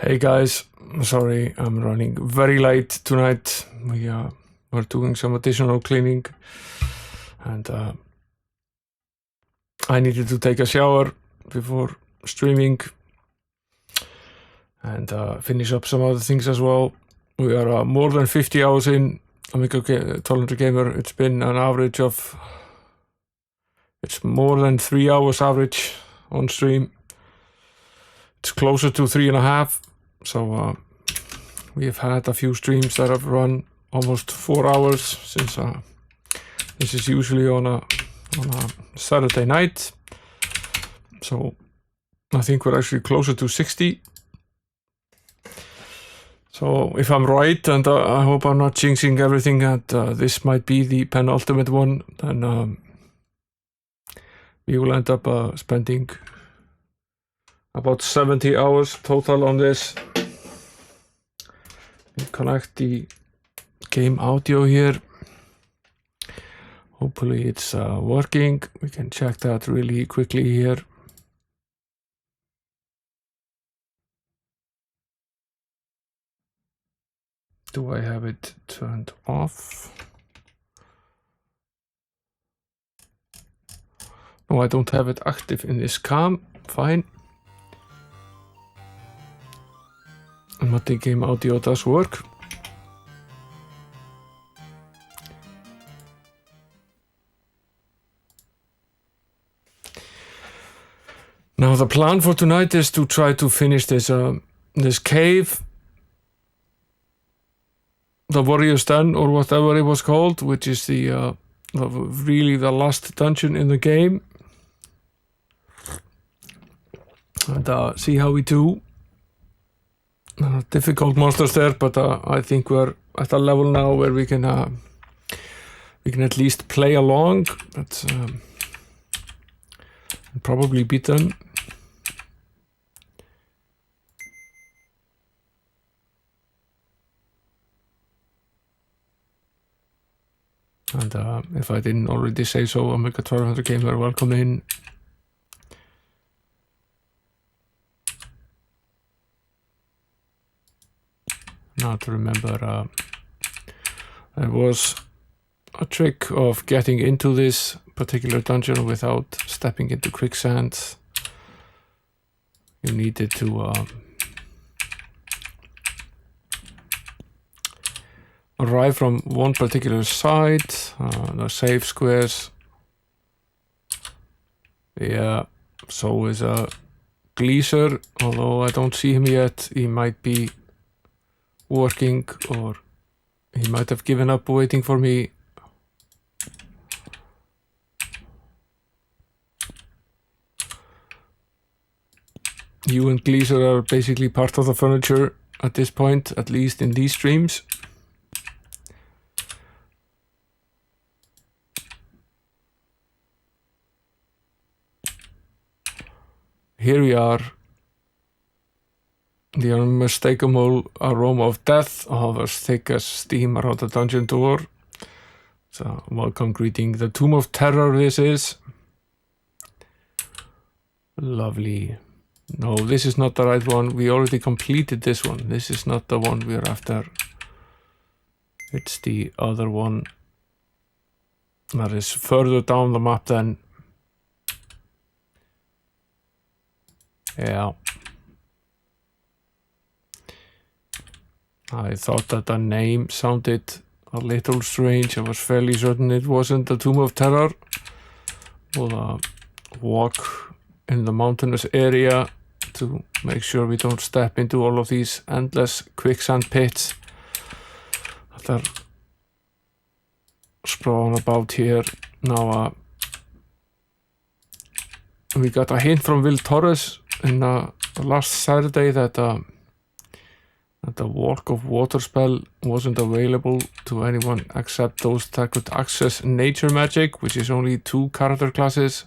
Hey guys, sorry I'm running very late tonight. We're doing some additional cleaning and I needed to take a shower before streaming and finish up some other things as well. We are more than 50 hours in Amiga Tolerant Gamer. It's been an average of, it's more than 3 hours average on stream. It's closer to 3.5. So we have had a few streams that have run almost 4 hours since this is usually on a Saturday night. So I think we're actually closer to 60. So if I'm right, and I hope I'm not jinxing everything, and this might be the penultimate one, then we will end up spending about 70 hours total on this. Connect the game audio here. Hopefully it's working. We can check that really quickly here. Do I have it turned off? No, I don't have it active in this cam. Fine. But the game audio does work. Now the plan for tonight is to try to finish this this cave, the Warrior's Den or whatever it was called, which is the really the last dungeon in the game, and see how we do. Difficult monsters there, but I think we're at a level now where we can at least play along, but probably beat them. And if I didn't already say so, Amiga 1200 Gamer, welcome in. Now to remember, there was a trick of getting into this particular dungeon without stepping into quicksand. You needed to arrive from one particular side, the safe squares. Yeah, so is a Gleeser, although I don't see him yet. He might be working, or he might have given up waiting for me. You and Gleeser are basically part of the furniture at this point, at least in these streams. Here we are. The unmistakable aroma of death hovers thick as steam around the dungeon door. So, welcome greeting. The Tomb of Terror this is. Lovely. No, this is not the right one. We already completed this one. This is not the one we're after. It's the other one that is further down the map then. Yeah. I thought that the name sounded a little strange. I was fairly certain it wasn't the Tomb of Terror. We'll walk in the mountainous area to make sure we don't step into all of these endless quicksand pits that are sprawling about here. Now, we got a hint from Will Torres in last Saturday that the Walk of Water spell wasn't available to anyone except those that could access nature magic, which is only 2 character classes.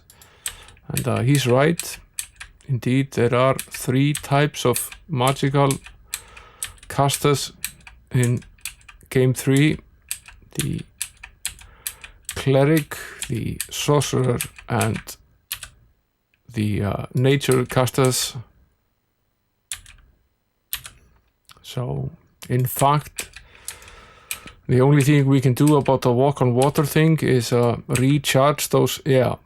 And he's right. Indeed, there are 3 types of magical casters in Game 3. The Cleric, the Sorcerer, and the nature casters. So, in fact, the only thing we can do about the walk on water thing is recharge those. Yeah,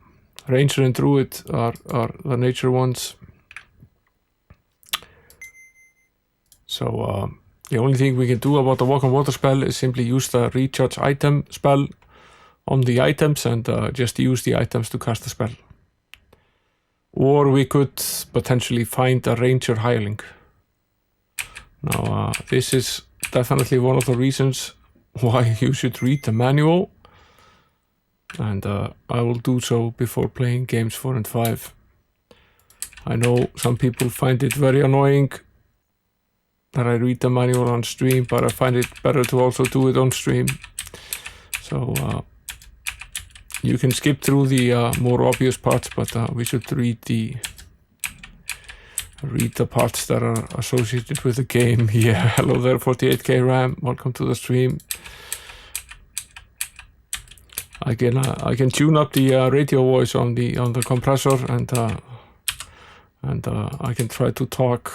Ranger and Druid are the nature ones. So the only thing we can do about the walk on water spell is simply use the recharge item spell on the items and just use the items to cast the spell. Or we could potentially find a Ranger Hireling. Now this is definitely one of the reasons why you should read the manual, and I will do so before playing games 4 and 5. I know some people find it very annoying that I read the manual on stream, but I find it better to also do it on stream. So you can skip through the more obvious parts, but we should read the parts that are associated with the game. Yeah, hello there, 48k RAM. Welcome to the stream. I can tune up the radio voice on the compressor, and I can try to talk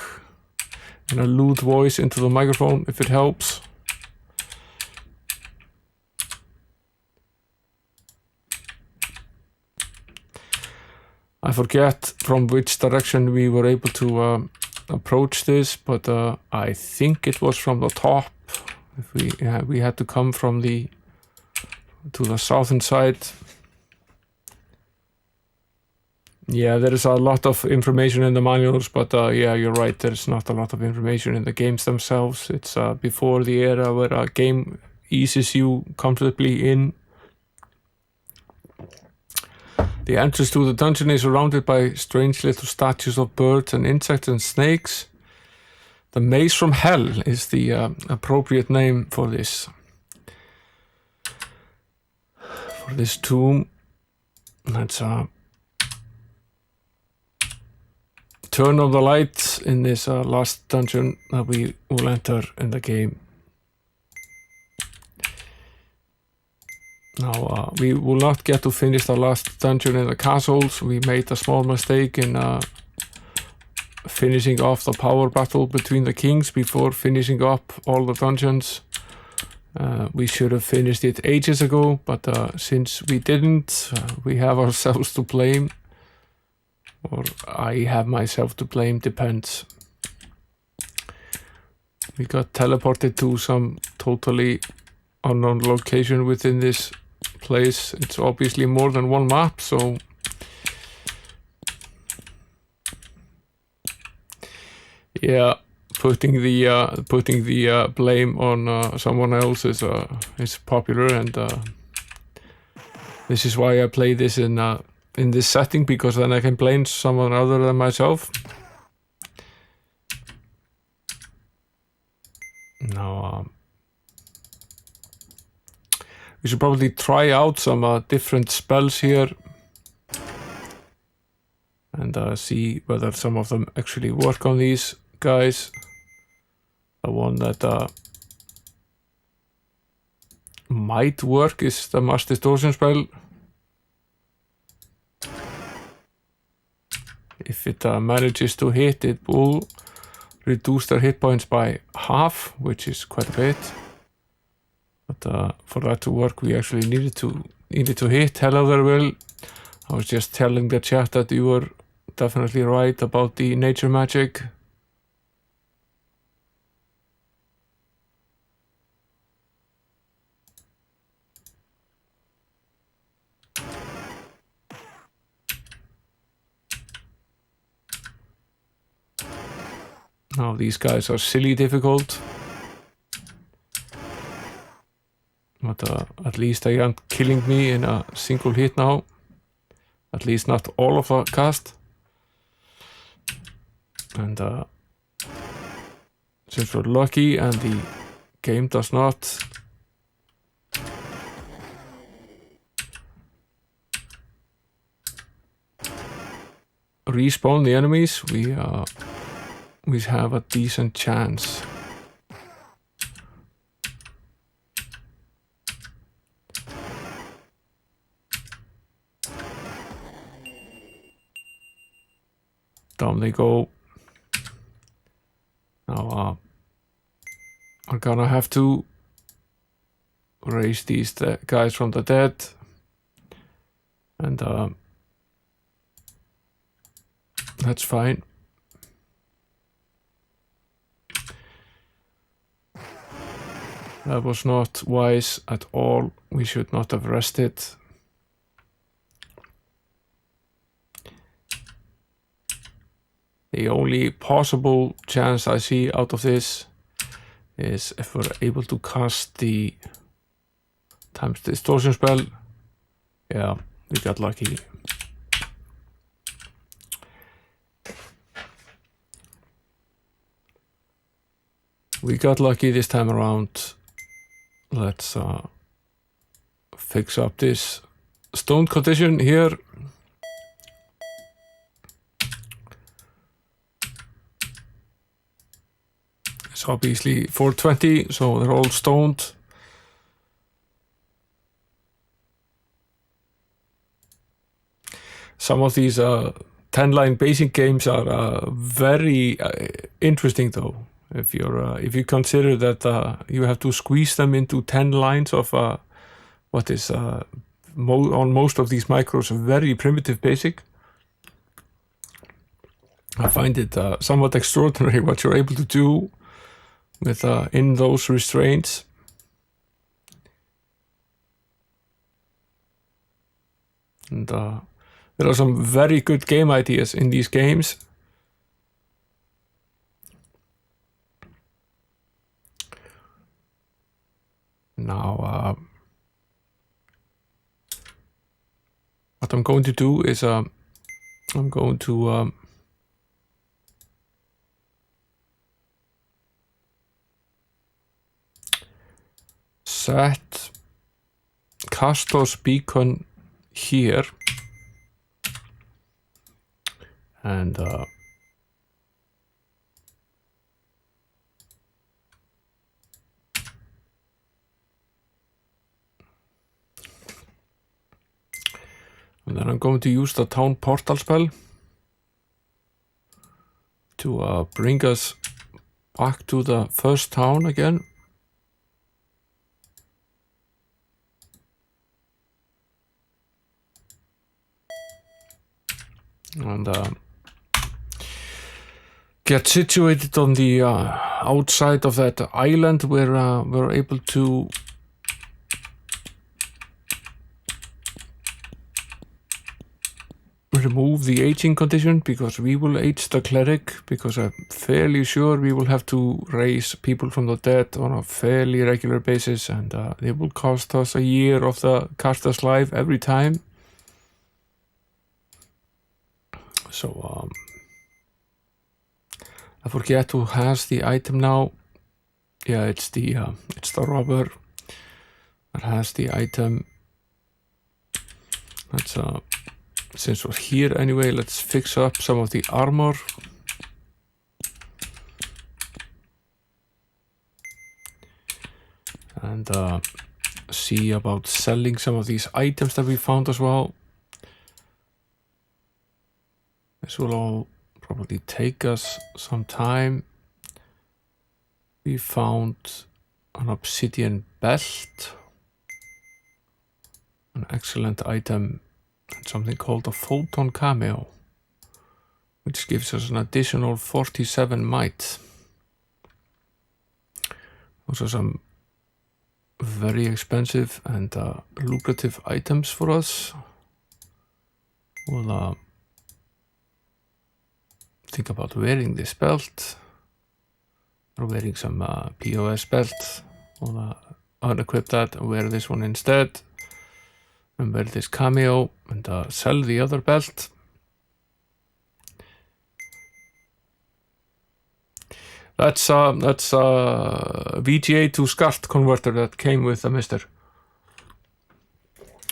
in a lewd voice into the microphone if it helps. I forget from which direction we were able to approach this, but I think it was from the top. If we had to come from to the southern side. Yeah, there is a lot of information in the manuals, but yeah, you're right, there's not a lot of information in the games themselves. It's before the era where a game eases you comfortably in. The entrance to the dungeon is surrounded by strange little statues of birds and insects and snakes. The Maze from Hell is the appropriate name for this. For this tomb. Let's turn on the lights in this last dungeon that we will enter in the game. Now, we will not get to finish the last dungeon in the castles. We made a small mistake in finishing off the power battle between the kings before finishing up all the dungeons. We should have finished it ages ago, but since we didn't, we have ourselves to blame. Or I have myself to blame, depends. We got teleported to some totally unknown location within this place. It's obviously more than one map, so yeah, putting the blame on someone else is popular, and this is why I play this in this setting, because then I can blame someone other than myself. Now we should probably try out some different spells here and see whether some of them actually work on these guys. The one that might work is the Mass Distortion spell. If it manages to hit, it will reduce their hit points by half, which is quite a bit. But for that to work, we actually needed to hit. Hello there, Will. I was just telling the chat that you were definitely right about the nature magic. Now these guys are silly difficult. But at least they aren't killing me in a single hit now. At least not all of the cast. And since we're lucky and the game does not respawn the enemies, we have a decent chance. Down they go. Now are gonna have to raise these guys from the dead, and that's fine. That was not wise at all. We should not have rested. The only possible chance I see out of this is if we're able to cast the times distortion spell. Yeah, we got lucky. We got lucky this time around. Let's fix up this stone condition here. It's obviously 420, so they're all stoned. Some of these 10-line basic games are very interesting, though. If you consider that you have to squeeze them into 10 lines of what is on most of these micros very primitive basic, I find it somewhat extraordinary what you're able to do with in those restraints. And there are some very good game ideas in these games. Now, what I'm going to do is I'm going to set Castor's beacon here, and then I'm going to use the town portal spell to bring us back to the first town again. And get situated on the outside of that island where we're able to remove the aging condition, because we will age the cleric, because I'm fairly sure we will have to raise people from the dead on a fairly regular basis, and it will cost us a year of the caster's life every time. So I forget who has the item now. Yeah, it's the robber that has the item. Let's since we're here anyway, let's fix up some of the armor. And see about selling some of these items that we found as well. This will all probably take us some time. We found an obsidian belt, an excellent item, and something called a photon cameo, which gives us an additional 47 might. Those are some very expensive and lucrative items for us. We'll think about wearing this belt, or wearing some POS belt. We'll unequip that and wear this one instead, and wear this cameo and sell the other belt. That's VGA to SCART converter that came with the Mister.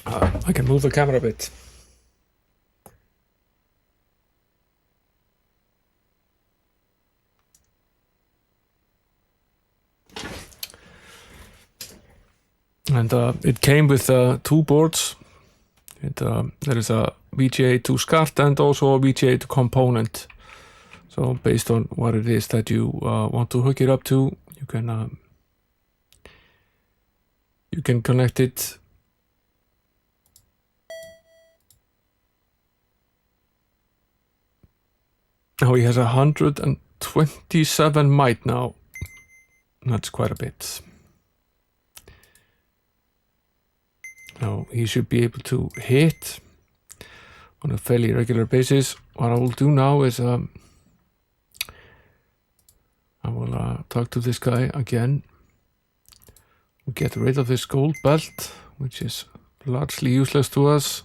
I can move the camera a bit. And it came with 2 boards. There is a VGA to SCART and also a VGA to component. So based on what it is that you want to hook it up to, you can You can connect it. Oh, he has 127 might now. That's quite a bit. Now he should be able to hit on a fairly regular basis. What I will do now is I will talk to this guy again. Get rid of this gold belt, which is largely useless to us.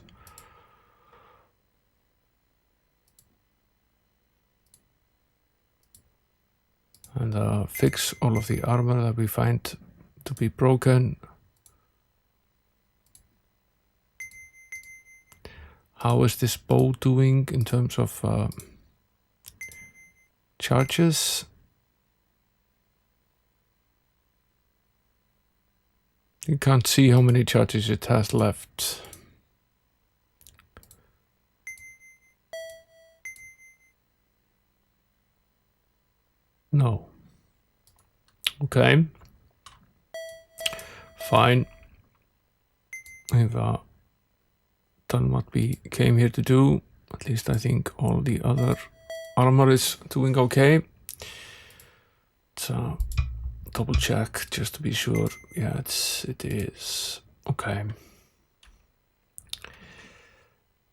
And fix all of the armor that we find to be broken. How is this bow doing in terms of charges? You can't see how many charges it has left. No. Okay. Fine. We've done what we came here to do. At least I think all the other armor is doing okay. So double check just to be sure. Yeah, it is. Okay.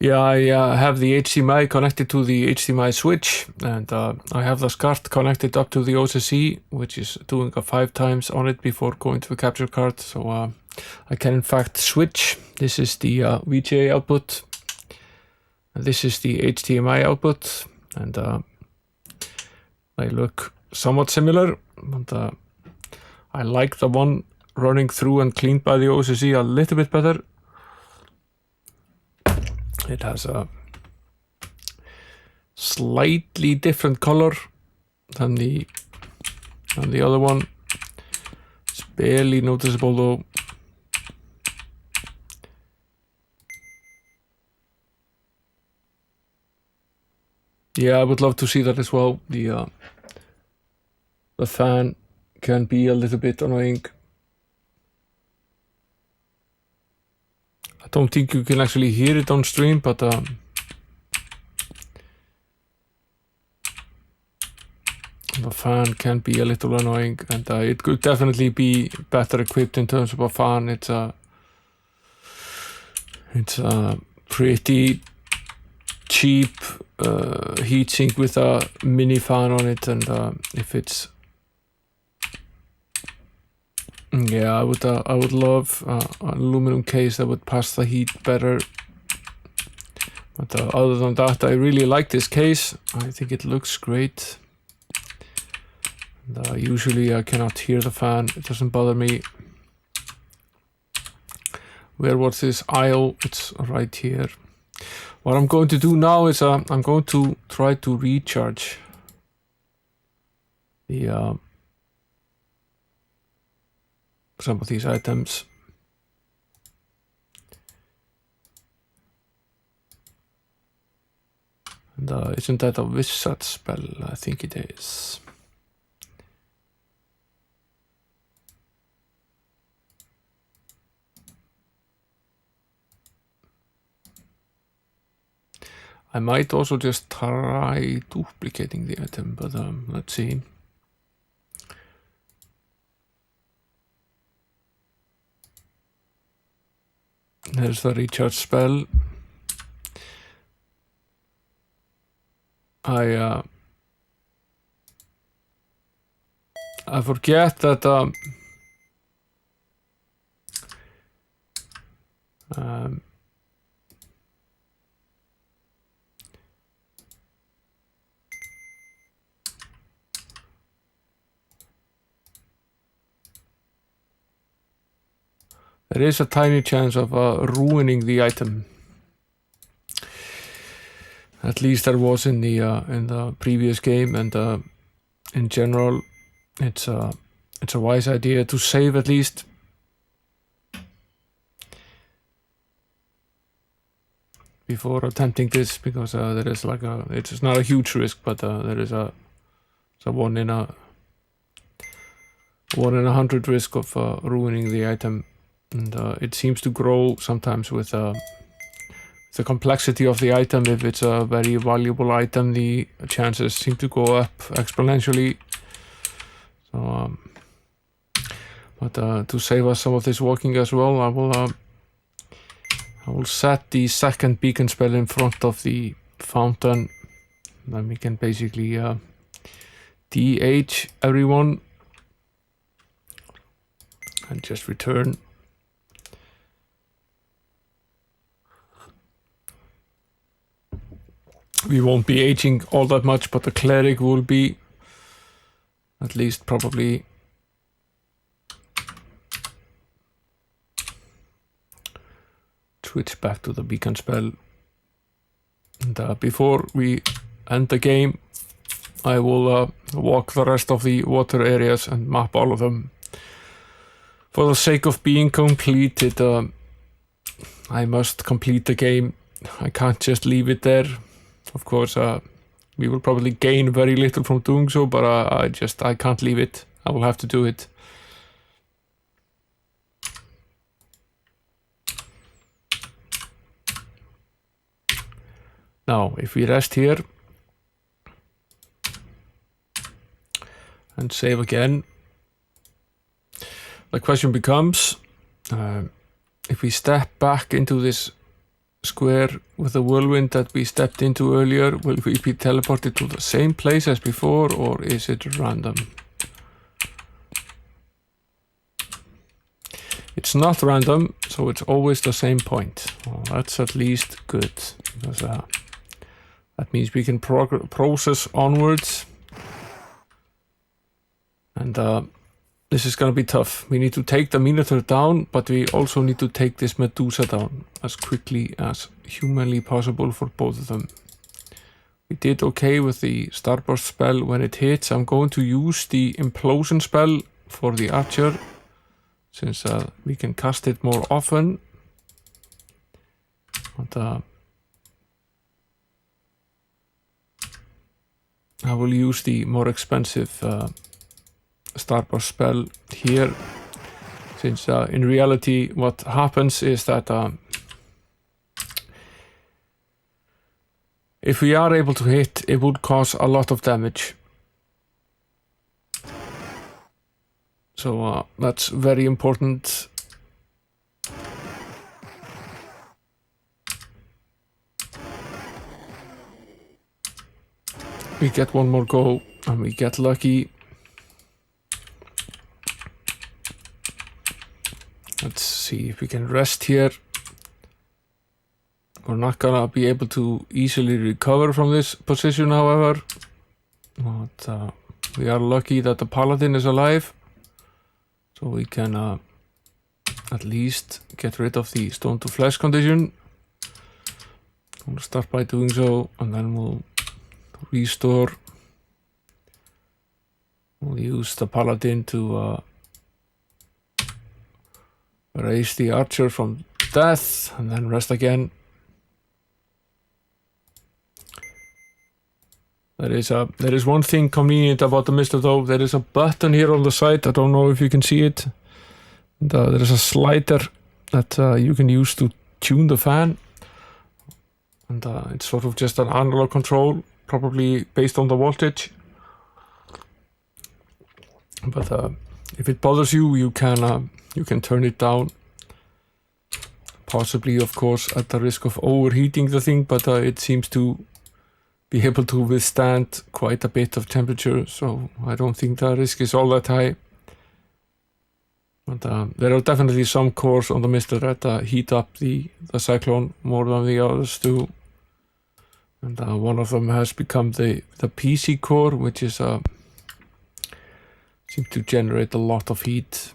Yeah, I have the HDMI connected to the HDMI switch, and I have the SCART connected up to the OCC, which is doing a 5 times on it before going to the capture card. So I can in fact switch. This is the VGA output, and this is the HDMI output, and they look somewhat similar, but I like the one running through and cleaned by the OCC a little bit better. It has a slightly different color than the other one. It's barely noticeable though. Yeah, I would love to see that as well. The fan can be a little bit annoying. I don't think you can actually hear it on stream, but the fan can be a little annoying, and it could definitely be better equipped in terms of a fan. It's a pretty cheap heatsink with a mini fan on it, and if it's yeah, I would love an aluminum case that would pass the heat better. But other than that, I really like this case. I think it looks great. And, usually I cannot hear the fan. It doesn't bother me. Where was this aisle? It's right here. What I'm going to do now is I'm going to try to recharge the some of these items. And isn't that a wizard spell? I think it is. I might also just try duplicating the item, but let's see. There's the recharge spell. I forget that there is a tiny chance of ruining the item. At least there was in the previous game, and in general, it's a wise idea to save at least. Before attempting this, because there is like it's not a huge risk, but there is a 1 in 100 risk of ruining the item. And it seems to grow sometimes with the complexity of the item. If it's a very valuable item, the chances seem to go up exponentially. So, but to save us some of this walking as well, I will set the second beacon spell in front of the fountain. Then we can basically DH everyone and just return. We won't be aging all that much, but the cleric will be, at least probably. Switch back to the beacon spell. And before we end the game, I will walk the rest of the water areas and map all of them. For the sake of being completed, I must complete the game. I can't just leave it there. Of course, we will probably gain very little from doing so, but I can't leave it. I will have to do it. Now, if we rest here and save again, the question becomes, if we step back into this square with the whirlwind that we stepped into earlier, will we be teleported to the same place as before, or is it random? It's not random, so it's always the same point. Well, that's at least good, because that means we can process onwards. And this is going to be tough. We need to take the Minotaur down, but we also need to take this Medusa down as quickly as humanly possible for both of them. We did okay with the Starburst spell when it hits. I'm going to use the Implosion spell for the archer, since we can cast it more often. And I will use the more expensive Starburst spell here, since in reality what happens is that if we are able to hit, it would cause a lot of damage. So that's very important. We get one more go and we get lucky. Let's see if we can rest here. We're not gonna be able to easily recover from this position, however. But we are lucky that the paladin is alive, so we can at least get rid of the stone to flesh condition. We'll start by doing so, and then we'll restore. We'll use the paladin to raise the archer from death, and then rest again. There is one thing convenient about the Mister though. There is a button here on the side. I don't know if you can see it. And, there is a slider that you can use to tune the fan. And it's sort of just an analog control, probably based on the voltage. But if it bothers you, you can turn it down. Possibly, of course, at the risk of overheating the thing, but it seems to be able to withstand quite a bit of temperature, so I don't think the risk is all that high. But there are definitely some cores on the Mister that heat up the Cyclone more than the others do. And one of them has become the PC core, which is seems to generate a lot of heat.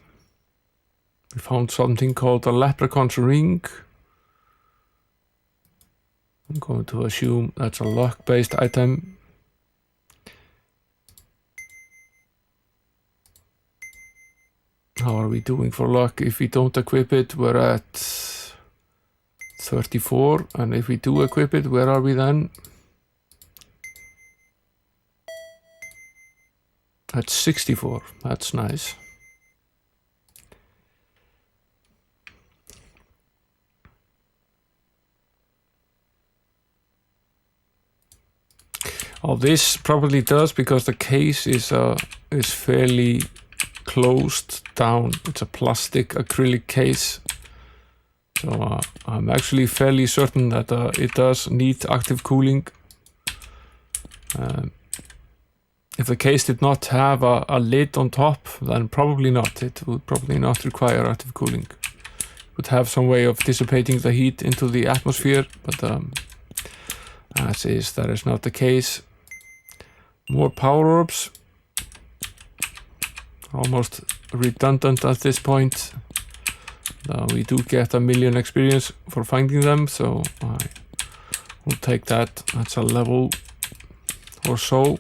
We found something called a Leprechaun's Ring. I'm going to assume that's a luck-based item. How are we doing for luck? If we don't equip it, we're at 34. And if we do equip it, where are we then? At 64. That's nice. Oh, this probably does because the case is fairly closed down. It's a plastic acrylic case. So I'm actually fairly certain that it does need active cooling. If the case did not have a lid on top, then probably not. It would probably not require active cooling. It would have some way of dissipating the heat into the atmosphere, but as is, that is not the case. More power orbs. Almost redundant at this point. We do get 1 million experience for finding them, so I will take that. That's a level or so.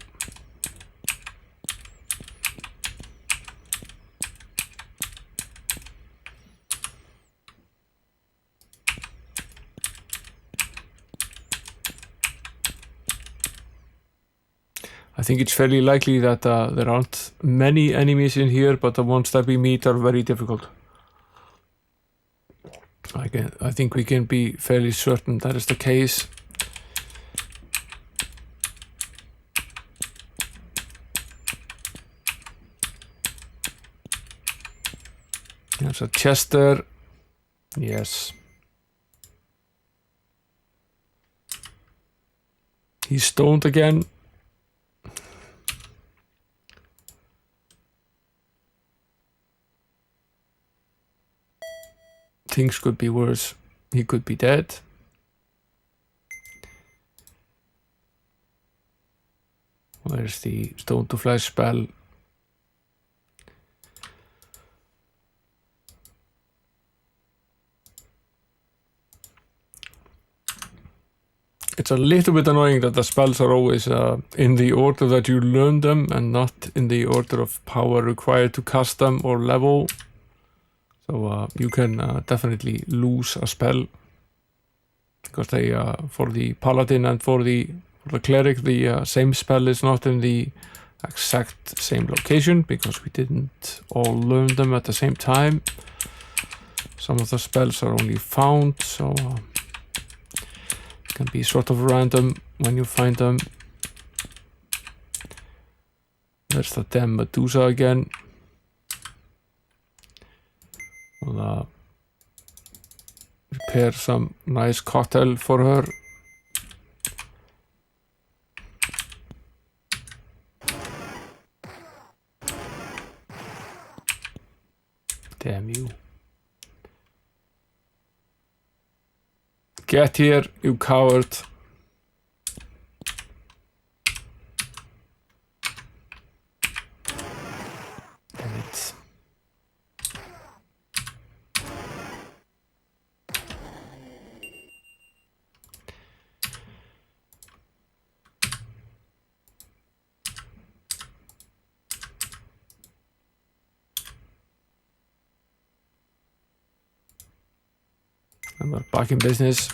I think it's fairly likely that there aren't many enemies in here, but the ones that we meet are very difficult. I think we can be fairly certain that is the case. There's a chest there. Yes. He's stoned again. Things could be worse. He could be dead. Where's the stone to flesh spell? It's a little bit annoying that the spells are always in the order that you learn them and not in the order of power required to cast them or level. So you can definitely lose a spell because they for the paladin and for the cleric the same spell is not in the exact same location because we didn't all learn them at the same time. Some of the spells are only found, so it can be sort of random when you find them. There's the damn Medusa again. We'll prepare some nice cocktail for her. Damn you. Get here, you coward. Damn it. And we're back in business.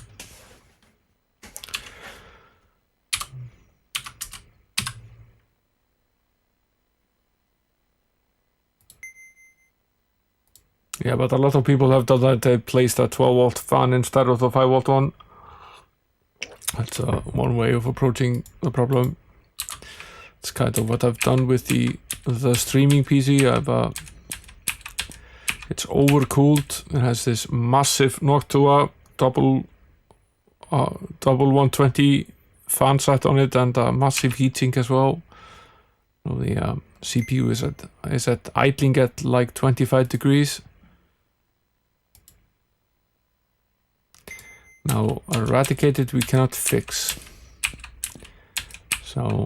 Yeah, but a lot of people have done that. They placed a 12-volt fan instead of the 5-volt one. That's one way of approaching the problem. It's kind of what I've done with the streaming PC. It's overcooled. It has this massive Noctua double 120 fan set on it and a massive heatsink as well. So the CPU is at idling at like 25 degrees. Now, Eradicated we cannot fix. So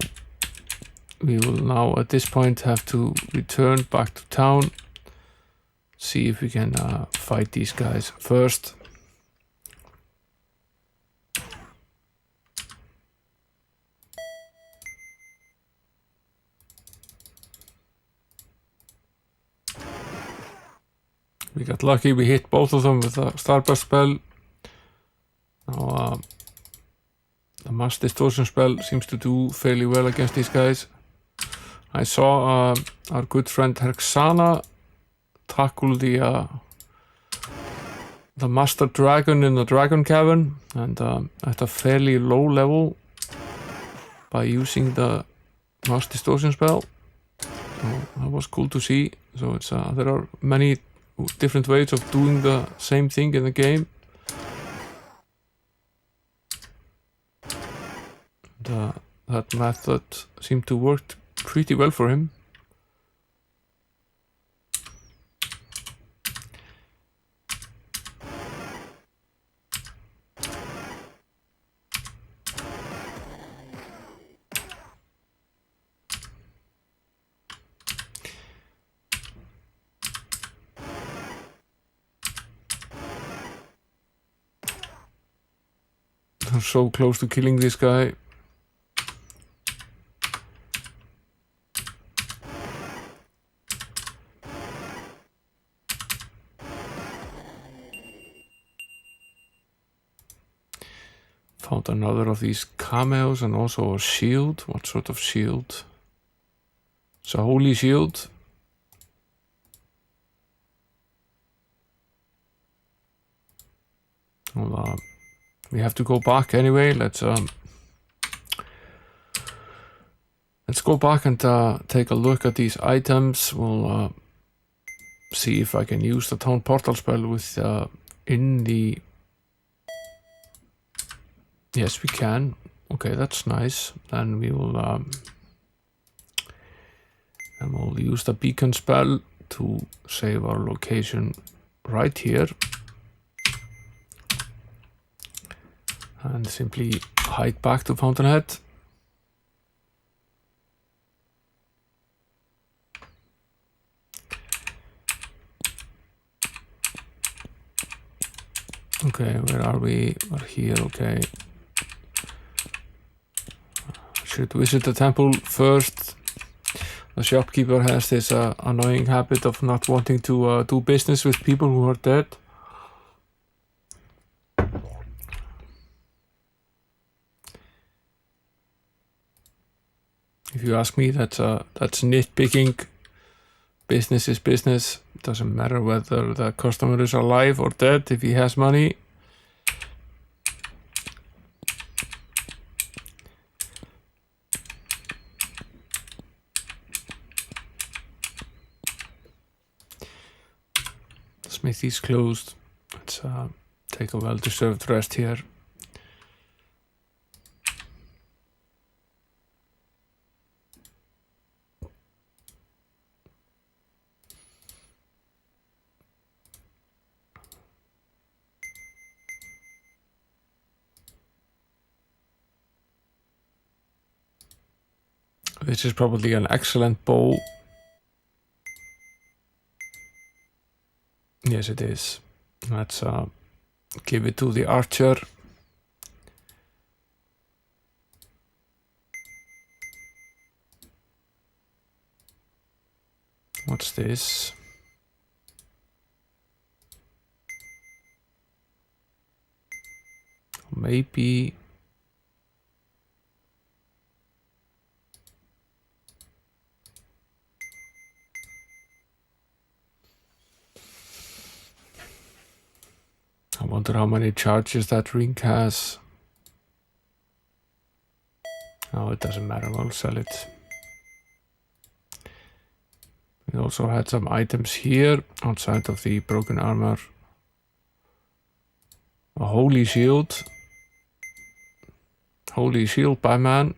we will now at this point have to return back to town. See if we can fight these guys first. We got lucky, we hit both of them with a Starburst spell. Now the Mass Distortion spell seems to do fairly well against these guys. I saw our good friend Herxana tackle the Master Dragon in the Dragon Cavern, and at a fairly low level, by using the mouse distortion spell. So that was cool to see. So it's there are many different ways of doing the same thing in the game. That method seemed to work pretty well for him. I'm so close to killing this guy. Found another of these cameos and also a shield. What sort of shield? It's a holy shield. Well, we have to go back anyway. Let's go back and take a look at these items. We'll see if I can use the town portal spell with in the. Yes, we can. Okay, that's nice. Then we will and we'll use the beacon spell to save our location right here. And simply hike back to Fountainhead. Okay, where are we? We're here, okay. Should visit the temple first. The shopkeeper has this annoying habit of not wanting to do business with people who are dead. If you ask me, that's nitpicking. Business is business. Doesn't matter whether the customer is alive or dead if he has money. The smithy's closed. Let's take a well-deserved rest here. This is probably an excellent bow. Yes, it is. Let's give it to the archer. What's this? Maybe. I wonder how many charges that ring has. Oh, it doesn't matter, I'll sell it. We also had some items here outside of the broken armor. A holy shield. Holy shield by man.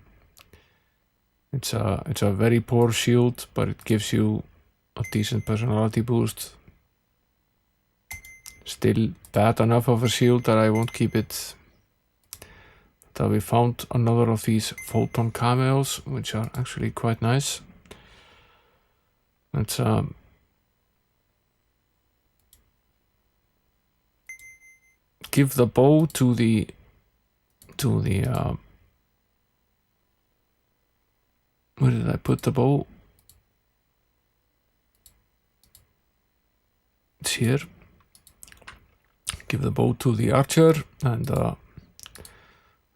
It's a very poor shield, but it gives you a decent personality boost. Still bad enough of a shield that I won't keep it. But we found another of these photon cameos, which are actually quite nice. Let's give the bow to the where did I put the bow? It's here. Give the bow to the archer and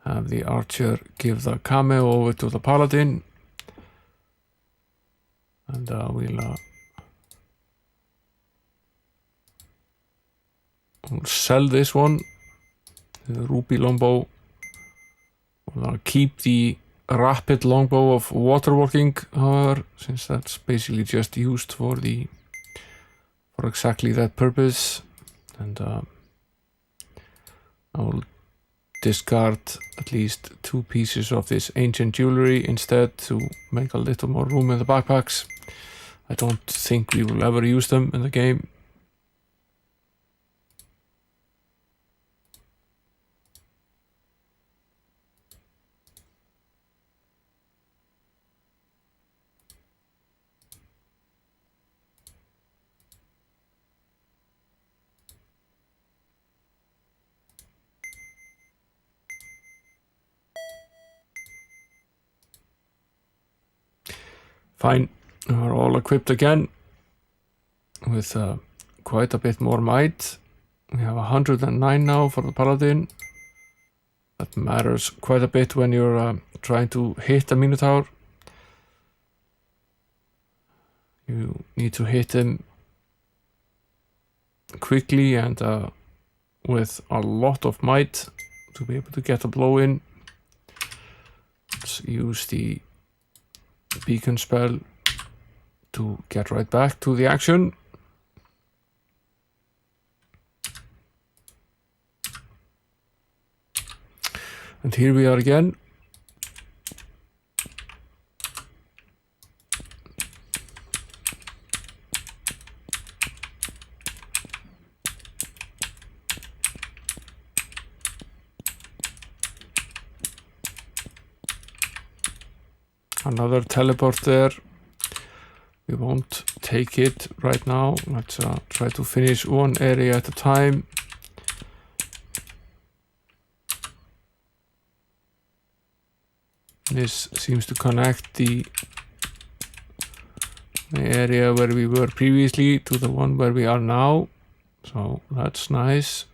have the archer give the cameo over to the paladin. And we'll sell this one, the rupee longbow. We'll keep the rapid longbow of waterworking, however, since that's basically just used for exactly that purpose. And I will discard at least 2 pieces of this ancient jewelry instead to make a little more room in the backpacks. I don't think we will ever use them in the game. Fine, we're all equipped again with quite a bit more might. We have 109 now for the paladin. That matters quite a bit when you're trying to hit a minotaur. You need to hit him quickly and with a lot of might to be able to get a blow in. Let's use the beacon spell to get right back to the action. And here we are again. Another teleport there. We won't take it right now. Let's try to finish one area at a time. This seems to connect the area where we were previously to the one where we are now. So that's nice.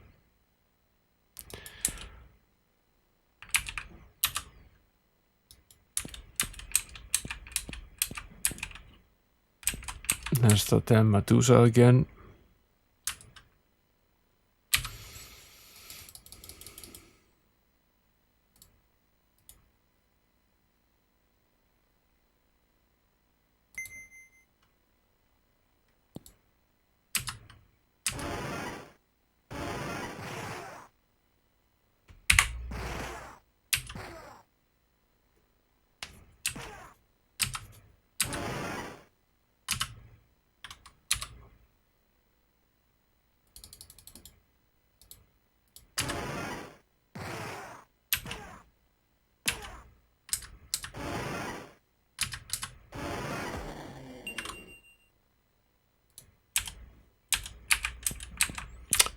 There's the damn Medusa again.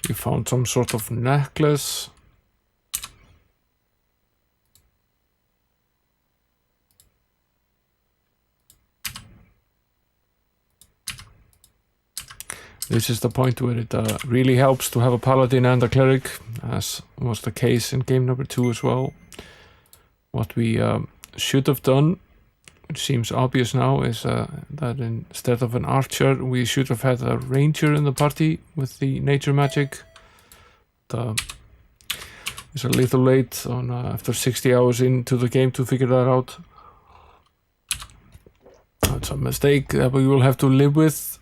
We found some sort of necklace. This is the point where it really helps to have a paladin and a cleric, as was the case in game number 2 as well. What we should have done, which seems obvious now, is that instead of an archer, we should have had a ranger in the party with the nature magic. But, it's a little late on after 60 hours into the game to figure that out. That's a mistake that we will have to live with.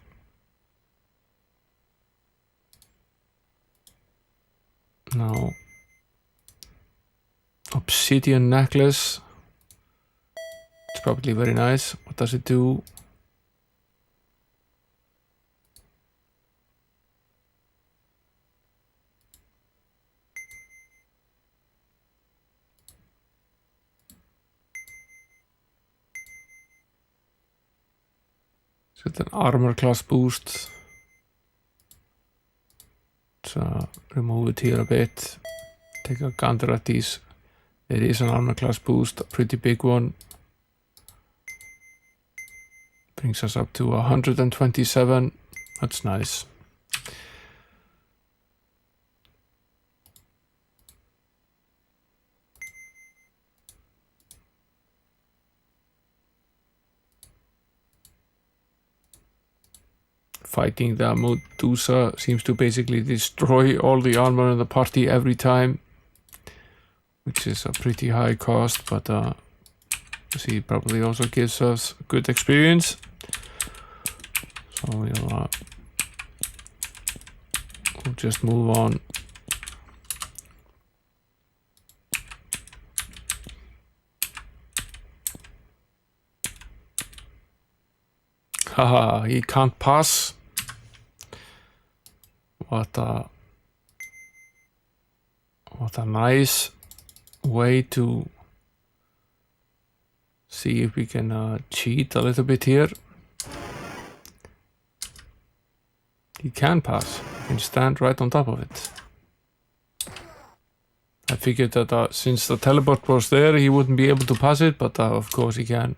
Now, obsidian necklace. It's probably very nice. What does it do? Is it an armor class boost? Let's remove it here a bit. Take a gander at these. It is an armor class boost, a pretty big one. Brings us up to 127. That's nice. Fighting the Medusa seems to basically destroy all the armor in the party every time, which is a pretty high cost, but He probably also gives us good experience. So we'll just move on. Haha, he can't pass. What a nice way to see if we can cheat a little bit here. He can pass. He can stand right on top of it. I figured that since the teleport was there, he wouldn't be able to pass it, but of course he can.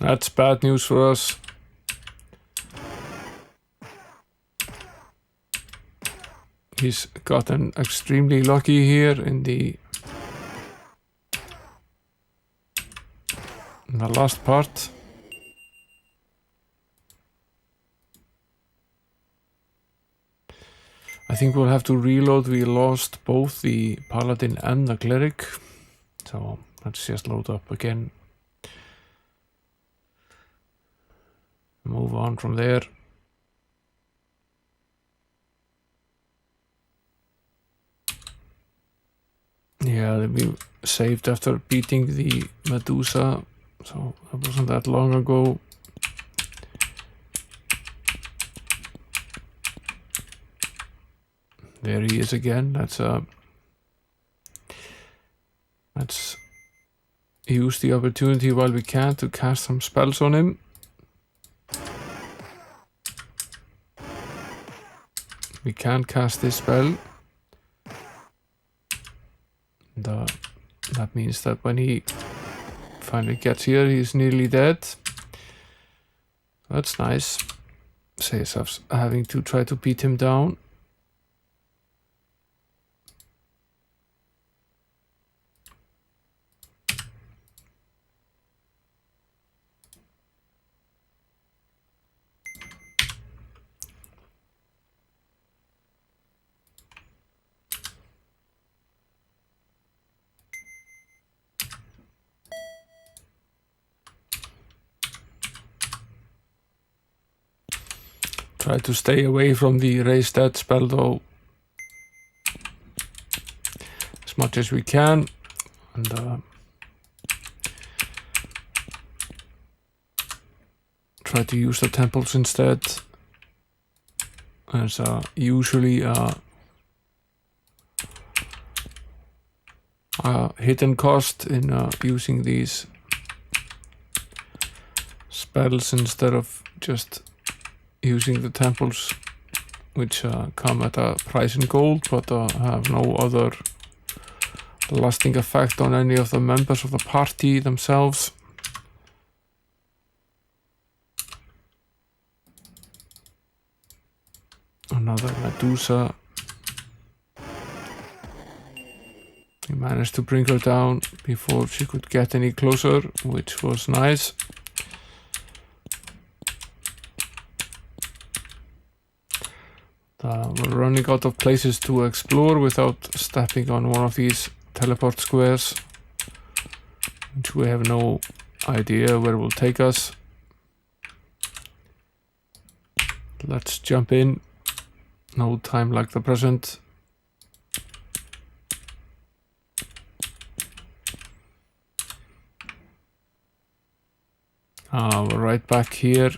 That's bad news for us. He's gotten extremely lucky here in the last part. I think we'll have to reload. We lost both the paladin and the cleric. So let's just load up again. Move on from there. Yeah, we saved after beating the Medusa, so that wasn't that long ago. There he is again. Let's use the opportunity while we can to cast some spells on him. We can cast this spell. And, that means that when he finally gets here, he's nearly dead. That's nice. Saves us having to try to beat him down. Try to stay away from the raise dead spell though, as much as we can, and try to use the temples instead. There's usually a hidden cost in using these spells instead of just using the temples, which come at a price in gold, but have no other lasting effect on any of the members of the party themselves. Another Medusa. We managed to bring her down before she could get any closer, which was nice. We're running out of places to explore without stepping on one of these teleport squares, which we have no idea where it will take us. Let's jump in. No time like the present. We're right back here.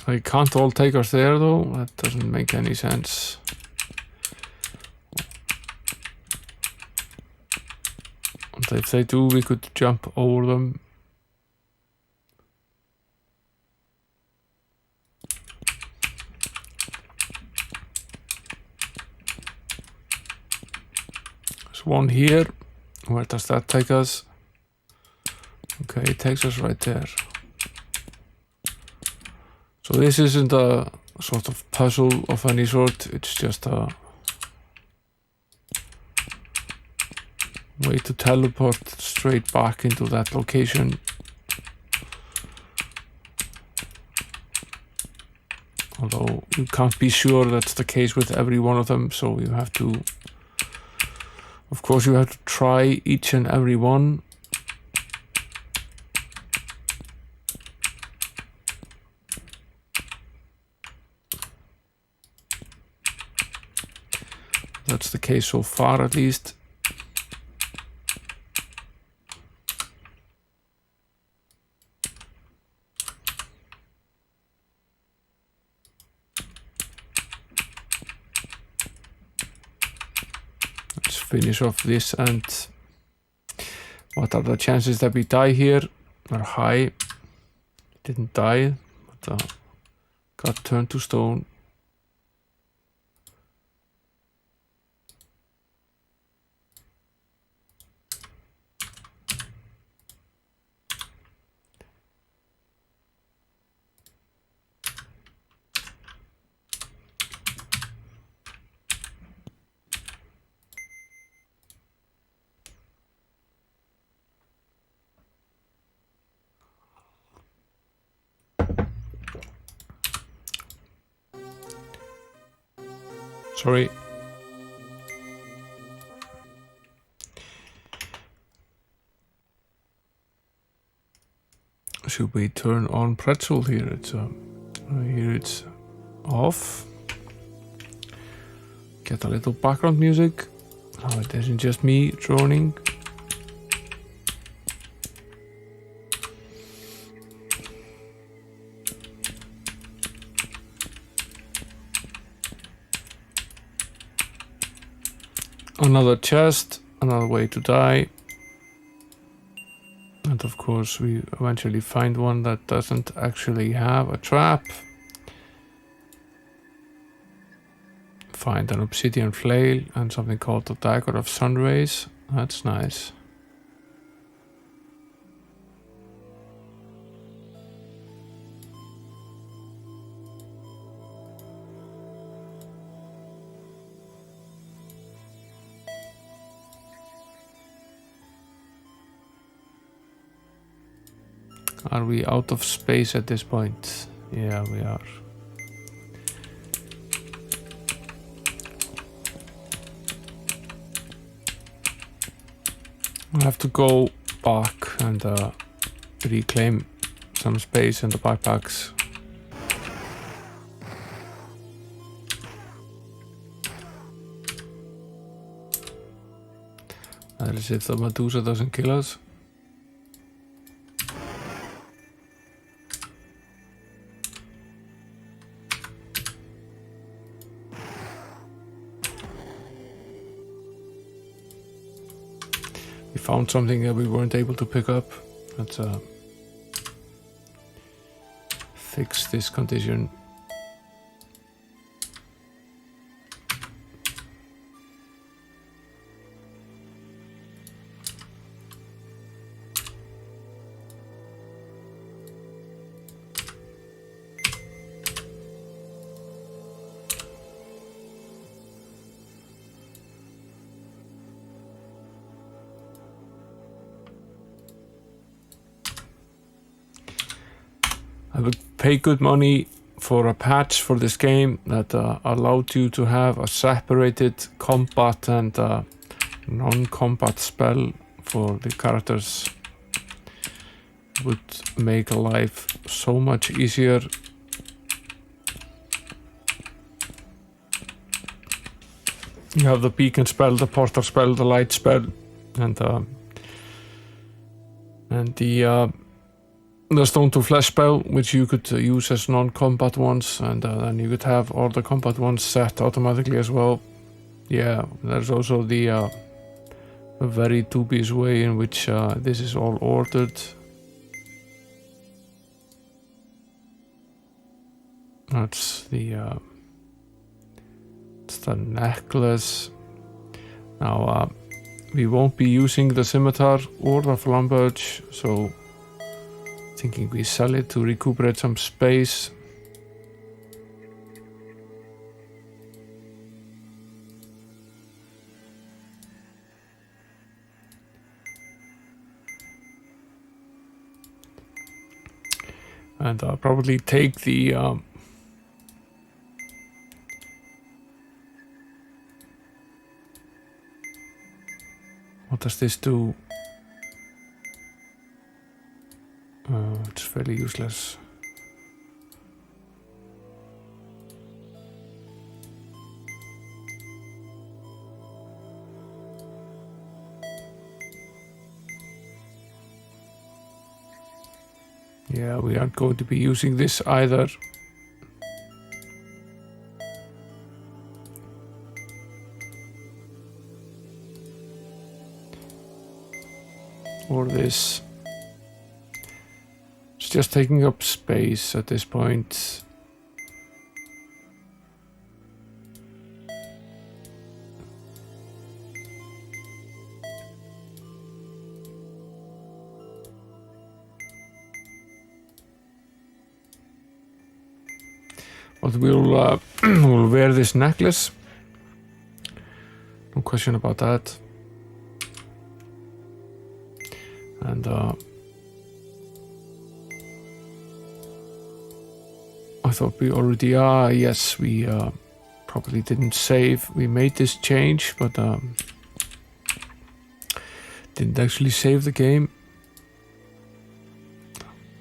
They can't all take us there though, that doesn't make any sense. And if they do, we could jump over them. There's one here. Where does that take us? Okay, it takes us right there. So this isn't a sort of puzzle of any sort, it's just a way to teleport straight back into that location. Although you can't be sure that's the case with every one of them, so you have to, of course you have to try each and every one. That's the case so far, at least. Let's finish off this, and what are the chances that we die here? Are high. Didn't die, but got turned to stone. Sorry. Should we turn on pretzel here? It's here it's off. Get a little background music. Oh, it isn't just me droning. Another chest, another way to die. And of course we eventually find one that doesn't actually have a trap. Find an obsidian flail and something called the dagger of sunrays. That's nice. Are we out of space at this point? Yeah, we are. I have to go back and reclaim some space in the backpacks. That is if the Medusa doesn't kill us. Found something that we weren't able to pick up. Let's fix this condition. I would pay good money for a patch for this game that allowed you to have a separated combat and non-combat spell for the characters. It would make life so much easier. You have the beacon spell, the portal spell, the light spell, and the the Stone to Flesh spell, which you could use as non-combat ones, and then you could have all the combat ones set automatically as well. Yeah, there's also the a very dubious way in which this is all ordered. That's the it's the necklace. Now we won't be using the scimitar or the flamberge, so thinking we sell it to recuperate some space. And I'll probably take the what does this do? It's fairly useless. Yeah, we aren't going to be using this either. Or this. It's just taking up space at this point. But we'll we'll wear this necklace. No question about that. And I thought we already are. Yes, we probably didn't save. We made this change, but didn't actually save the game.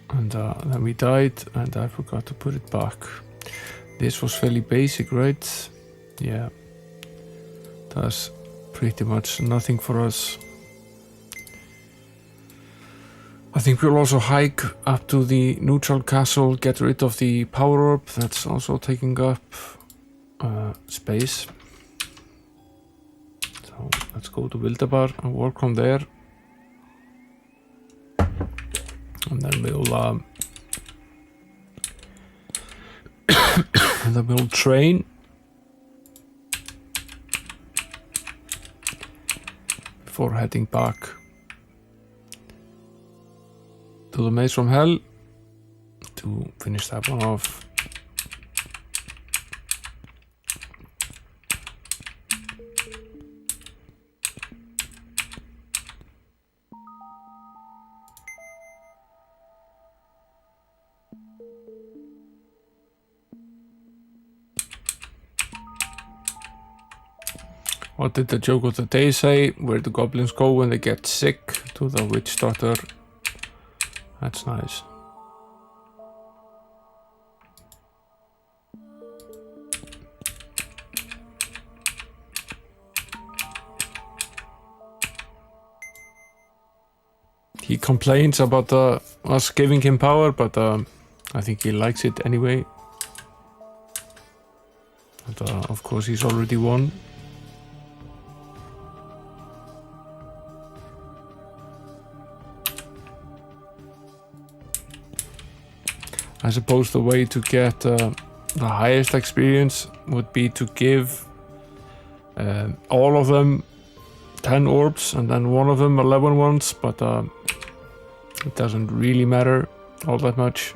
And then we died, and I forgot to put it back. This was fairly basic, right? Yeah. That's pretty much nothing for us. I think we'll also hike up to the neutral castle, get rid of the Power Orb. That's also taking up space. So let's go to Wildabar and work from there. And then we'll train. Before heading back to the Maze from Hell to finish that one off. What did the joke of the day say? Where do goblins go when they get sick? To the witch doctor. That's nice. He complains about us giving him power, but I think he likes it anyway. And, of course, he's already won. I suppose the way to get the highest experience would be to give all of them 10 orbs and then one of them 11 ones, but it doesn't really matter all that much.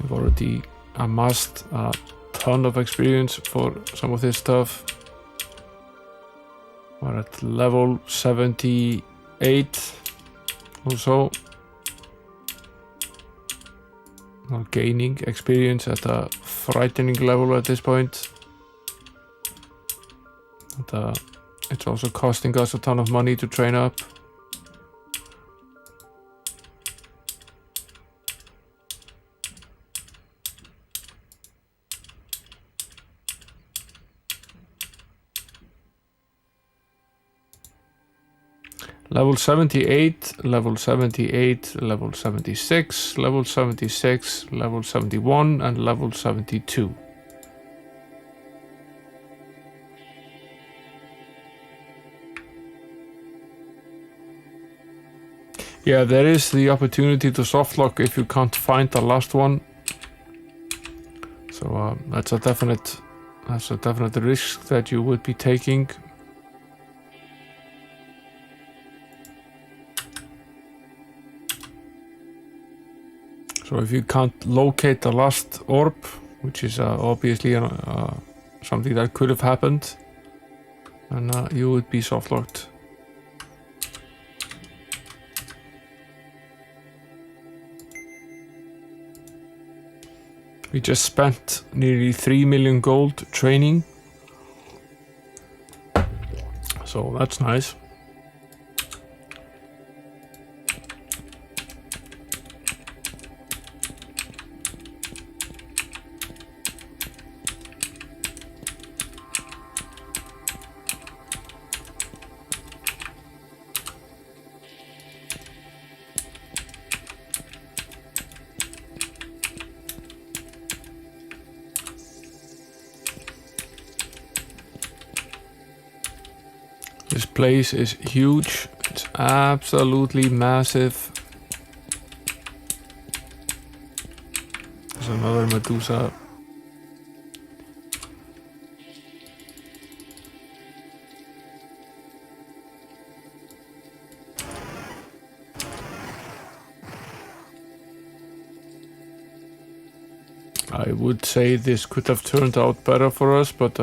We've already amassed a ton of experience for some of this stuff. We're at level 78 or so. We're gaining experience at a frightening level at this point. And, it's also costing us a ton of money to train up. Level 78, level 78, level 76, level 76, level 71, and level 72. Yeah, there is the opportunity to softlock if you can't find the last one. So that's a definite risk that you would be taking. So if you can't locate the last orb, which is obviously something that could have happened, and you would be softlocked. We just spent nearly 3 million gold training, so that's nice. This place is huge. It's absolutely massive. There's another Medusa. I would say this could have turned out better for us, but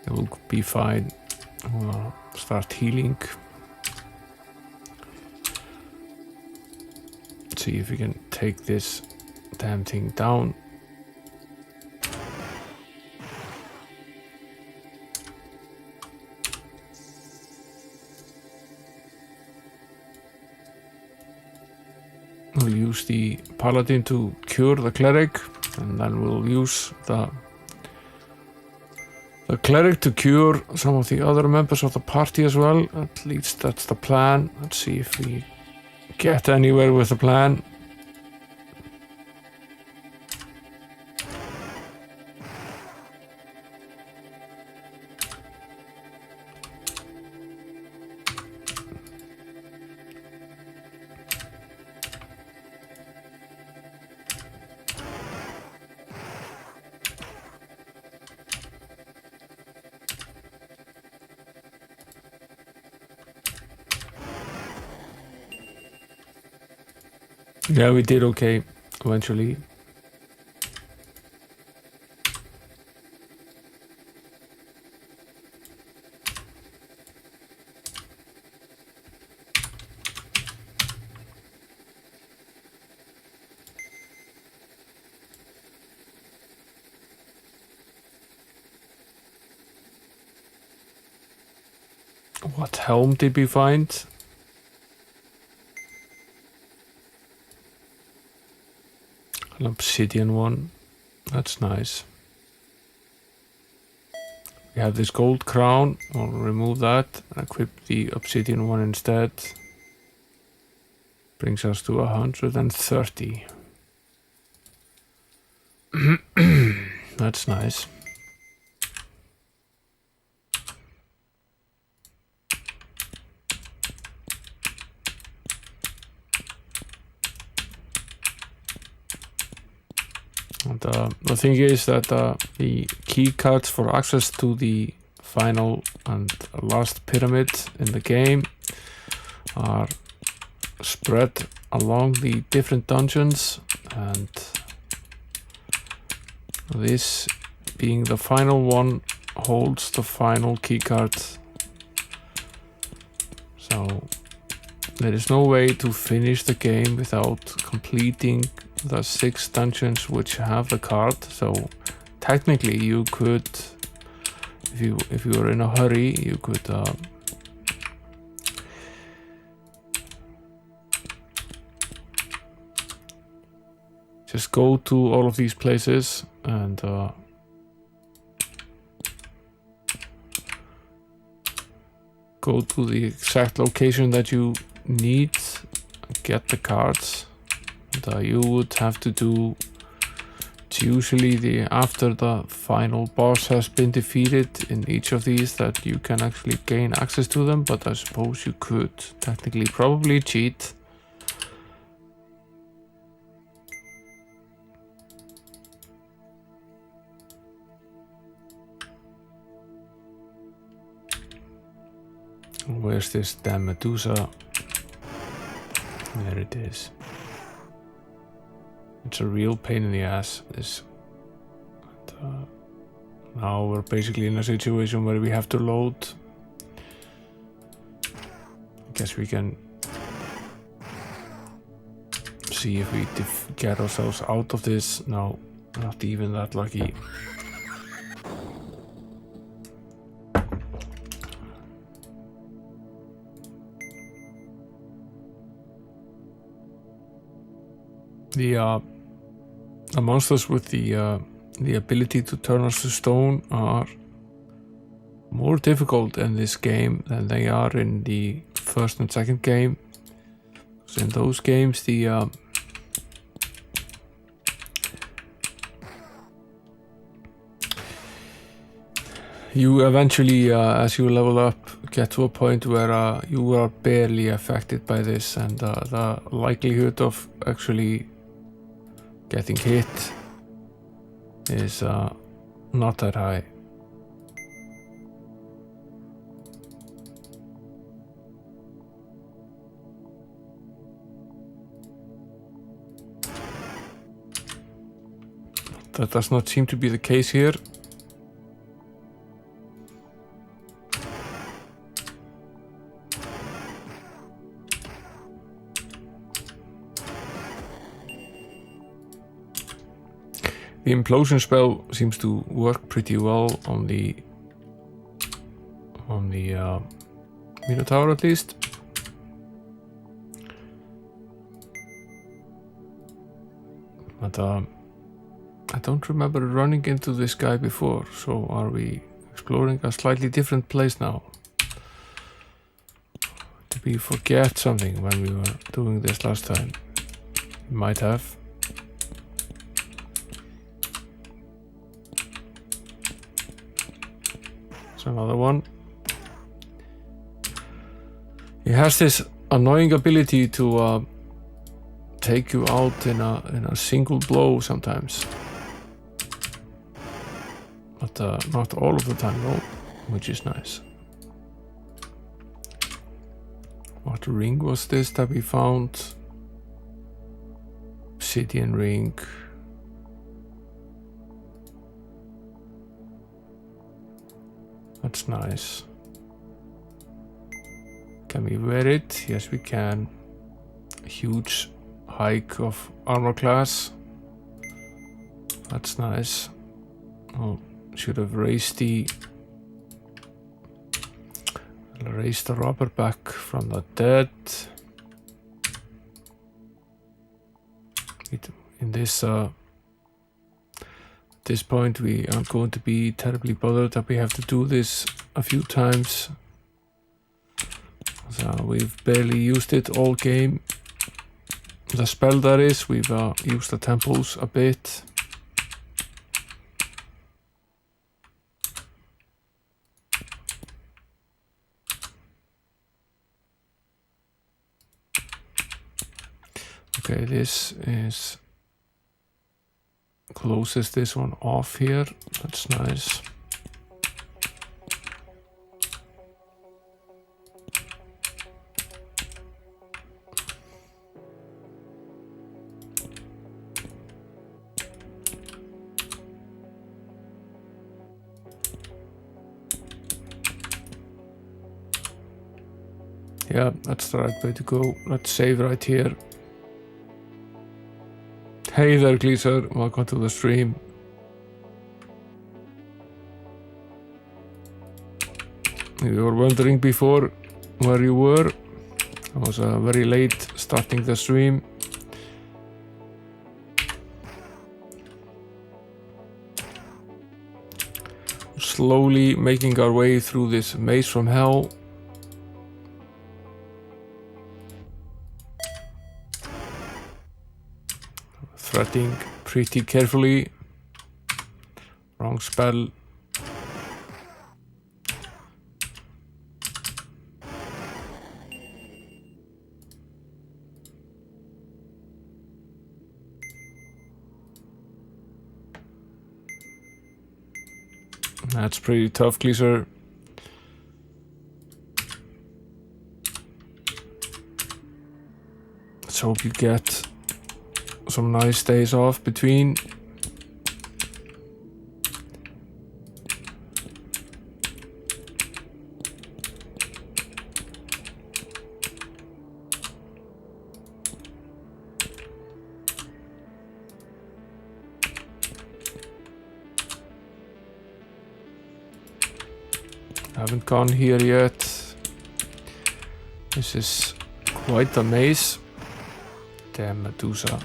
it will be fine. We'll start healing. Let's see if we can take this damn thing down. We'll use the paladin to cure the cleric, and then we'll use the cleric to cure some of the other members of the party as well. At least that's the plan. Let's see if we get anywhere with the plan. Yeah, we did okay eventually. What helm did we find? An obsidian one. That's nice. We have this gold crown. I'll remove that and equip the obsidian one instead. Brings us to 130. That's nice. And the thing is that the key cards for access to the final and last pyramid in the game are spread along the different dungeons, and this being the final one holds the final key card. So there is no way to finish the game without completing the 6 dungeons which have the card. So technically you could, if you were in a hurry, you could just go to all of these places and go to the exact location that you need, get the cards. And, you would have to do, it's usually after the final boss has been defeated in each of these that you can actually gain access to them, but I suppose you could technically probably cheat. Where's this damn Medusa? There it is. It's a real pain in the ass, this. And, now we're basically in a situation where we have to load. I guess we can see if we get ourselves out of this. No, not even that lucky. The monsters with the ability to turn us to stone are more difficult in this game than they are in the first and second game. So in those games, you eventually, as you level up, get to a point where you are barely affected by this, and the likelihood of actually getting hit is not that high. That does not seem to be the case here. The implosion spell seems to work pretty well on the Minotaur at least. But I don't remember running into this guy before, so are we exploring a slightly different place now? Did we forget something when we were doing this last time? We might have. Another one. He has this annoying ability to take you out in a single blow sometimes, but not all of the time though, which is nice. What ring was this that we found? Obsidian ring. That's nice. Can we wear it? Yes, we can. A huge hike of armor class. That's nice. Oh, should have raised the rubber back from the dead. In this this point we aren't going to be terribly bothered that we have to do this a few times. So we've barely used it all game. The spell that is, we've used the temples a bit. Okay, this is closes this one off here. That's nice. Yeah, that's the right way to go. Let's save right here. Hey there, Gleeser. Welcome to the stream. You were wondering before where you were. I was very late starting the stream. Slowly making our way through this maze from hell. threading pretty carefully. Wrong spell. That's pretty tough, Gleeser. Let's hope you get some nice days off between. Haven't gone here yet. This is quite a maze. Damn Medusa.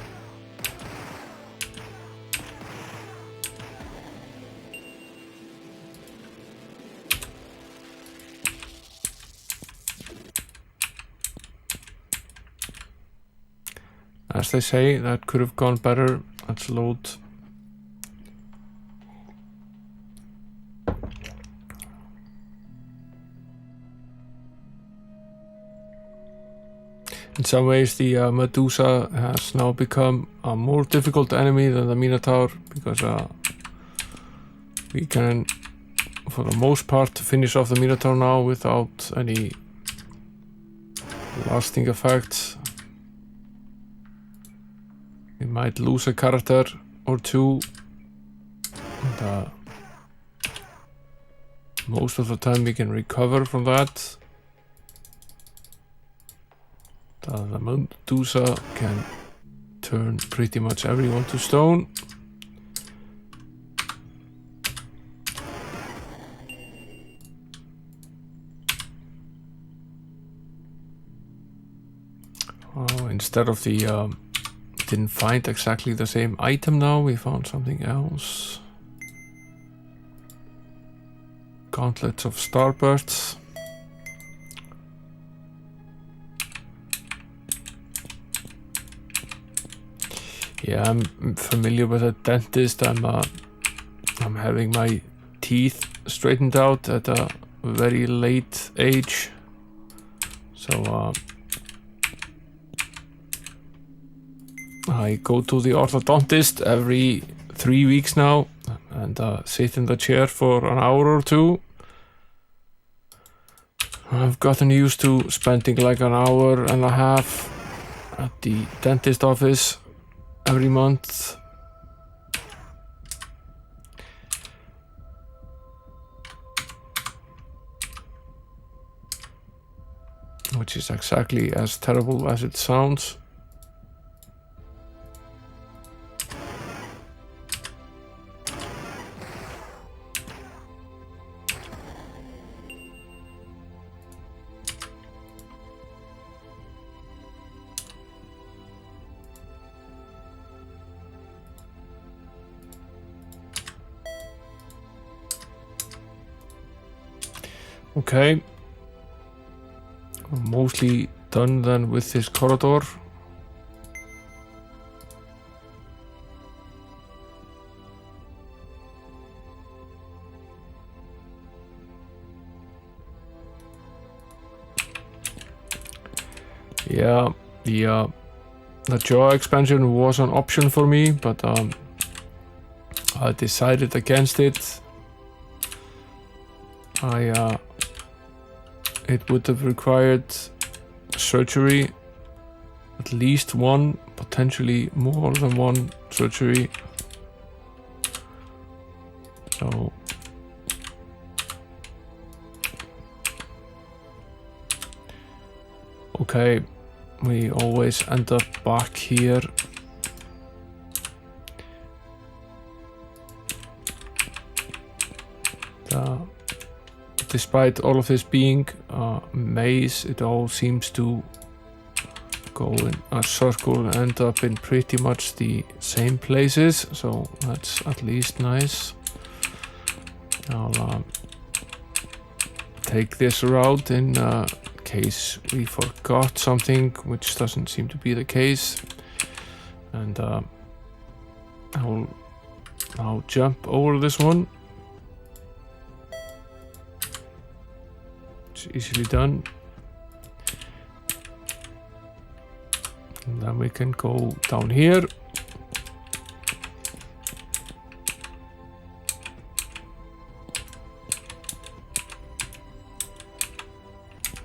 As they say, that could have gone better. Let's load. In some ways, the Medusa has now become a more difficult enemy than the Minotaur, because we can, for the most part, finish off the Minotaur now without any lasting effects. We might lose a character or two, and most of the time we can recover from that. The Medusa can turn pretty much everyone to stone. Oh, instead of the didn't find exactly the same item now, we found something else. Gauntlets of Starbursts. Yeah, I'm familiar with a dentist. I'm having my teeth straightened out at a very late age. So I go to the orthodontist every 3 weeks now and sit in the chair for an hour or two. I've gotten used to spending like an hour and a half at the dentist office every month. Which is exactly as terrible as it sounds. Okay, we're mostly done then with this corridor. Yeah, the jaw expansion was an option for me, but I decided against it. It would have required surgery, at least one, potentially more than one surgery. So okay, we always end up back here. Despite all of this being a maze, it all seems to go in a circle and end up in pretty much the same places, so that's at least nice. I'll take this route in case we forgot something, which doesn't seem to be the case. And I'll now jump over this one. It's easily done. And then we can go down here.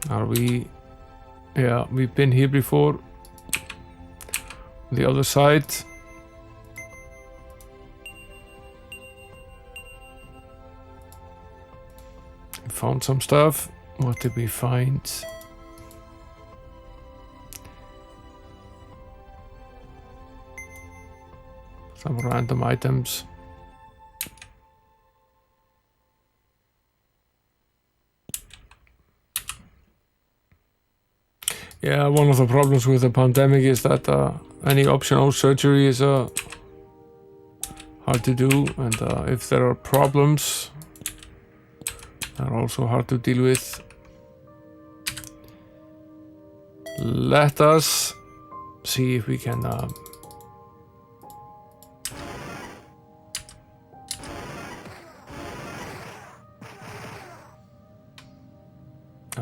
Are we? Yeah, we've been here before. The other side. Found some stuff. What did we find? Some random items. Yeah, one of the problems with the pandemic is that any optional surgery is hard to do, and if there are problems, they're also hard to deal with. Let us see if we can that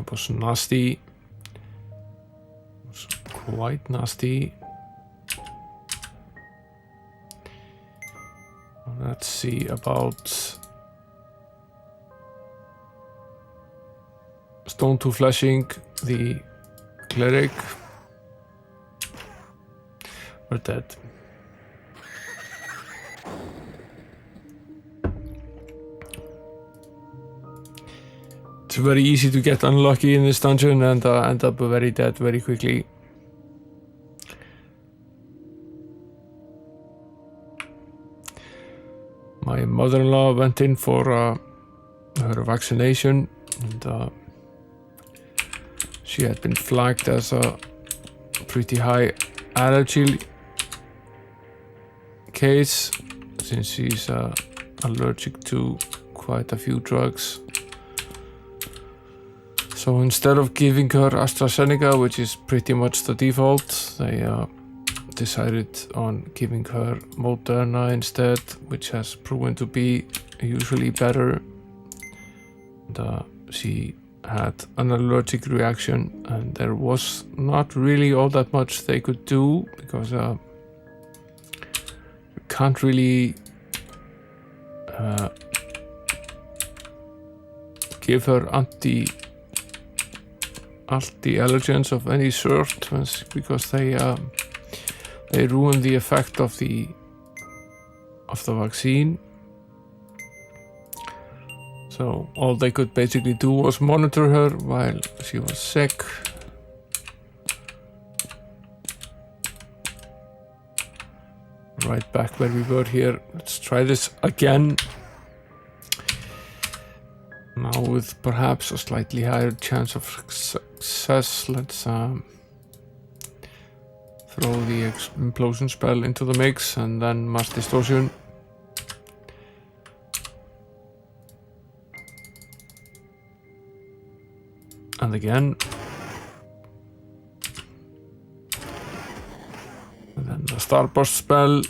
was nasty. Quite nasty. Let's see about stone to fleshing the cleric. We're dead. It's very easy to get unlucky in this dungeon and end up very dead very quickly. My mother-in-law went in for her vaccination, and she had been flagged as a pretty high allergy case since she's allergic to quite a few drugs. So instead of giving her AstraZeneca, which is pretty much the default, they decided on giving her Moderna instead, which has proven to be usually better. And, she had an allergic reaction, and there was not really all that much they could do because you can't really give her anti-allergens of any sort because they ruin the effect of the vaccine. So all they could basically do was monitor her while she was sick. Right back where we were here. Let's try this again. Now with perhaps a slightly higher chance of success. Let's throw the implosion spell into the mix and then mass distortion. And again. And then the Starburst spell.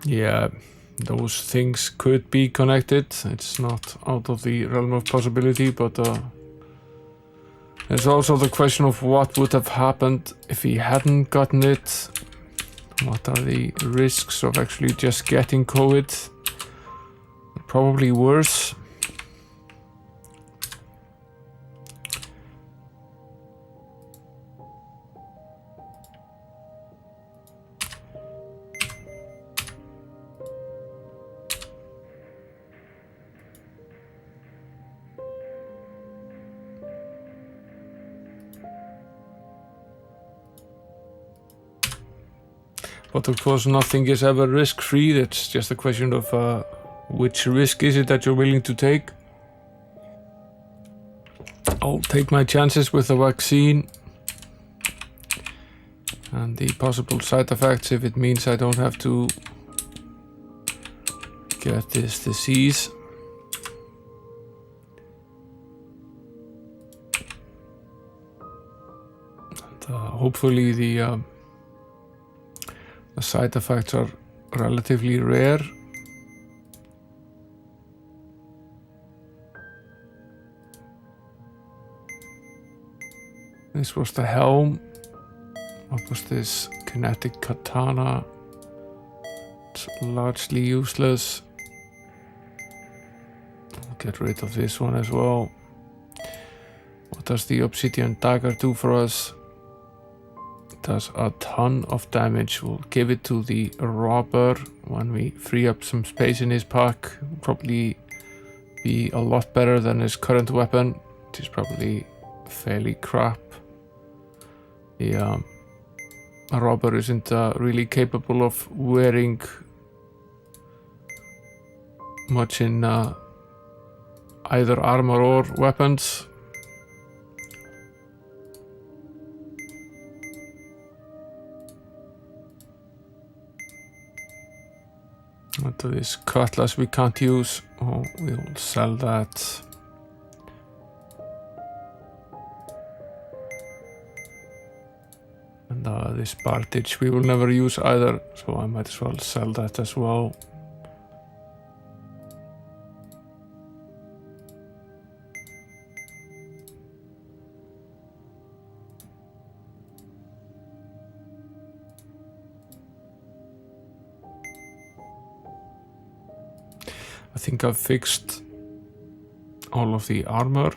Yeah, those things could be connected. It's not out of the realm of possibility, but there's also the question of what would have happened if he hadn't gotten it. What are the risks of actually just getting COVID? Probably worse. But of course nothing is ever risk-free. It's just a question of which risk is it that you're willing to take. I'll take my chances with the vaccine and the possible side effects if it means I don't have to get this disease. And, hopefully the side effects are relatively rare. This was the helm. What was this? Kinetic katana. It's largely useless. I'll get rid of this one as well. What does the obsidian dagger do for us? It does a ton of damage. We'll give it to the robber when we free up some space in his pack. It'll probably be a lot better than his current weapon, which is probably fairly crap. The robber isn't really capable of wearing much in either armor or weapons. What to this cutlass we can't use. Oh, we'll sell that. And this bandage we will never use either, so I might as well sell that as well. I think I've fixed all of the armor.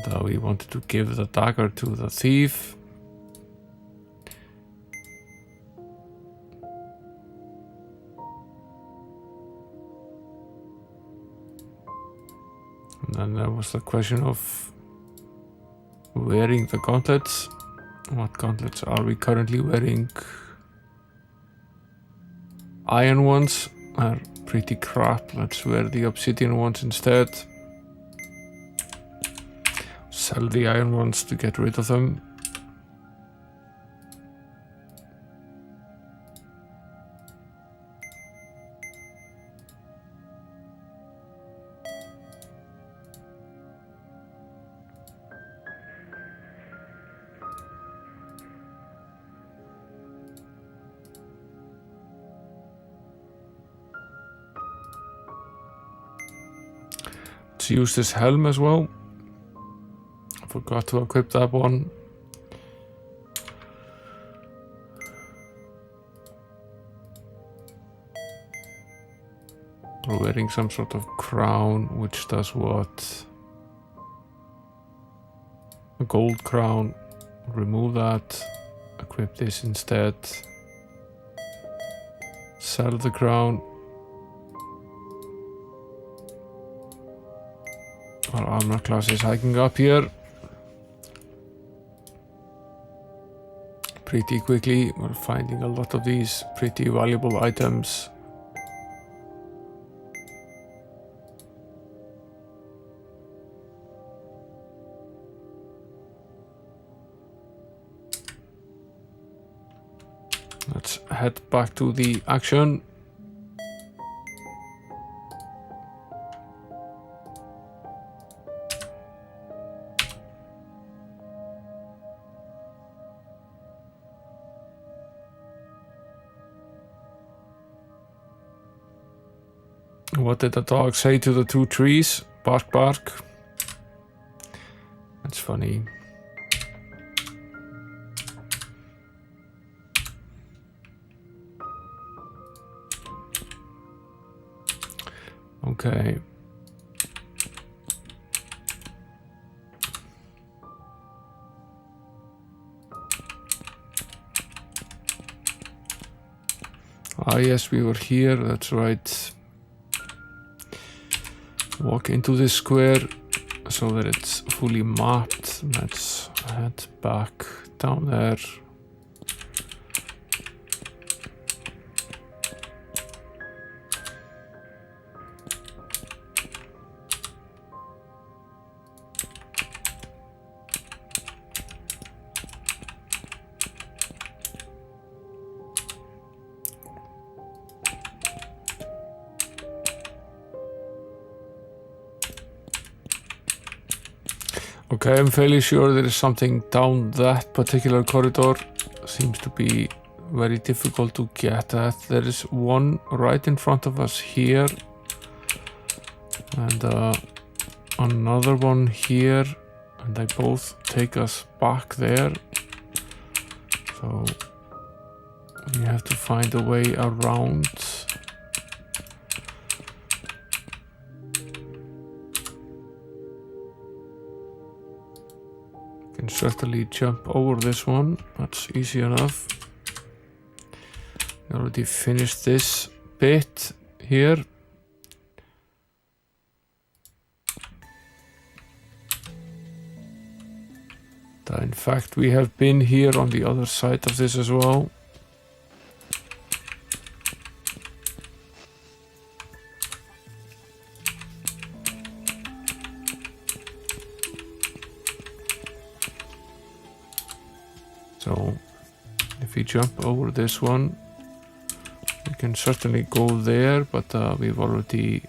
And we wanted to give the dagger to the thief. And then there was the question of wearing the gauntlets. What gauntlets are we currently wearing? Iron ones are pretty crap. Let's wear the obsidian ones instead. Sell the iron ones to get rid of them. Let's use this helm as well. I forgot to equip that one. We're wearing some sort of crown, which does what? A gold crown. Remove that. Equip this instead. Sell the crown. Our armor class is hiking up here pretty quickly. We're finding a lot of these pretty valuable items. Let's head back to the action. What did the dog say to the two trees? Bark, bark. That's funny. Okay. Ah, yes, we were here, that's right. Walk into this square so that it's fully mapped. Let's head back down there. Okay, I'm fairly sure there is something down that particular corridor. Seems to be very difficult to get at. There is one right in front of us here. And another one here. And they both take us back there. So we have to find a way around. Can certainly jump over this one. That's easy enough. We already finished this bit here. In fact, we have been here on the other side of this as well. So, if we jump over this one, we can certainly go there, but we've already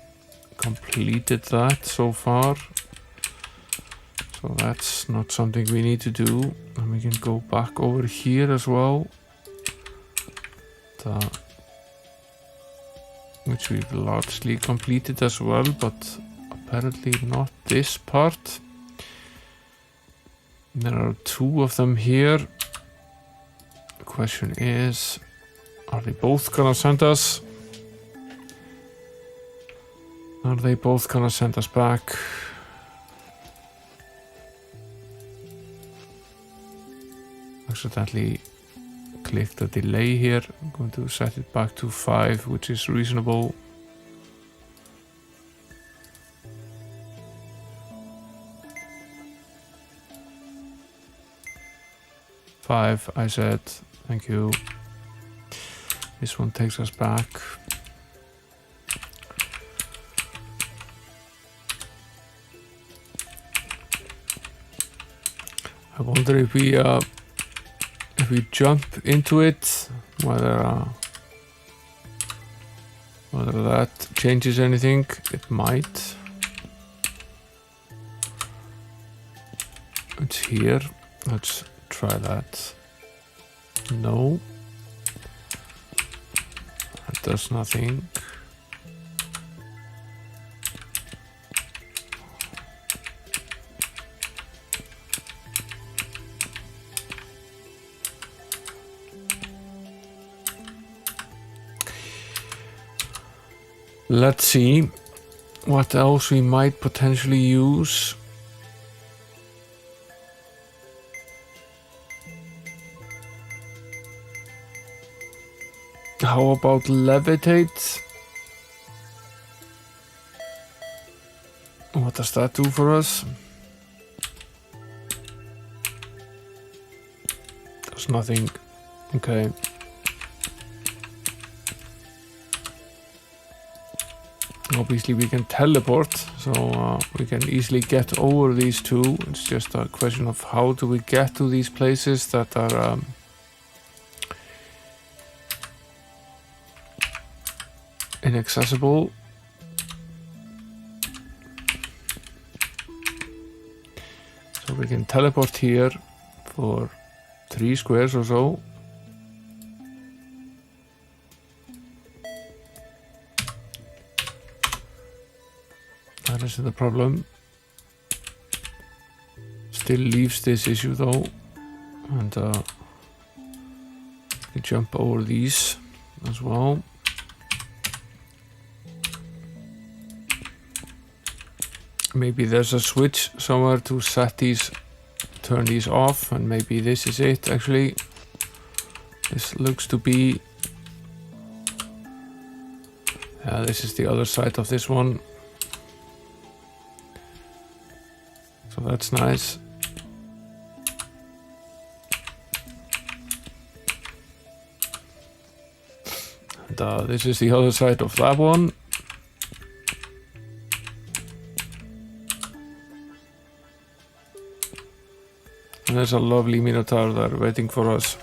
completed that so far. So that's not something we need to do. And we can go back over here as well. Which we've largely completed as well, but apparently not this part. There are two of them here. The question is, are they both gonna send us? Are they both gonna send us back? Accidentally clicked the delay here. I'm going to set it back to 5, which is reasonable. Five, I said. Thank you. This one takes us back. I wonder if we jump into it, whether that changes anything. It might. It's here. Let's try that. No. That does nothing. Let's see what else we might potentially use. How about Levitate? What does that do for us? Does nothing. Okay. Obviously we can teleport, so we can easily get over these two. It's just a question of how do we get to these places that are inaccessible. So we can teleport here for 3 squares or so. That isn't the problem. Still leaves this issue though. And we jump over these as well. Maybe there's a switch somewhere to set these, turn these off, and maybe this is it actually. This looks to be... Yeah, this is the other side of this one. So that's nice. And this is the other side of that one. And there's a lovely Minotaur there waiting for us.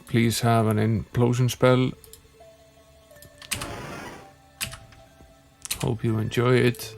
Please have an implosion spell. Hope you enjoy it.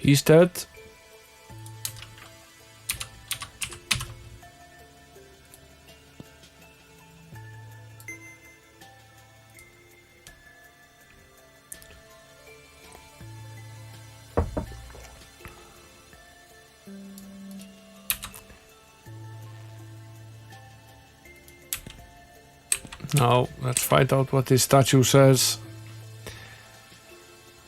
He's dead. Now, let's find out what this statue says.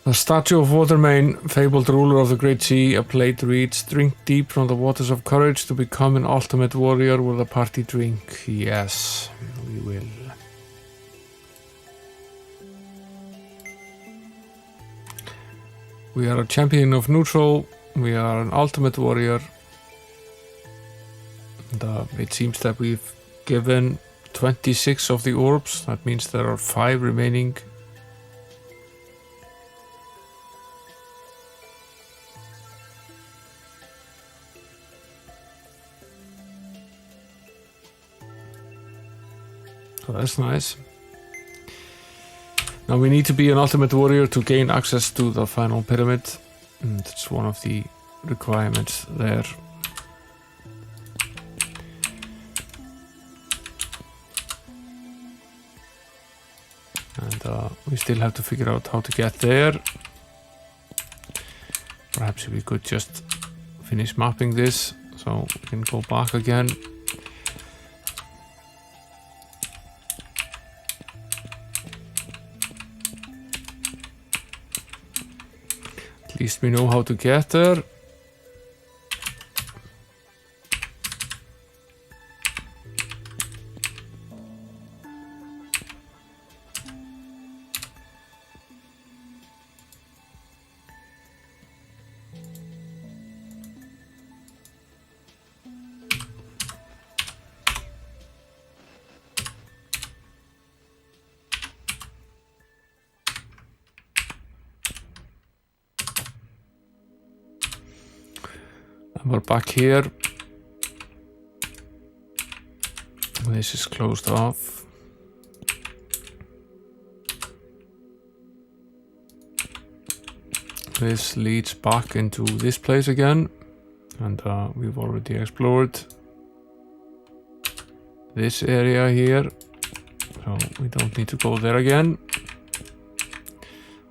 The statue of Watermain, fabled ruler of the great sea, a plate reads, drink deep from the waters of courage to become an ultimate warrior. Will the party drink? Yes, we will. We are a champion of neutral. We are an ultimate warrior. And, it seems that we've given 26 of the orbs. That means there are 5 remaining. So that's nice. Now we need to be an ultimate warrior to gain access to the final pyramid. And it's one of the requirements there. And we still have to figure out how to get there. Perhaps we could just finish mapping this so we can go back again. At least we know how to get there. We're back here. This is closed off. This leads back into this place again. And we've already explored this area here. So we don't need to go there again.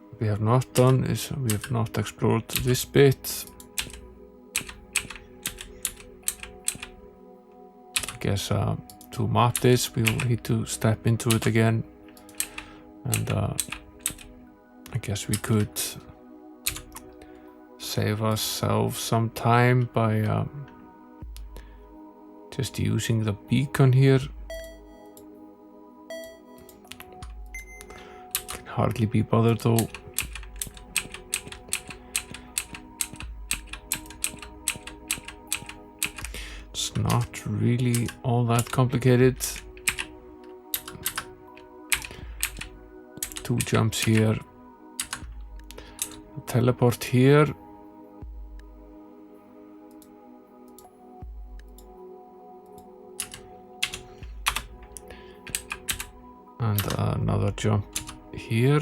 What we have not done is we have not explored this bit. Guess to map this we will need to step into it again, and I guess we could save ourselves some time by just using the beacon here. Can hardly be bothered though. Not really all that complicated. 2 jumps here, teleport here, and another jump here,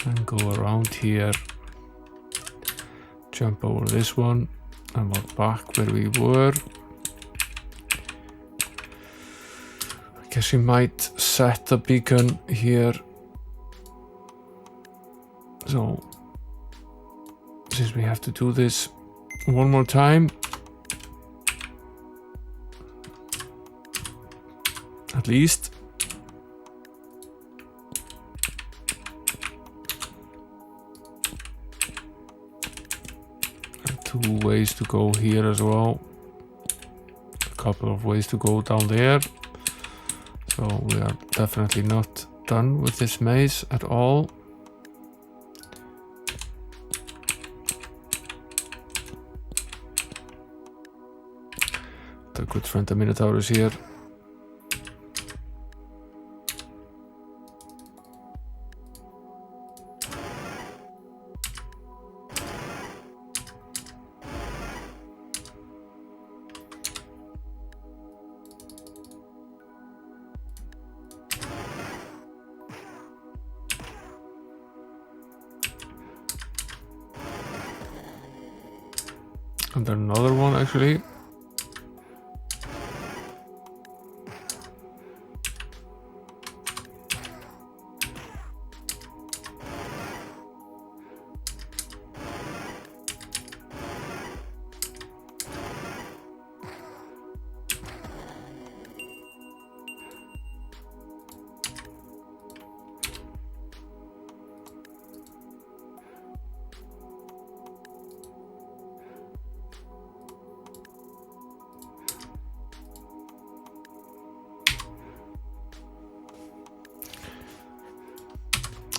and go around here. Jump over this one, and we're back where we were. I guess we might set the beacon here. So, since we have to do this one more time, at least. And 2 ways to go here as well. couple of ways to go down there. So we are definitely not done with this maze at all. The good friend the Minotaur is here. And then another one actually.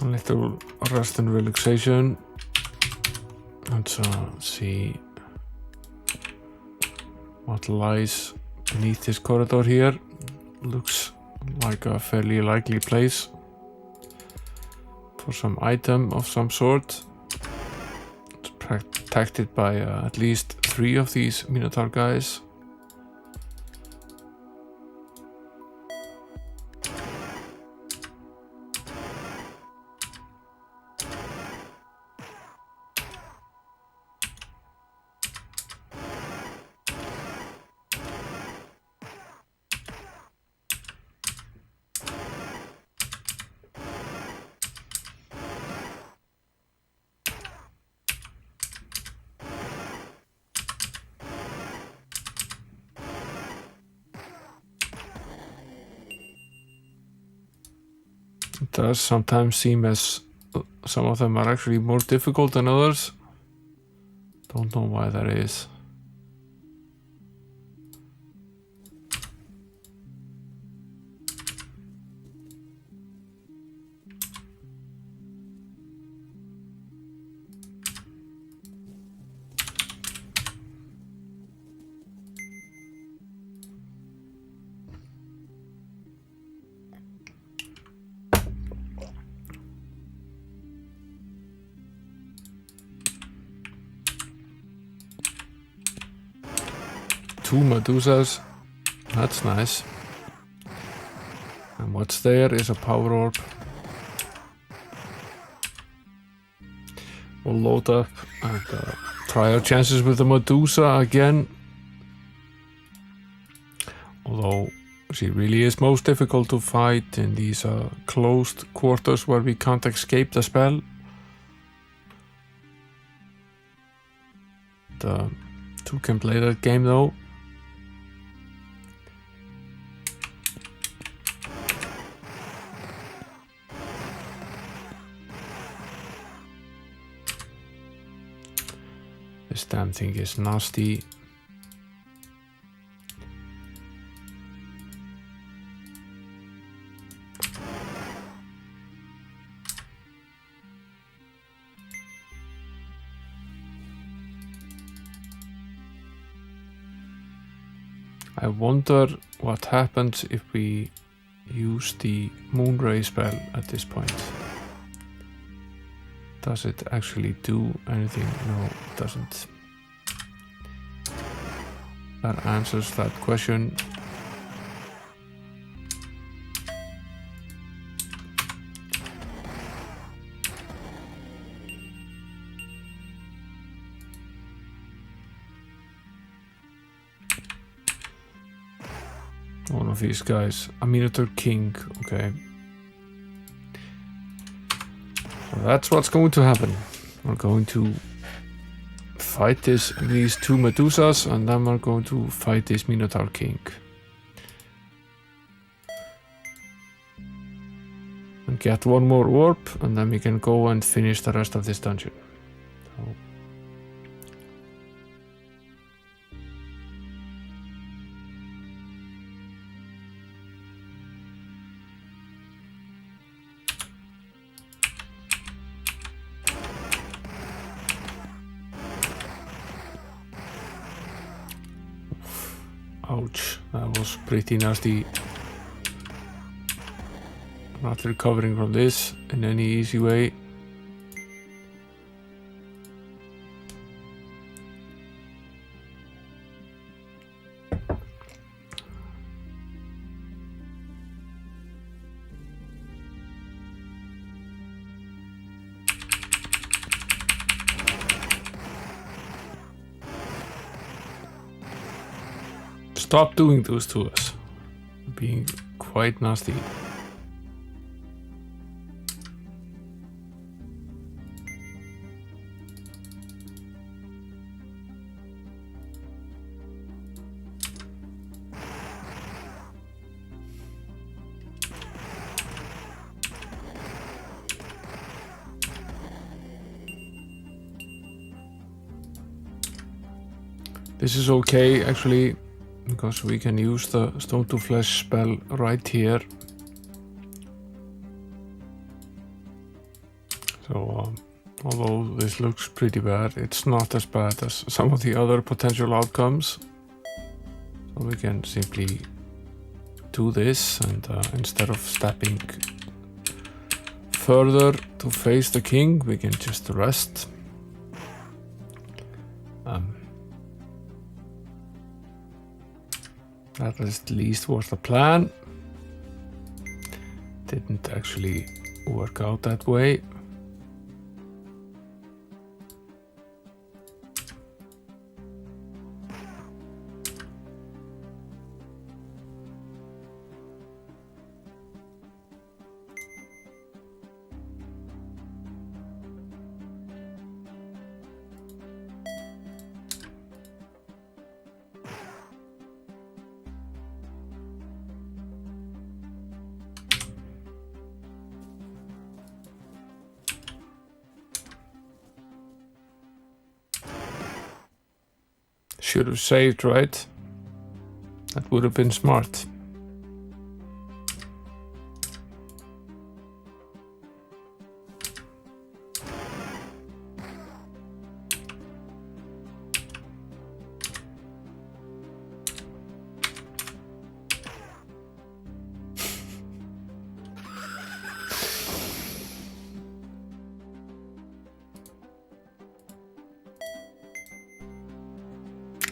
A little rest and relaxation. Let's see what lies beneath this corridor here. Looks like a fairly likely place for some item of some sort. It's protected by at least 3 of these Minotaur guys. It does sometimes seem as some of them are actually more difficult than others. Don't know why that is. Two Medusas, that's nice. And what's there is a Power Orb. We'll load up and try our chances with the Medusa again. Although she really is most difficult to fight in these closed quarters where we can't escape the spell. Two can play that game though. This damn thing is nasty. I wonder what happens if we use the Moonray spell at this point. Does it actually do anything? No, it doesn't. That answers that question. One of these guys, a Minotaur King, okay. So that's what's going to happen. We're going to fight these two Medusas, and then we're going to fight this Minotaur King. And get one more orb, and then we can go and finish the rest of this dungeon. So. Ouch, that was pretty nasty. Not recovering from this in any easy way. Stop doing those to us. Being quite nasty. This is okay actually, because we can use the Stone to Flesh spell right here. So although this looks pretty bad, it's not as bad as some of the other potential outcomes. So we can simply do this, and instead of stepping further to face the king, we can just rest. That at least was the plan. Didn't actually work out that way. Should have saved, right? That would have been smart.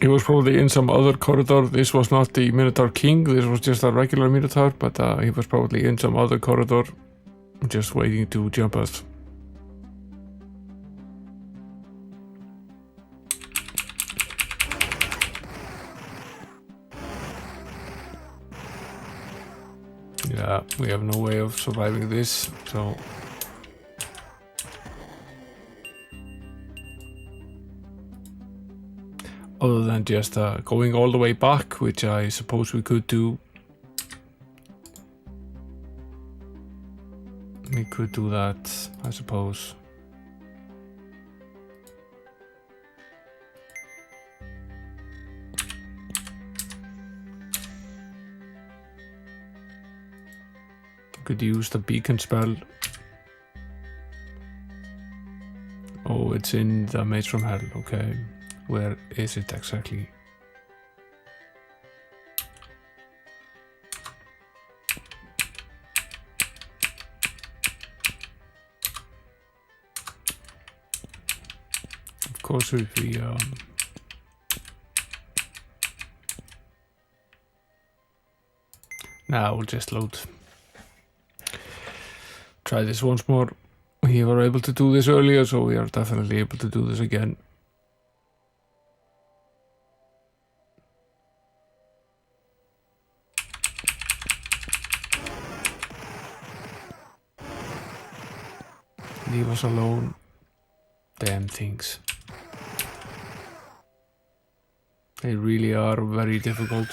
He was probably in some other corridor. This was not the Minotaur King, this was just a regular Minotaur, but he was probably in some other corridor, just waiting to jump us. Yeah, we have no way of surviving this, so... Other than just going all the way back, which I suppose we could do. We could do that, I suppose. Could use the beacon spell. Oh, it's in the Maze from Hell, okay. Where is it exactly? Of course, if we now we'll just load. Try this once more. We were able to do this earlier, so we are definitely able to do this again. Leave us alone. Damn things. They really are very difficult.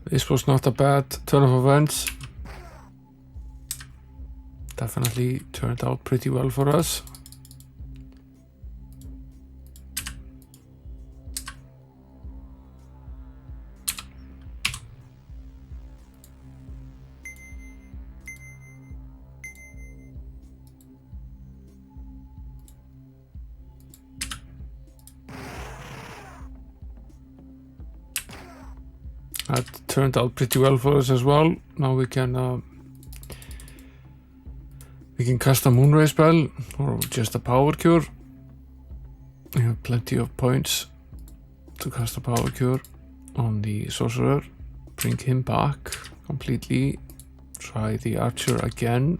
This was not a bad turn of events. Definitely turned out pretty well for us. That turned out pretty well for us as well. Now we can cast a Moonray spell or just a power cure. We have plenty of points to cast a power cure on the sorcerer. Bring him back completely. Try the archer again.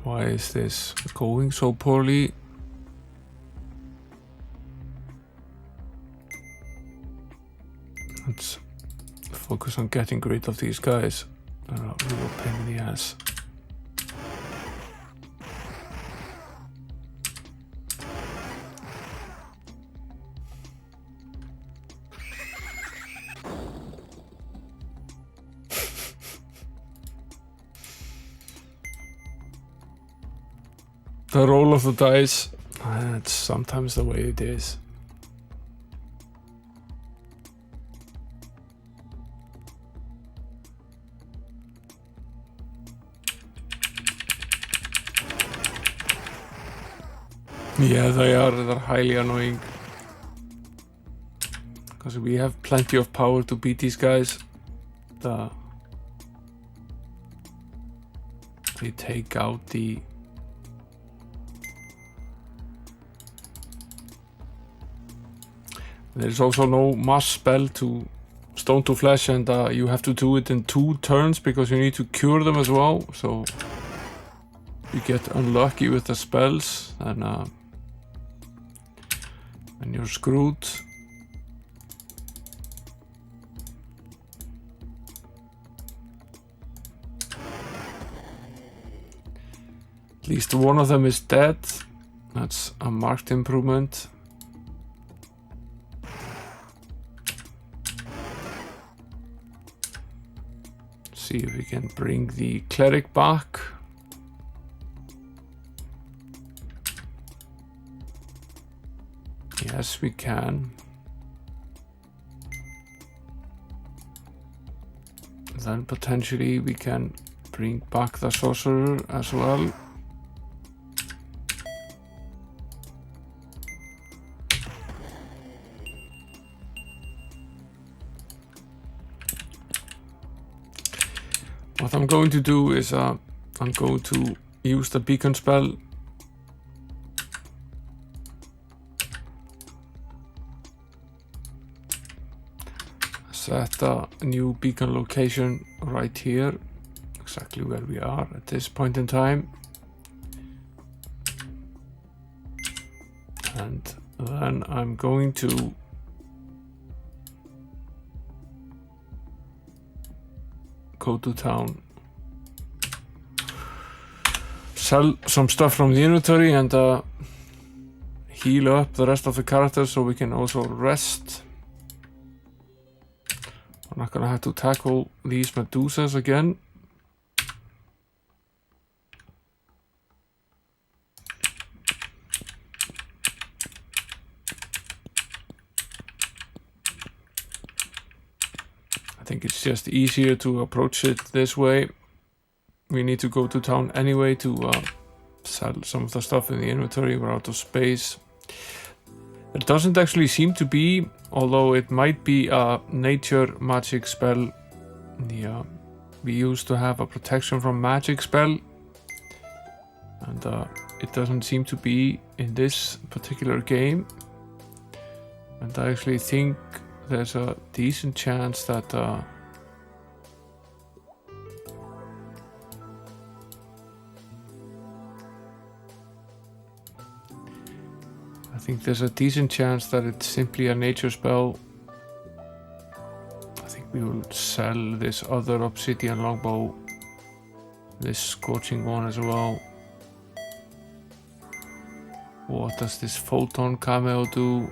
Why is this going so poorly? Let's focus on getting rid of these guys. They're a real pain in the ass. The roll of the dice, that's sometimes the way it is. Yeah, they're highly annoying. Because we have plenty of power to beat these guys. They take out the... There's also no mass spell to stone to flesh, and you have to do it in 2 turns because you need to cure them as well. So you get unlucky with the spells, and you're screwed. At least one of them is dead. That's a marked improvement. See if we can bring the cleric back. Yes, we can. Then potentially we can bring back the sorcerer as well. What I'm going to do is I'm going to use the beacon spell. Set a new beacon location right here, exactly where we are at this point in time. And then I'm going to go to town, sell some stuff from the inventory, and heal up the rest of the characters so we can also rest. We're not gonna have to tackle these Medusas again. I think it's just easier to approach it this way. We need to go to town anyway to sell some of the stuff in the inventory. We're out of space. There doesn't actually seem to be, although it might be a nature magic spell. We used to have a protection from magic spell, and it doesn't seem to be in this particular game. And I actually think there's a decent chance that it's simply a nature spell. I think we will sell this other obsidian longbow, this scorching one as well. What does this photon cameo do?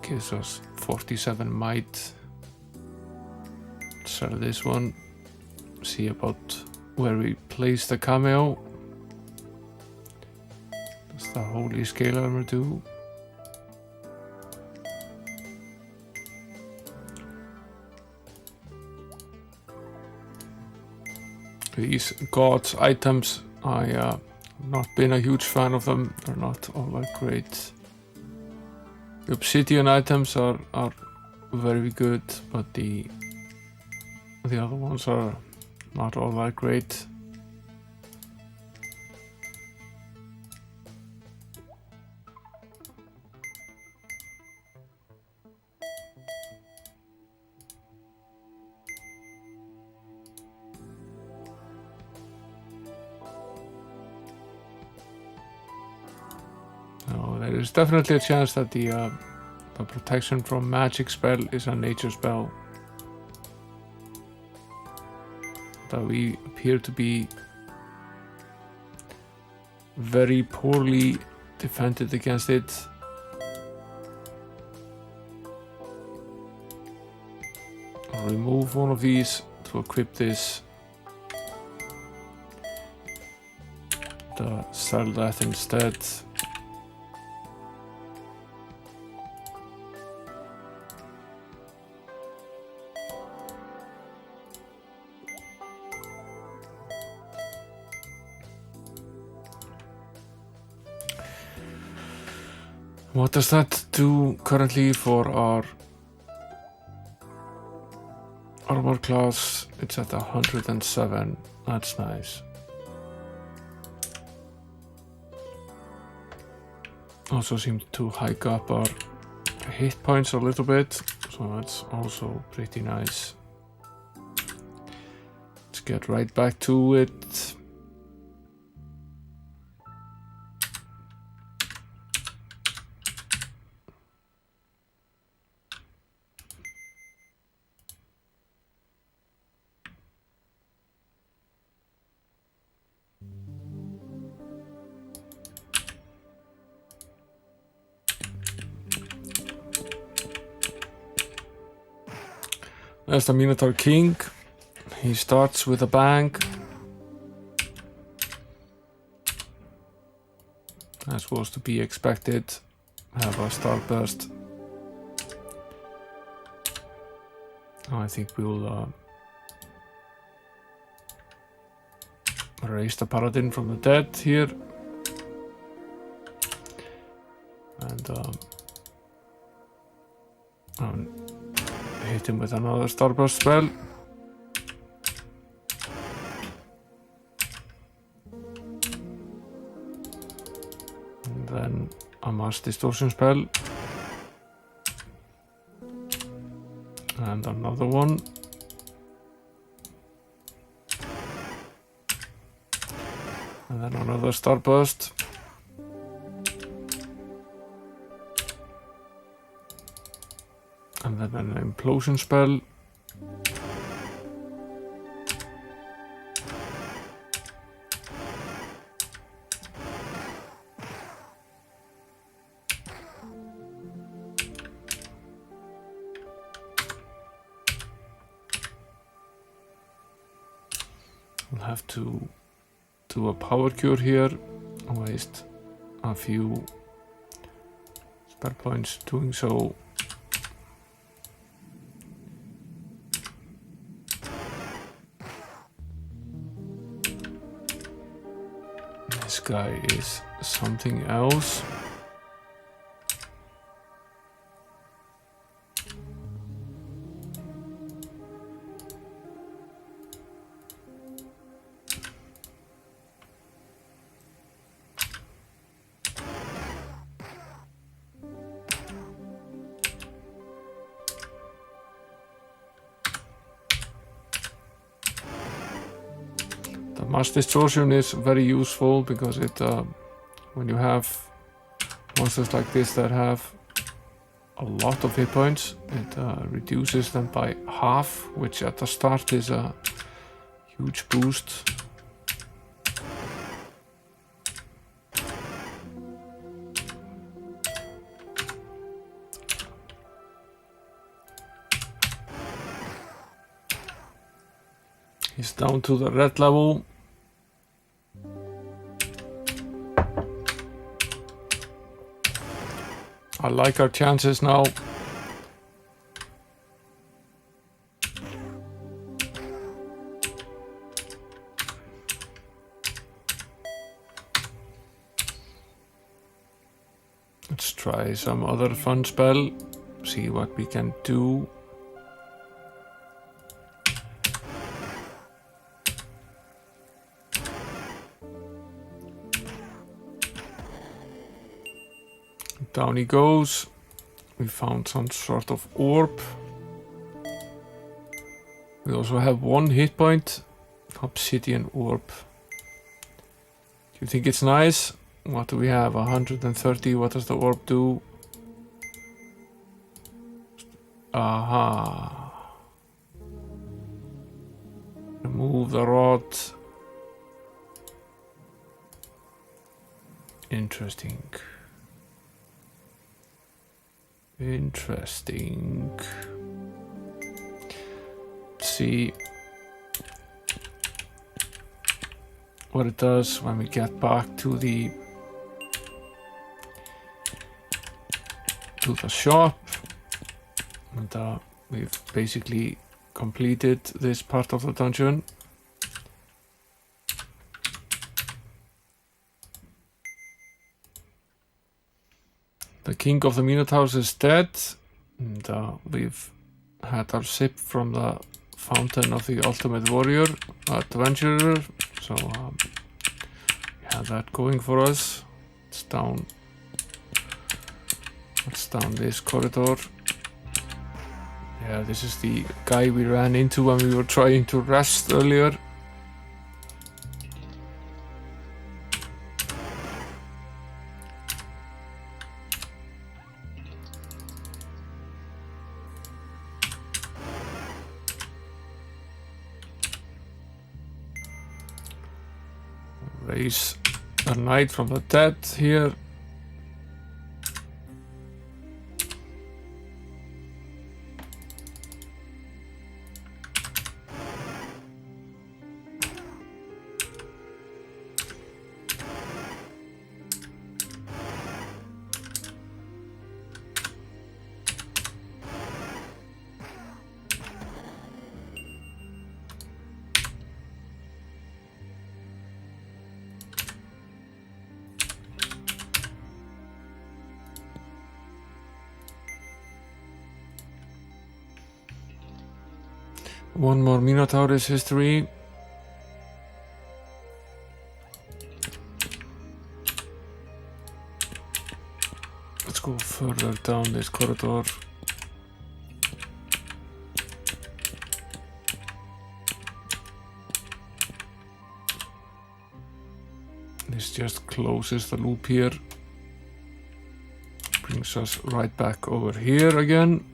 Gives us 47 might. Sell this one. See about where we place the cameo. Does the holy scale armor do? These gods items, I not been a huge fan of them. They're not all that great. The obsidian items are very good, but the other ones are not all that great. There is definitely a chance that the protection from magic spell is a nature spell. That we appear to be very poorly defended against it. I'll remove one of these to equip this. Sell that instead. What does that do currently for our armor class? It's at 107. That's nice. Also seems to hike up our hit points a little bit, so that's also pretty nice. Let's get right back to it. There's the Minotaur King. He starts with a bang. As was to be expected. Have a Starburst. I think we'll raise the Paladin from the dead here. And hit him with another Starburst spell. And then a Mass Distortion spell. And another one. And then another Starburst. And then an Implosion spell. We'll have to do a power cure here. Waste a few spell points doing so. This guy is something else. Mass Distortion is very useful because it, when you have monsters like this that have a lot of hit points, it reduces them by half, which at the start is a huge boost. He's down to the red level. I like our chances now. Let's try some other fun spell. See what we can do. Down he goes. We found some sort of orb. We also have 1 hit point. Obsidian Orb. Do you think it's nice? What do we have? 130. What does the orb do? Aha. Remove the rod. Interesting. Interesting. Let's see what it does when we get back to the shop. And we've basically completed this part of the dungeon. The king of the Minotaurs is dead, and we've had our sip from the fountain of the ultimate warrior, adventurer, so we have that going for us. It's down this corridor. Yeah, this is the guy we ran into when we were trying to rest earlier. Raise a knight from the dead here. One more Minotaur is history. Let's go further down this corridor. This just closes the loop here. Brings us right back over here again.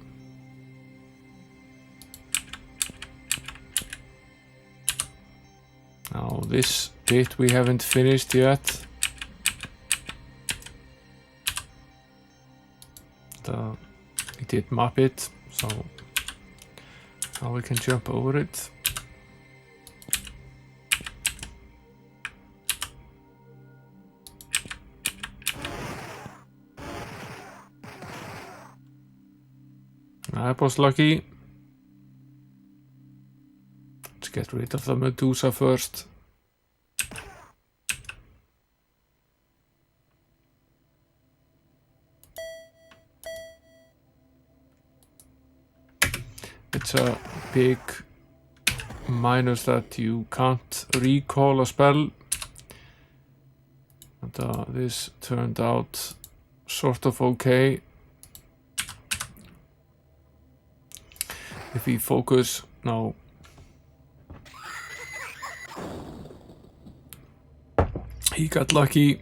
Now this bit we haven't finished yet. We did map it, so now we can jump over it. I was lucky. Let's get rid of the Medusa first. It's a big minus that you can't recall a spell. And this turned out sort of okay. If we focus now. He got lucky.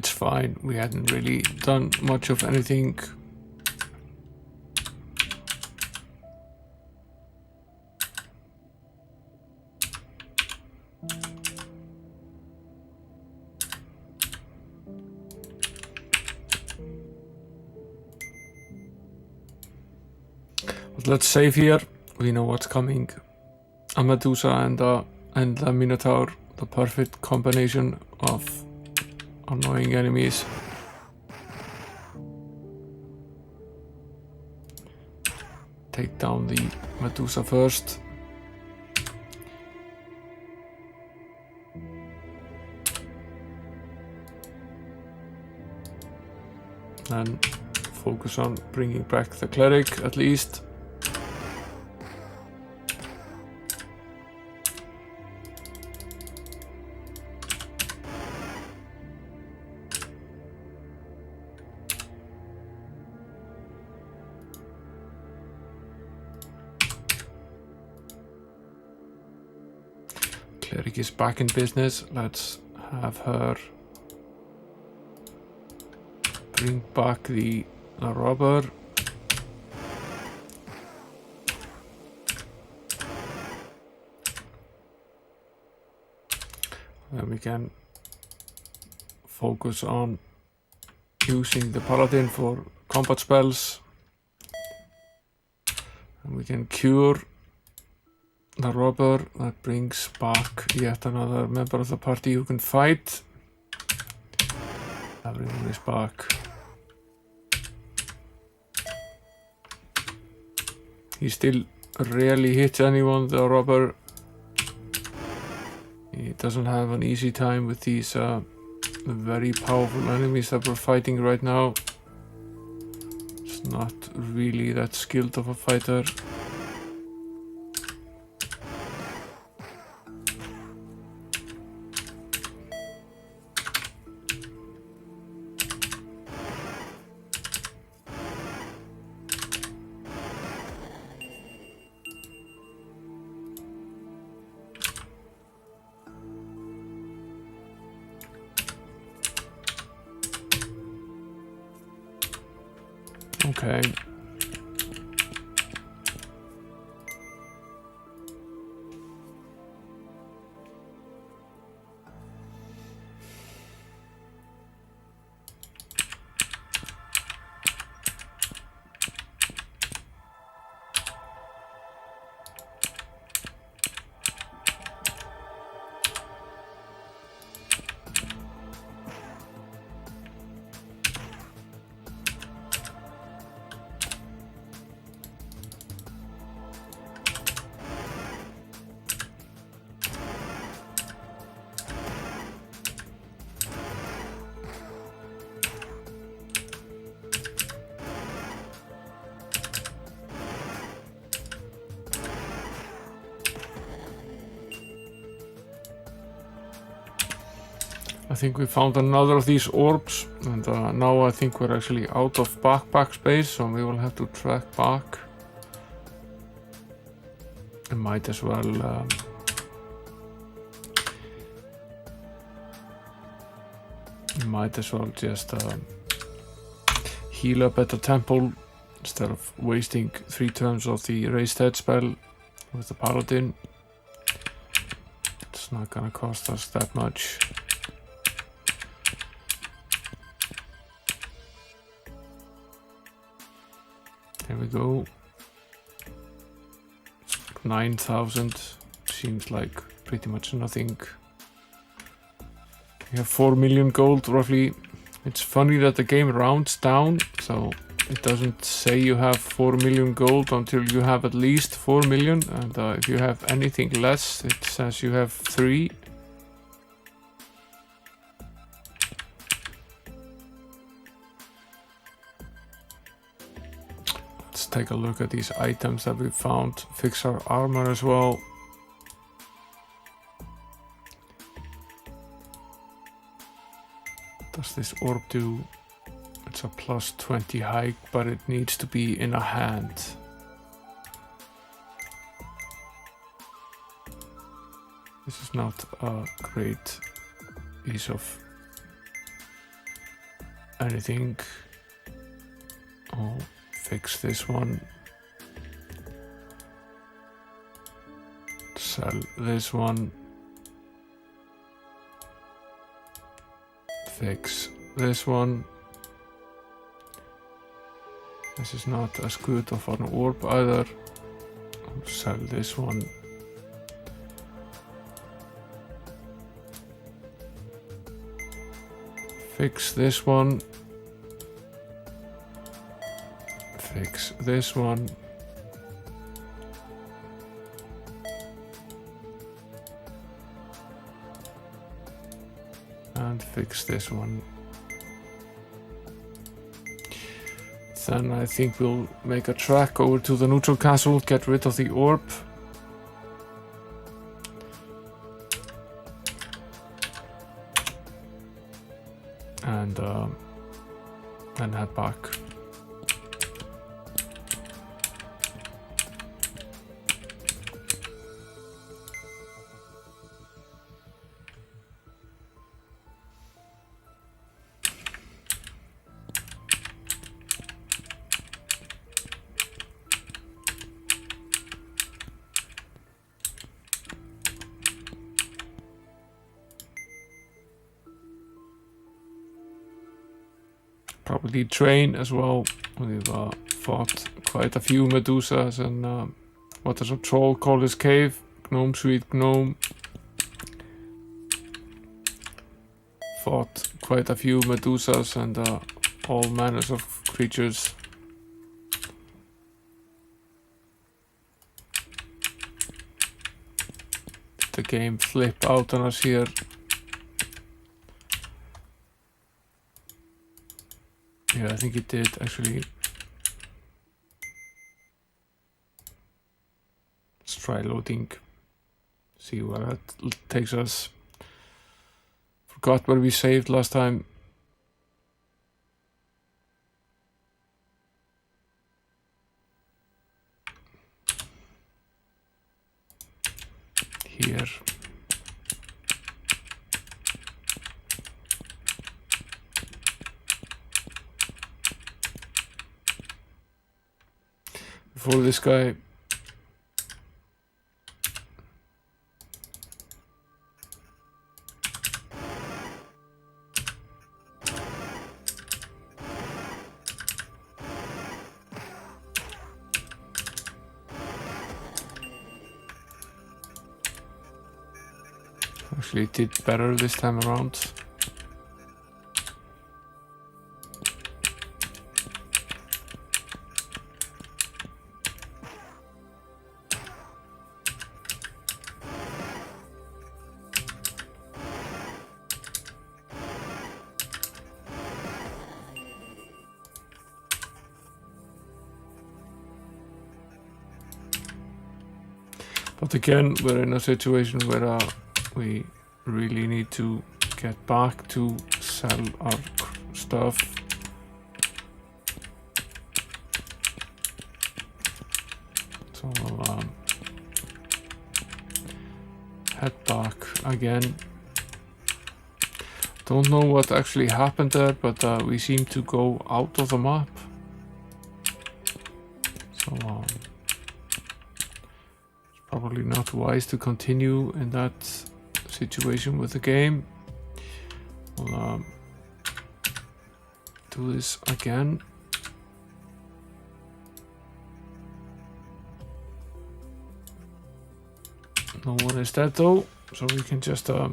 it's fine. We hadn't really done much of anything. But let's save here. We know what's coming. A Medusa and a Minotaur. The perfect combination of annoying enemies. Take down the Medusa first. And focus on bringing back the cleric at least. Cleric is back in business. Let's have her bring back the robber. Then we can focus on using the paladin for combat spells. And we can cure the robber. That brings back yet another member of the party who can fight. Everyone is back. He still rarely hits anyone, the robber. He doesn't have an easy time with these very powerful enemies that we're fighting right now. It's not really that skilled of a fighter. Okay. I think we found another of these orbs, and now I think we're actually out of backpack space, so we will have to track back. I might as well just heal up at the temple instead of wasting 3 turns of the raised head spell with the paladin. It's not gonna cost us that much. There we go. 9,000 seems like pretty much nothing. We have 4 million gold roughly. It's funny that the game rounds down, so it doesn't say you have 4 million gold until you have at least 4 million, and if you have anything less, it says you have 3. Let's take a look at these items that we found. Fix our armor as well. What does this orb do? It's a plus 20 hike, but it needs to be in a hand. This is not a great piece of anything. Oh, fix this one. Sell this one. Fix this one. This is not as good of an orb either. Sell this one. Fix this one. Fix this one. And fix this one. Then I think we'll make a track over to the neutral castle, get rid of the orb. And head back. Probably train as well. We've fought quite a few Medusas and what does a troll call this cave? Gnome, sweet gnome. Fought quite a few Medusas and all manners of creatures. Did the game flip out on us here? Yeah, I think it did actually. Let's try loading. See where that takes us. Forgot where we saved last time. Here. For this guy. Actually did better this time around. But again, we're in a situation where we really need to get back to sell our stuff. So we'll head back again. Don't know what actually happened there, but we seem to go out of the map. So probably not wise to continue in that situation with the game. We'll do this again. No one is dead though, so we can just I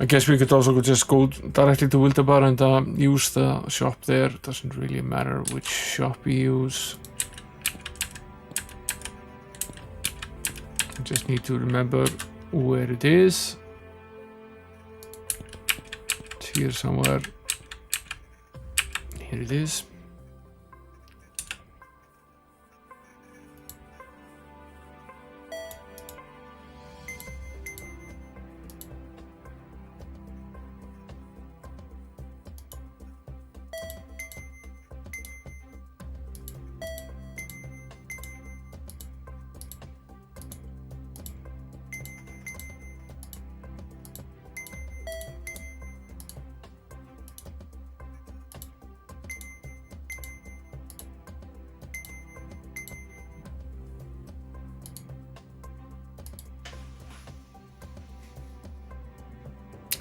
guess we could also just go directly to Wildebar and use the shop there. It doesn't really matter which shop we use. Just need to remember where it is. It's here somewhere. Here it is.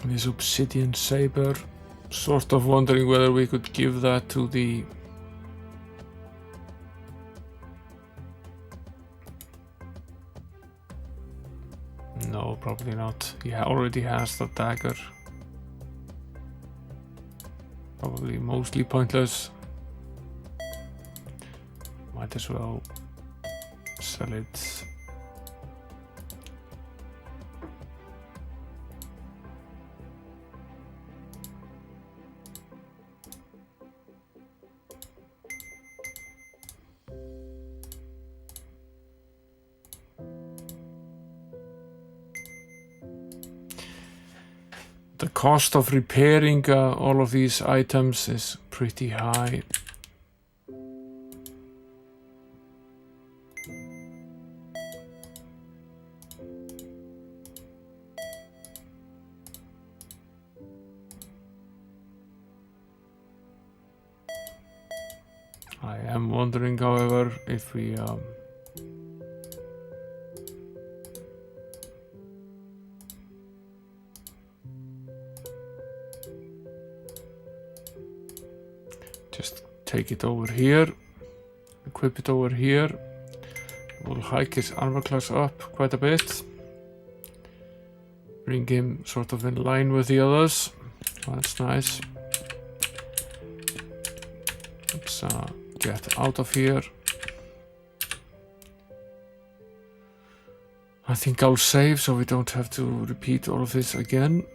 This Obsidian Saber. Sort of wondering whether we could give that to the... No, probably not. He already has the dagger. Probably mostly pointless. Might as well sell it. The cost of repairing all of these items is pretty high. I am wondering, however, if we just take it over here, equip it over here. We'll hike his armor class up quite a bit. Bring him sort of in line with the others. That's nice. Let's get out of here. I think I'll save so we don't have to repeat all of this again.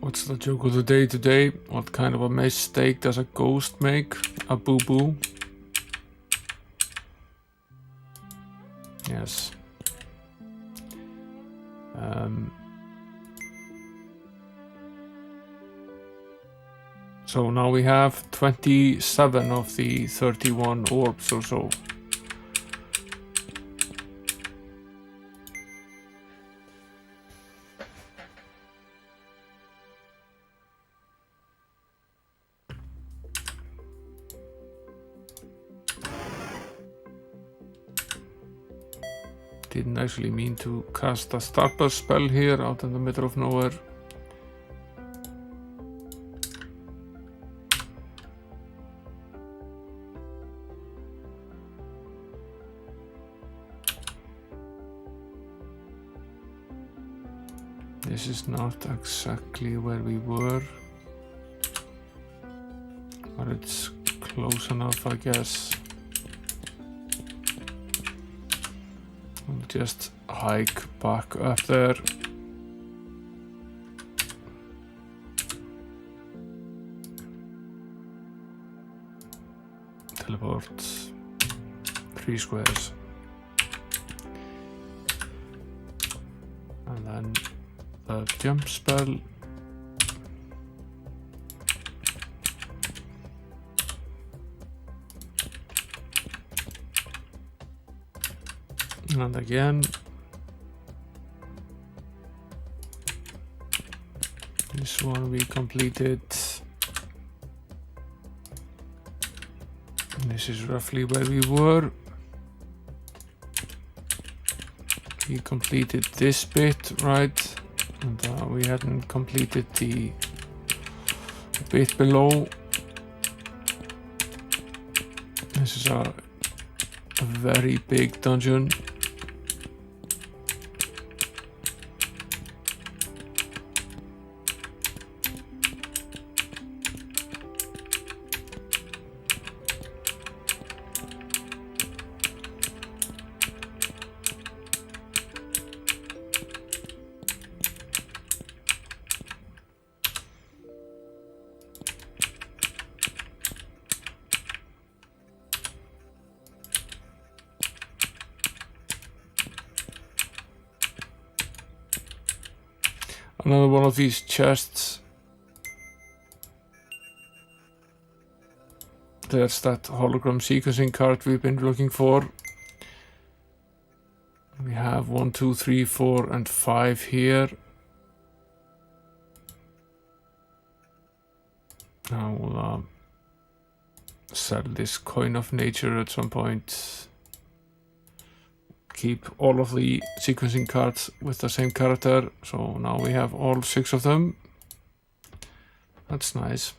What's the joke of the day today? What kind of a mistake does a ghost make? A boo-boo? Yes. So now we have 27 of the 31 orbs or so. Didn't actually mean to cast a Starburst spell here out in the middle of nowhere. This is not exactly where we were, but it's close enough, I guess. We'll just hike back up there. Teleport 3 squares. And then the jump spell. And again, this one we completed. And this is roughly where we were. We completed this bit, right? And we hadn't completed the bit below. This is a very big dungeon. Another one of these chests. there's that hologram sequencing card we've been looking for. We have 1, 2, 3, 4, and 5 here. Now we'll sell this coin of nature at some point. Keep all of the sequencing cards with the same character. So now we have all 6 of them. That's nice.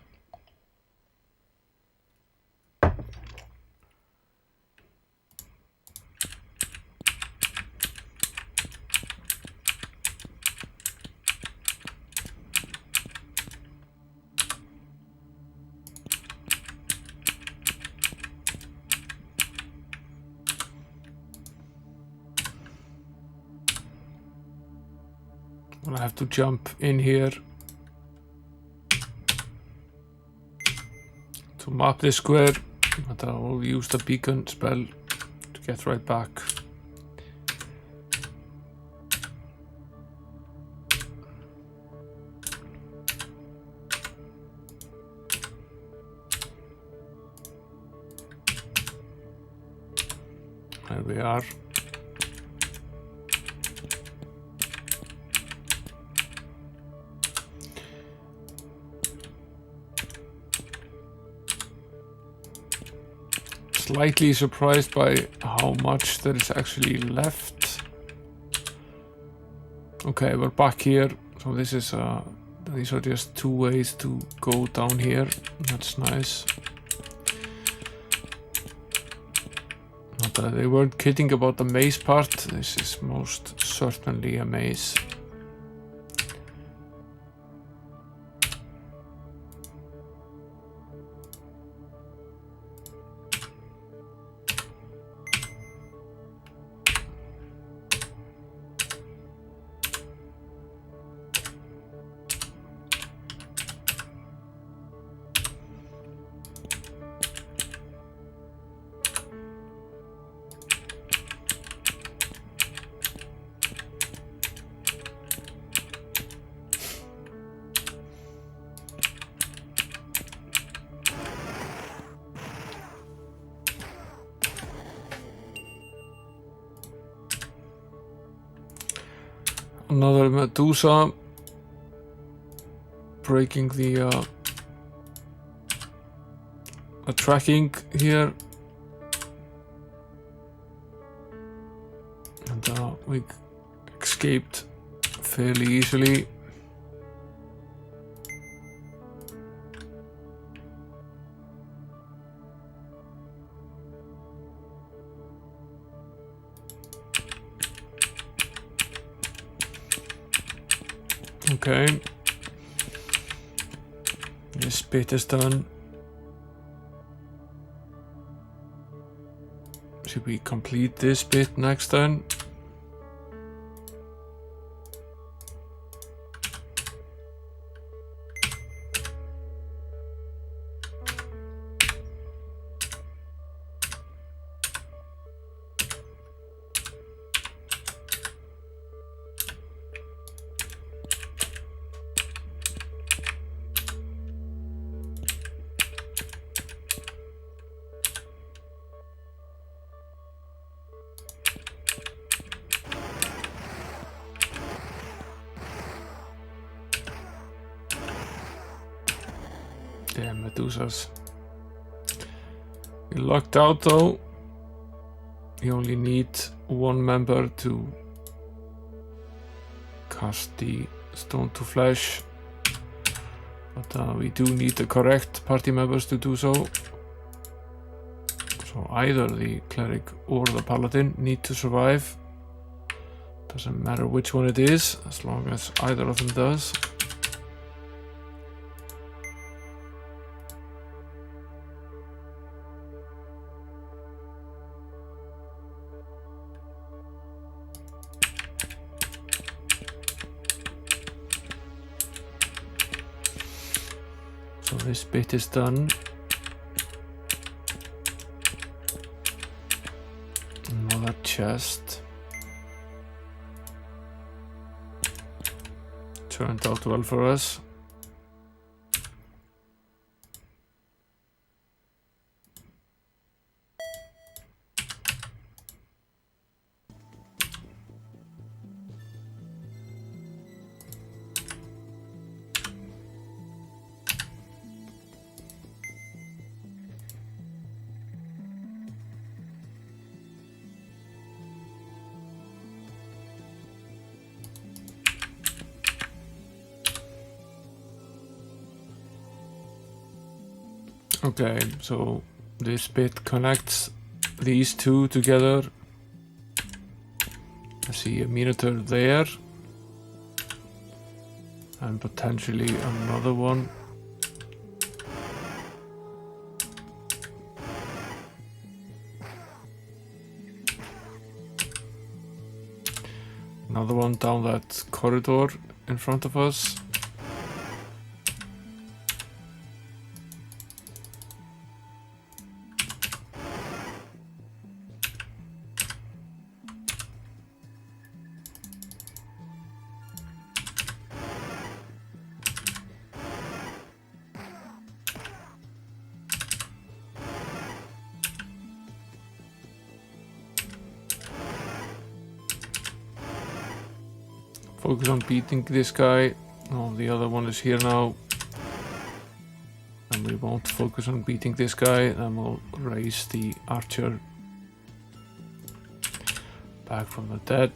Well, I have to jump in here to map this square, but I will use the beacon spell to get right back. There we are. Slightly surprised by how much there is actually left. Okay, we're back here. So this is these are just 2 ways to go down here. That's nice. They weren't kidding about the maze part. This is most certainly a maze. Another Medusa breaking the tracking here, and we escaped fairly easily. Okay, this bit is done. Should we complete this bit next then? Damn Medusas. We lucked out though. You only need 1 member to cast the stone to flesh. But we do need the correct party members to do so. So either the cleric or the paladin need to survive. Doesn't matter which one it is, as long as either of them does. So this bit is done. Another chest. Turned out well for us. Okay, so this bit connects these two together. I see a minotaur there. And potentially another one. Another one down that corridor in front of us. Focus on beating this guy. Oh, the other one is here now. And we won't focus on beating this guy. Then we'll raise the archer back from the dead.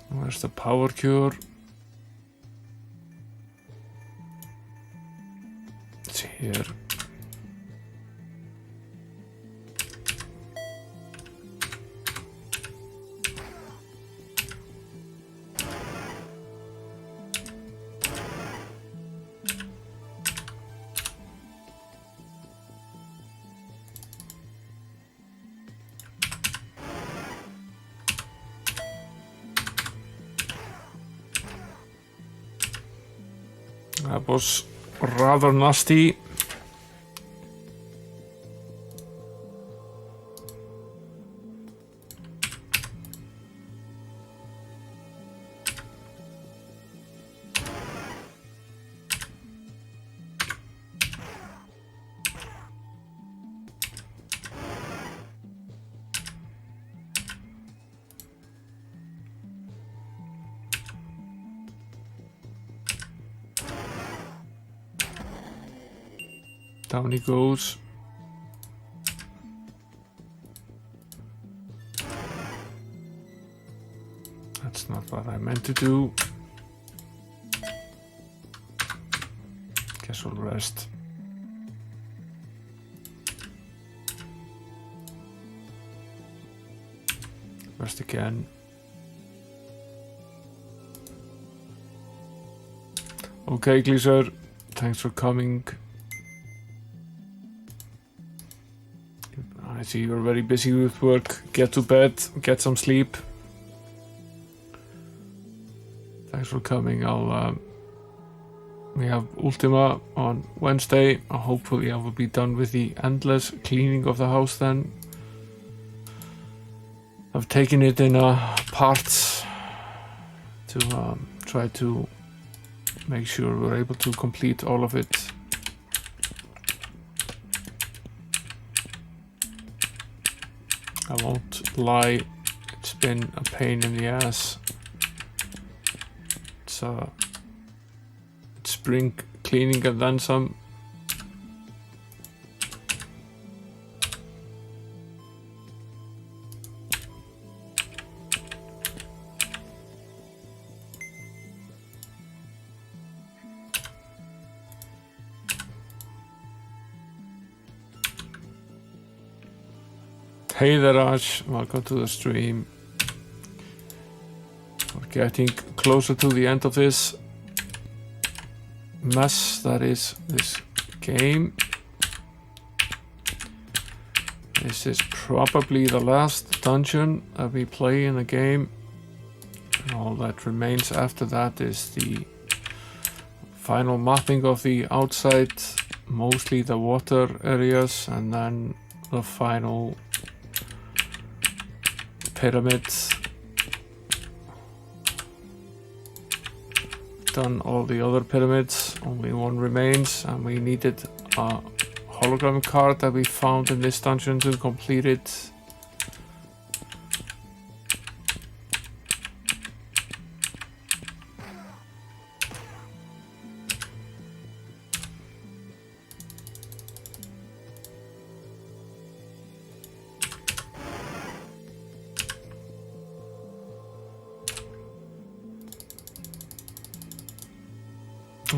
Where's the power cure? It's here. That was rather nasty. Down he goes. That's not what I meant to do. Guess we'll rest. Rest again. Okay, Gleeser, thanks for coming. I see you're very busy with work. Get to bed, get some sleep. Thanks for coming. We have Ultima on Wednesday. Hopefully I will be done with the endless cleaning of the house then. I've taken it in parts to try to make sure we're able to complete all of it. I won't lie, it's been a pain in the ass. It's spring cleaning and then some. Hey there, Ash, welcome to the stream. We're getting closer to the end of this mess that is this game. This is probably the last dungeon that we play in the game. And all that remains after that is the final mapping of the outside, mostly the water areas, and then the final pyramids. Done all the other pyramids, only one remains, and we needed a hologram card that we found in this dungeon to complete it.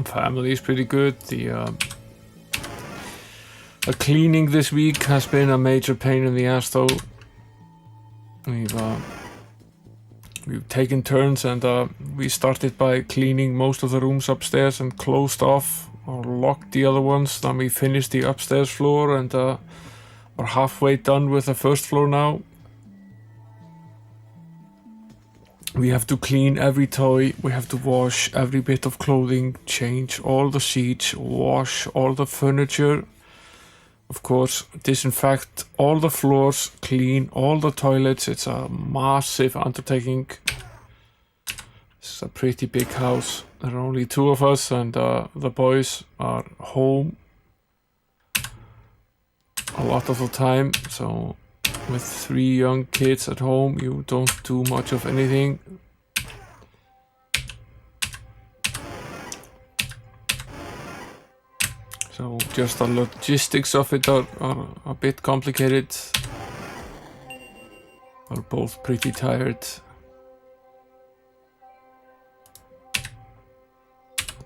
Family is pretty good. The cleaning this week has been a major pain in the ass though. We've taken turns and we started by cleaning most of the rooms upstairs and closed off or locked the other ones. Then we finished the upstairs floor and we're halfway done with the first floor now. We have to clean every toy, we have to wash every bit of clothing, change all the sheets, wash all the furniture. Of course, disinfect all the floors, clean all the toilets. It's a massive undertaking. It's a pretty big house. There are only 2 of us and the boys are home a lot of the time. So with 3 young kids at home, you don't do much of anything. So just the logistics of it are a bit complicated. We're both pretty tired.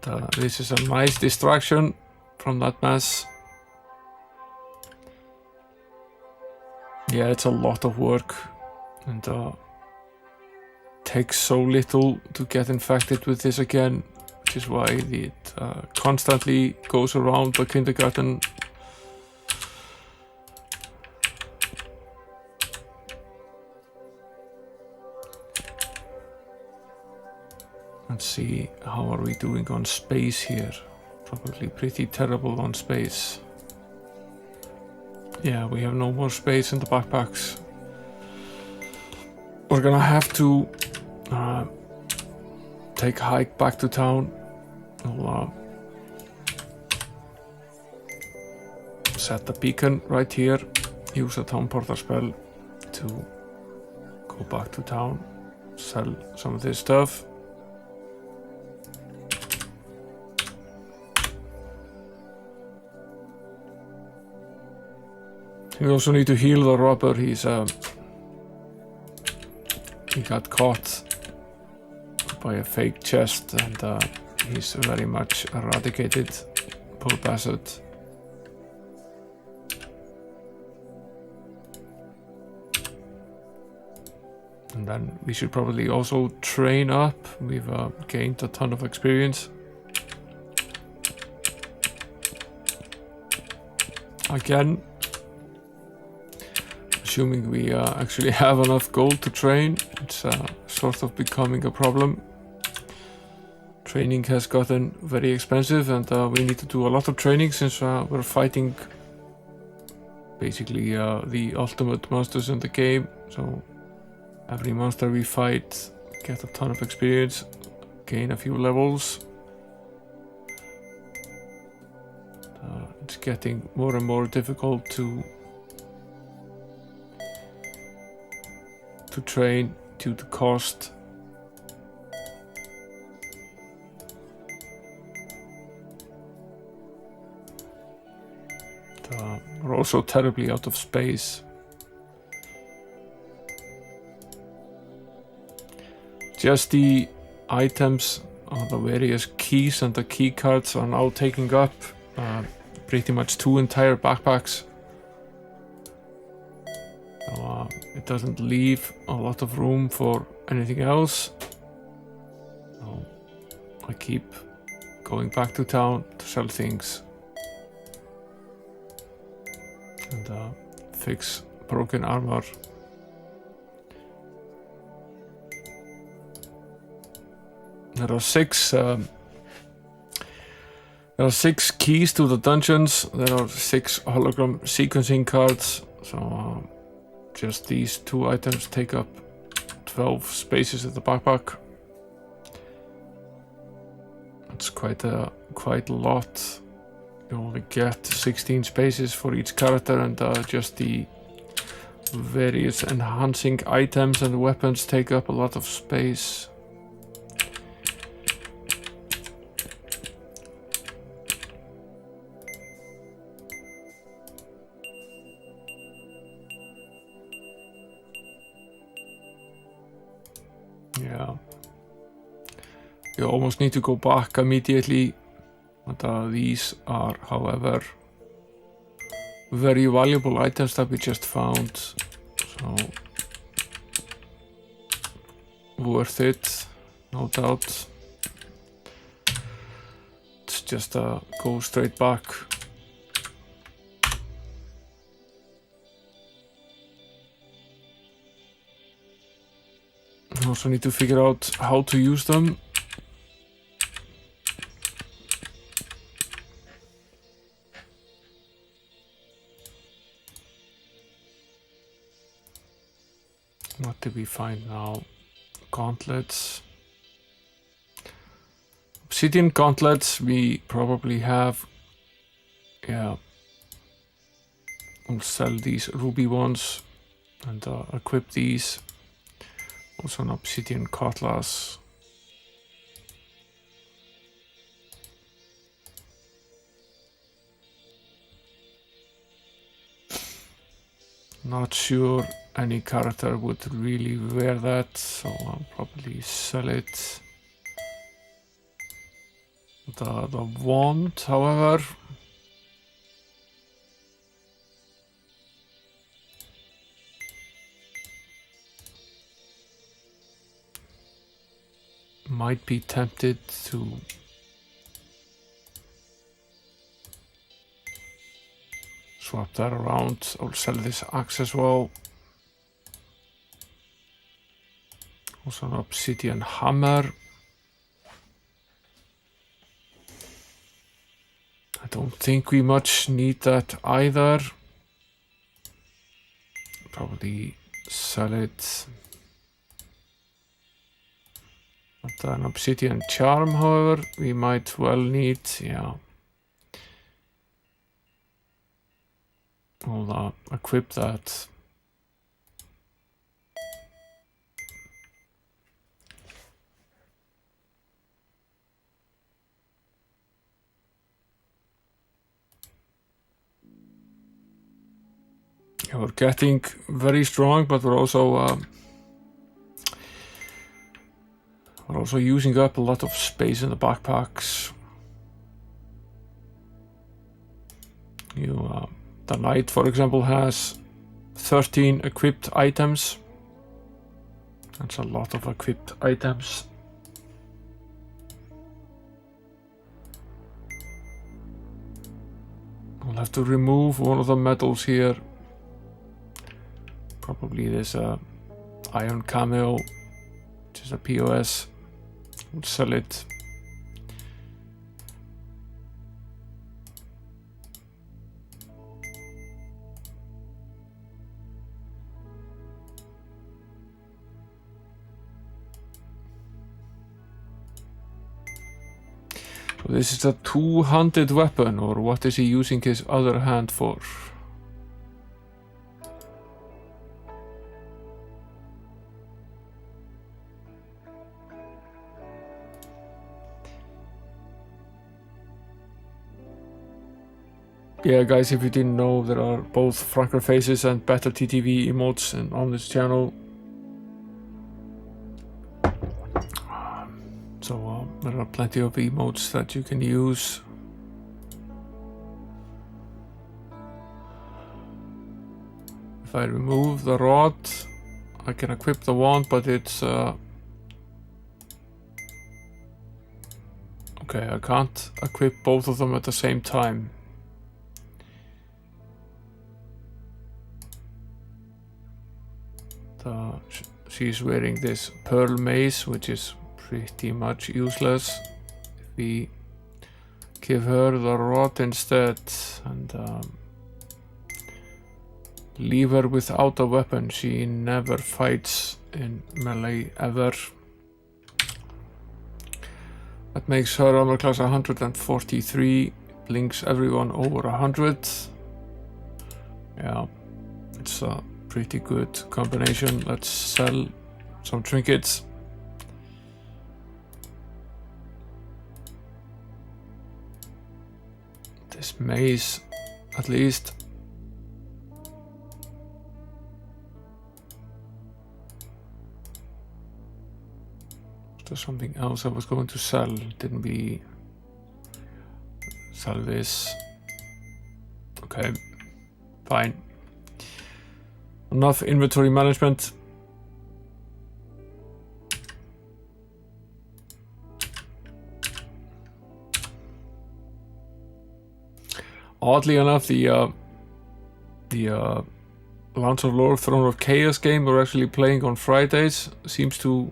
But this is a nice distraction from that mess. Yeah, it's a lot of work and takes so little to get infected with this again, which is why it constantly goes around the kindergarten. Let's see, how are we doing on space here? Probably pretty terrible on space. Yeah, we have no more space in the backpacks. We're gonna have to take a hike back to town. We'll set the beacon right here. Use a town portal spell to go back to town. Sell some of this stuff. We also need to heal the robber. He got caught by a fake chest and he's very much eradicated. Poor bastard. And then we should probably also train up. We've gained a ton of experience. Again. Assuming we actually have enough gold to train, it's sort of becoming a problem. Training has gotten very expensive and we need to do a lot of training since we're fighting basically the ultimate monsters in the game. So every monster we fight, get a ton of experience, gain a few levels. It's getting more and more difficult to train due to cost. We're also terribly out of space. Just the items, the various keys and the key cards are now taking up pretty much 2 entire backpacks. So, it doesn't leave a lot of room for anything else. So I keep going back to town to sell things and fix broken armor. There are 6 keys to the dungeons. There are 6 hologram sequencing cards. So just these 2 items take up 12 spaces in the backpack. It's quite a lot. You only get 16 spaces for each character, and just the various enhancing items and weapons take up a lot of space. Yeah. You almost need to go back immediately And these are, however, very valuable items that we just found, so worth it, no doubt. Let's just go straight back. I also need to figure out how to use them. What did we find now? Gauntlets. Obsidian gauntlets we probably have. Yeah. We'll sell these ruby ones and equip these. Also an obsidian cutlass. Not sure any character would really wear that, so I'll probably sell it. The wand, however, might be tempted to swap that around. I'll sell this axe as well. Also an obsidian hammer. I don't think we much need that either. Probably sell it. But an obsidian charm, however, we might well need, yeah. We'll equip that. Yeah, we're getting very strong, but we're also using up a lot of space in the backpacks. The knight, for example, has 13 equipped items. That's a lot of equipped items. I'll have to remove one of the medals here. Probably this iron cameo, which is a POS. We'll sell it. So this is a two-handed weapon, or what is he using his other hand for? Yeah, guys, if you didn't know, there are both Franker Faces and Better TTV emotes on this channel. So there are plenty of emotes that you can use. If I remove the rod, I can equip the wand, but it's... okay, I can't equip both of them at the same time. She's wearing this pearl mace, which is pretty much useless. If we give her the rod instead and leave her without a weapon, she never fights in melee ever. That makes her armor class 143, blinks everyone over 100. Yeah, it's a pretty good combination. Let's sell some trinkets. This mace, at least. There's something else I was going to sell. Didn't we? sell this. Okay, fine. Enough inventory management. Oddly enough, the Lance of Lore Throne of Chaos game we're actually playing on Fridays seems to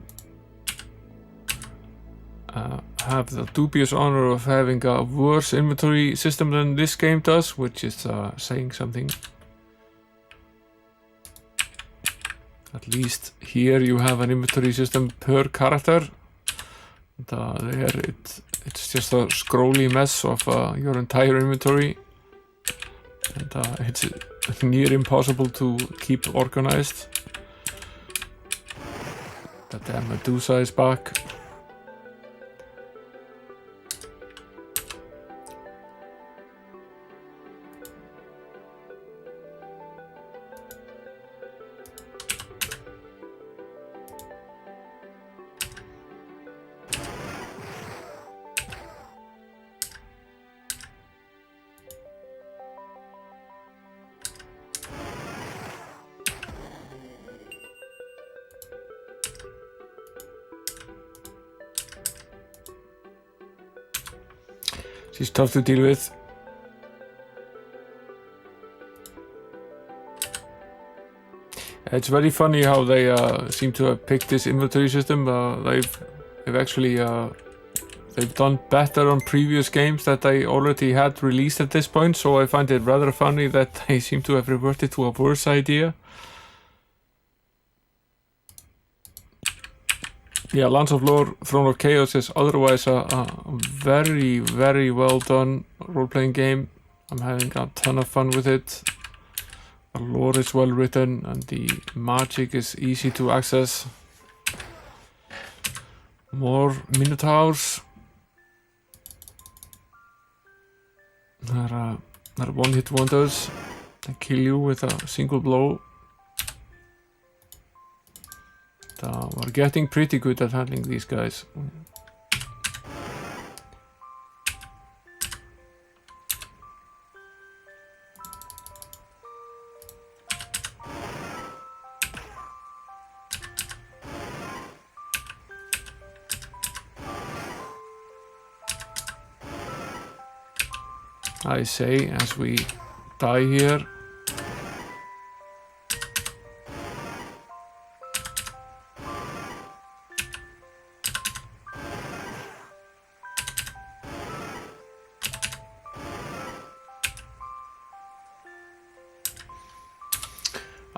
have the dubious honor of having a worse inventory system than this game does, which is saying something. At least here you have an inventory system per character. And, there it's just a scrolly mess of your entire inventory. And it's near impossible to keep organized. That damn Medusa is back. She's tough to deal with. It's very funny how they seem to have picked this inventory system. They've actually they've done better on previous games that they already had released at this point. So I find it rather funny that they seem to have reverted to a worse idea. Yeah, Lance of Lore, Throne of Chaos is otherwise a very, very well done role-playing game. I'm having a ton of fun with it. The lore is well written and the magic is easy to access. More Minotaurs. They're one-hit wonders. They kill you with a single blow. We're getting pretty good at handling these guys. I say as we die here.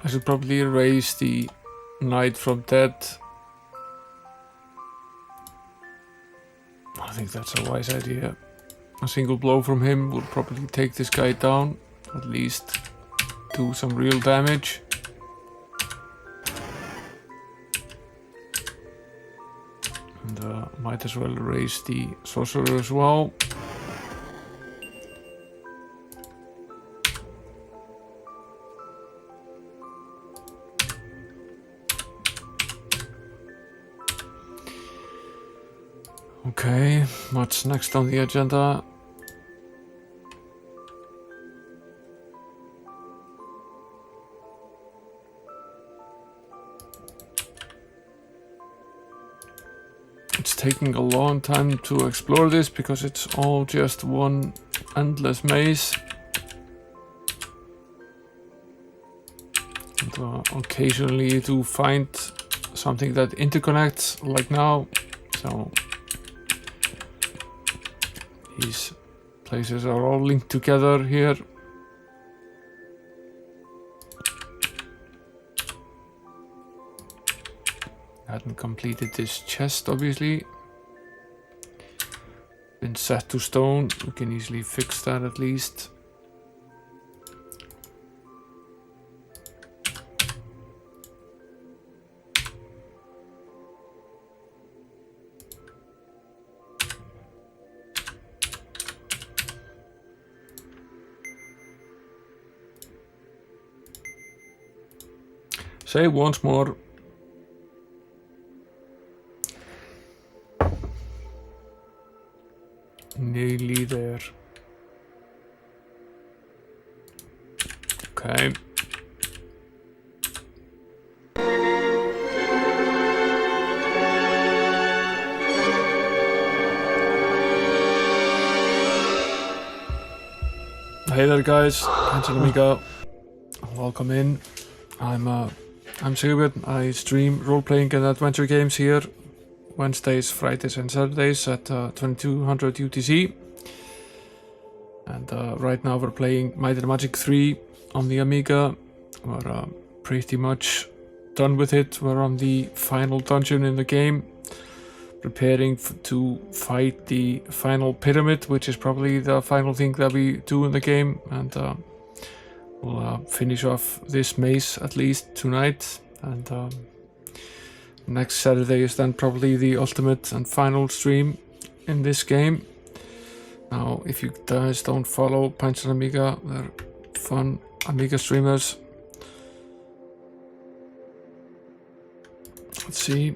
I should probably erase the Knight from Dead. I think that's a wise idea. A single blow from him would probably take this guy down, at least do some real damage. And might as well erase the sorcerer as well. Okay, what's next on the agenda? It's taking a long time to explore this because it's all just one endless maze. And occasionally you do find something that interconnects, like now. So these places are all linked together here. I hadn't completed this chest, obviously. Been set to stone. We can easily fix that at least. Say once more. Nearly there. Okay. Hey there guys, Amiga. Welcome in. I'm Sigurd. I stream role-playing and adventure games here Wednesdays, Fridays and Saturdays at 2200 UTC. And right now we're playing Might and Magic 3 on the Amiga. We're pretty much done with it. We're on the final dungeon in the game, preparing to fight the final pyramid, which is probably the final thing that we do in the game. And we'll finish off this maze at least tonight. And next Saturday is then probably the ultimate and final stream in this game. Now, if you guys don't follow Pints and Amiga, they're fun Amiga streamers. Let's see.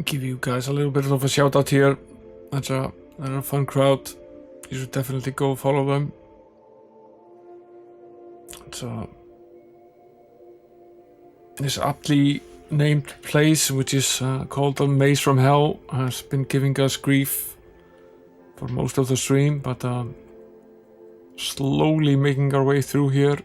Give you guys a little bit of a shout out here. They're a fun crowd. You should definitely go follow them. This aptly named place, which is called the Maze from Hell, has been giving us grief for most of the stream, but slowly making our way through here.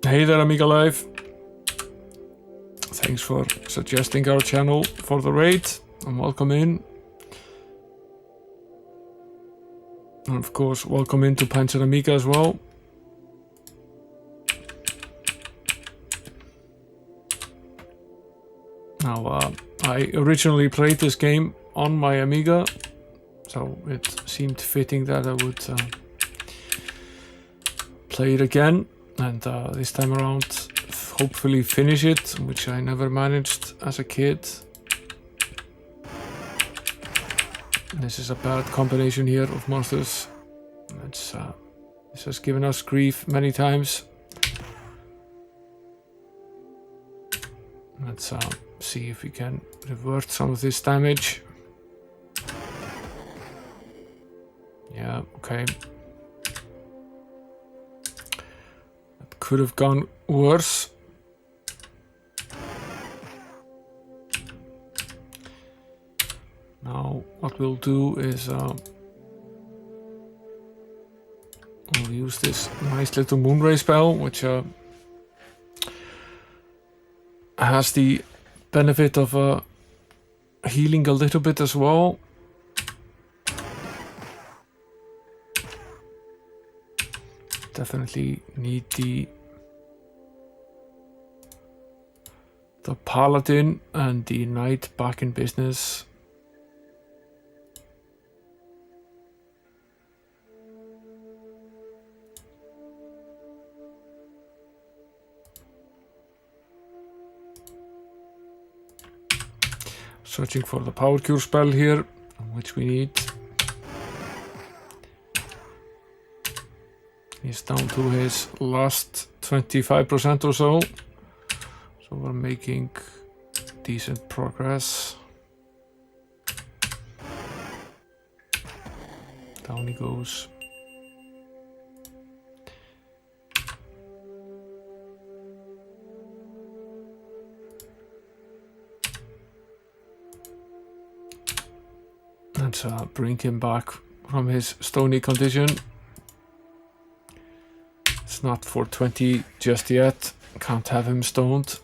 Hey there, Amiga Live. Thanks for suggesting our channel for the raid, and welcome in. And of course, welcome into Pints and Amiga as well. Now, I originally played this game on my Amiga, so it seemed fitting that I would play it again. And this time around, hopefully finish it, which I never managed as a kid. This is a bad combination here of monsters. This has given us grief many times. Let's see if we can revert some of this damage. Yeah, okay. Could have gone worse. Now what we'll do is we'll use this nice little moonray spell, which has the benefit of healing a little bit as well. Definitely need the paladin and the knight back in business. Searching for the power cure spell here, which we need. He's down to his last 25% or so. So we're making decent progress. Down he goes. Let's bring him back from his stony condition. It's not 420 just yet. Can't have him stoned.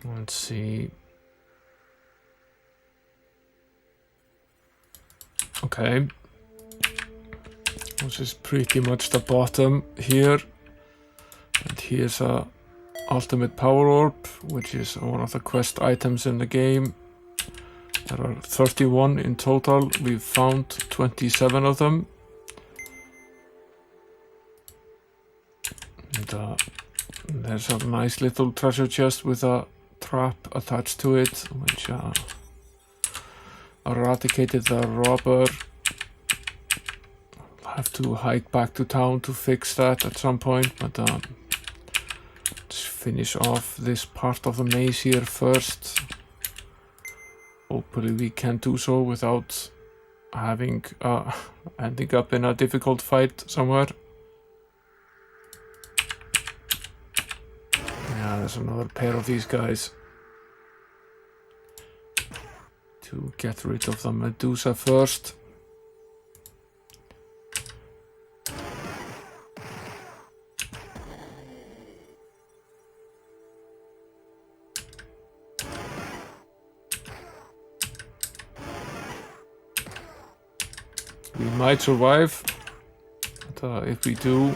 Let's see. Okay. This is pretty much the bottom here. And here's a ultimate power orb, which is one of the quest items in the game. There are 31 in total. We've found 27 of them. And there's a nice little treasure chest with a trap attached to it, which eradicated the robber. I'll have to hike back to town to fix that at some point, but let's finish off this part of the maze here first. Hopefully we can do so without having ending up in a difficult fight somewhere. Yeah, there's another pair of these guys. To get rid of the Medusa first. We might survive, but if we do,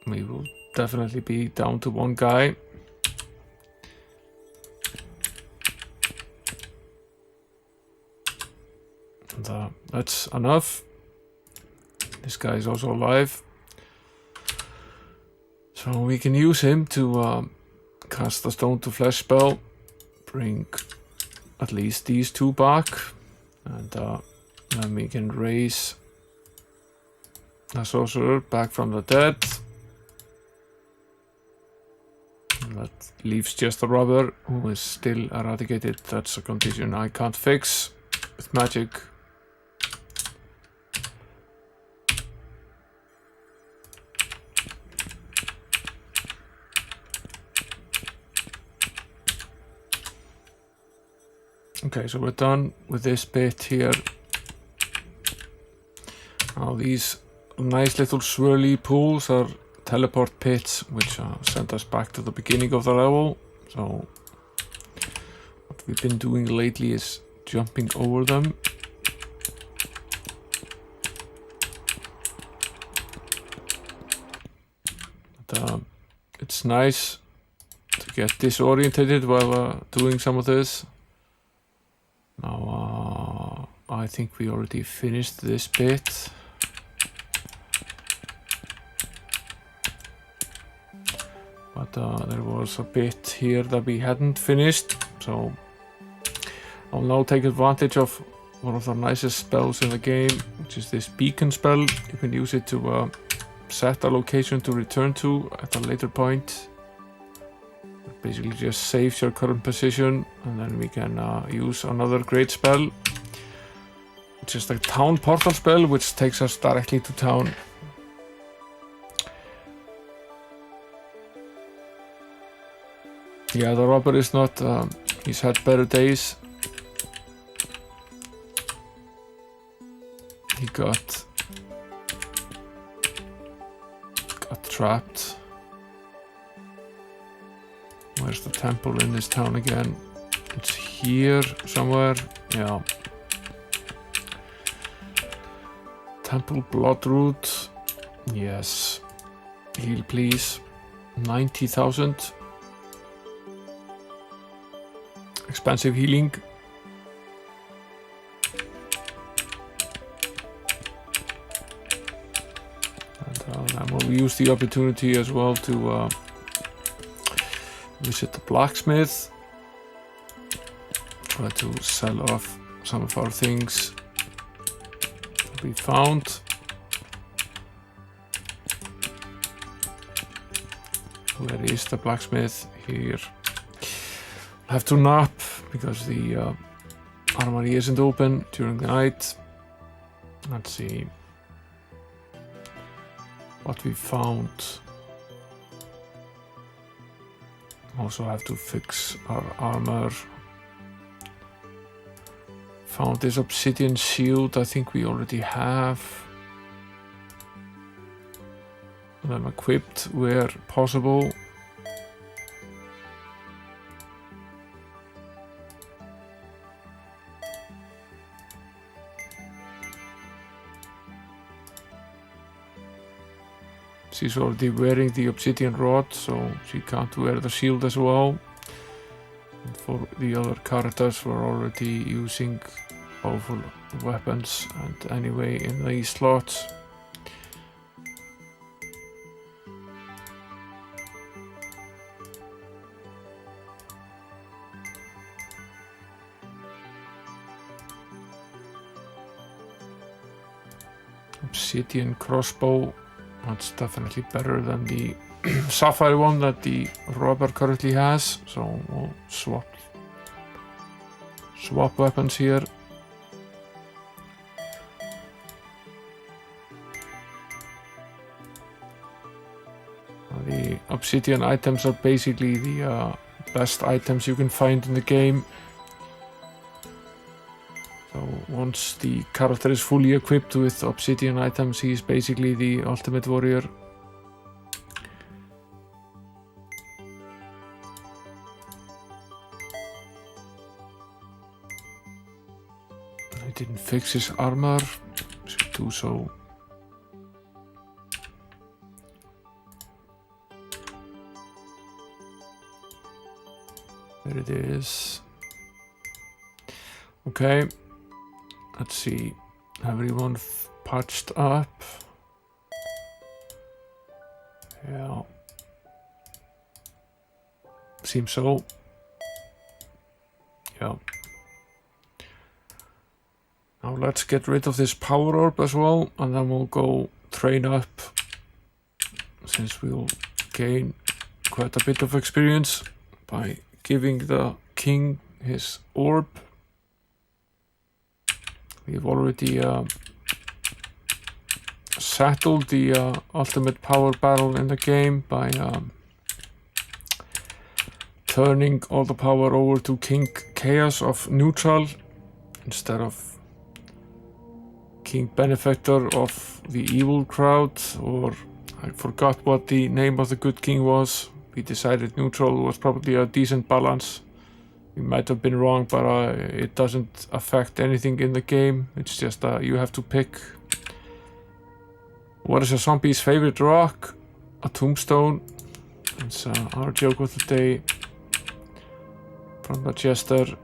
we will definitely be down to one guy. And that's enough. This guy is also alive. So we can use him to cast the Stone to Flesh spell. Bring at least these two back. And then we can raise the sorcerer back from the dead. And that leaves just the robber, who is still eradicated. That's a condition I can't fix with magic. Okay, so we're done with this bit here. Now these nice little swirly pools are teleport pits, which send us back to the beginning of the level. So what we've been doing lately is jumping over them. But, it's nice to get disorientated while doing some of this. Now, I think we already finished this bit. But there was a bit here that we hadn't finished, so I'll now take advantage of one of the nicest spells in the game, which is this beacon spell. You can use it to set a location to return to at a later point. Basically just saves your current position, and then we can use another great spell, which is the town portal spell, which takes us directly to town. Yeah, the robber is not, he's had better days. He got trapped. Where's the temple in this town again? It's here somewhere. Yeah. Temple Bloodroot. Yes. Heal, please. 90,000. Expensive healing. And then we'll use the opportunity as well to visit the Blacksmith. Try to sell off some of our things that we found. Where is the Blacksmith? Here. I have to nap because the armory isn't open during the night. Let's see what we found. Also have to fix our armor. Found this obsidian shield, I think we already have them equipped where possible. She's already wearing the obsidian rod, so she can't wear the shield as well. And for the other characters, we're already using powerful weapons and anyway in these slots. Obsidian crossbow. That's definitely better than the sapphire one that the robber currently has. So we'll swap weapons here. The obsidian items are basically the best items you can find in the game. So once the character is fully equipped with obsidian items, he is basically the ultimate warrior. I didn't fix his armor, should do so. There it is. Okay, let's see. Everyone patched up. Yeah. Seems so. Yeah. Now let's get rid of this Power Orb as well, and then we'll go train up, since we'll gain quite a bit of experience by giving the king his orb. We've already settled the ultimate power battle in the game by turning all the power over to King Chaos of Neutral instead of King Benefactor of the Evil Crowd, or I forgot what the name of the good king was. We decided neutral was probably a decent balance. We might have been wrong, but it doesn't affect anything in the game. It's just you have to pick what is a zombie's favorite rock. A tombstone. It's our joke of the day from the jester.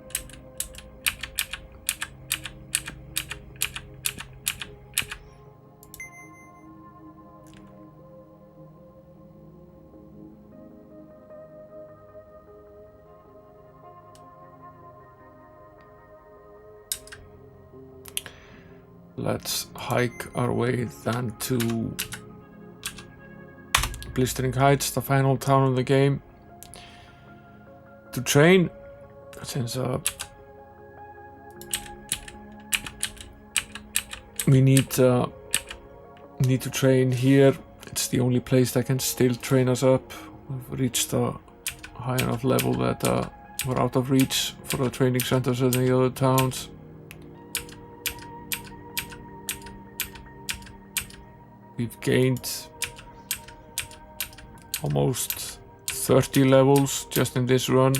Let's hike our way then to Blistering Heights, the final town in the game, to train, since we need to train here. It's the only place that can still train us up. We've reached a high enough level that we're out of reach for the training centers in the other towns. We've gained almost 30 levels just in this run.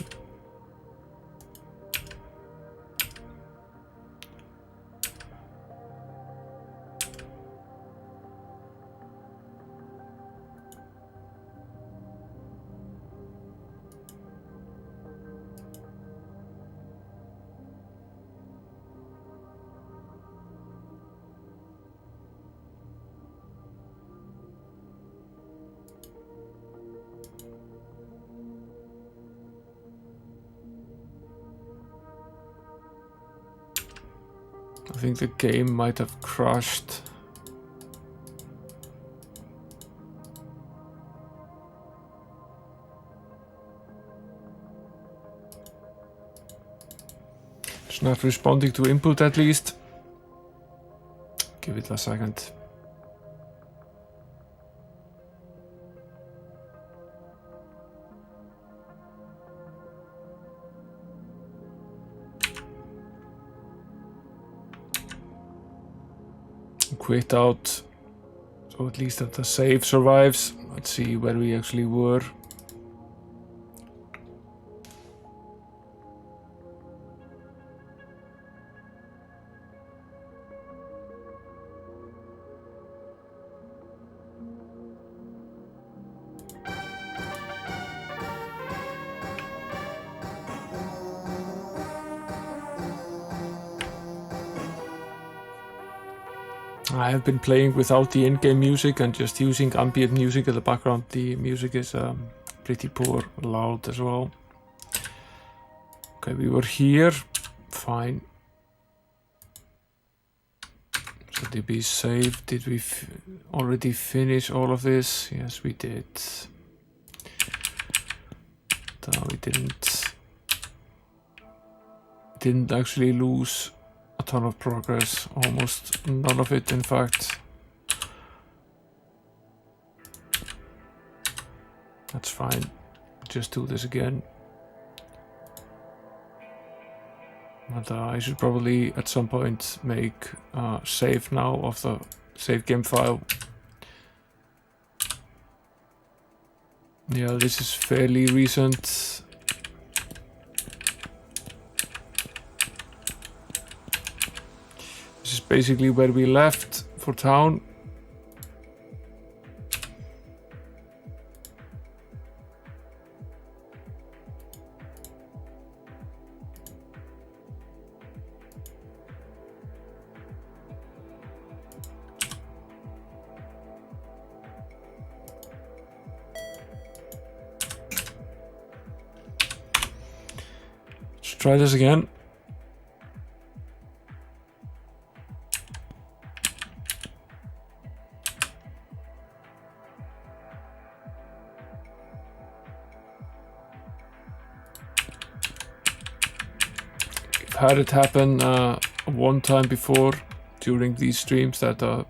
I think the game might have crashed. It's not responding to input at least. Give it a second. Quit out, so at least that the save survives. Let's see where we actually were. I have been playing without the in-game music and just using ambient music in the background. The music is pretty poor, loud as well. Okay, we were here, fine. So did we save? Did we already finish all of this? Yes, we did. No, we didn't actually lose a ton of progress. Almost none of it, in fact. That's fine. Just do this again. But I should probably at some point make a save now of the save game file. Yeah, this is fairly recent. This is basically where we left for town. Try this again. I've had it happen one time before during these streams that the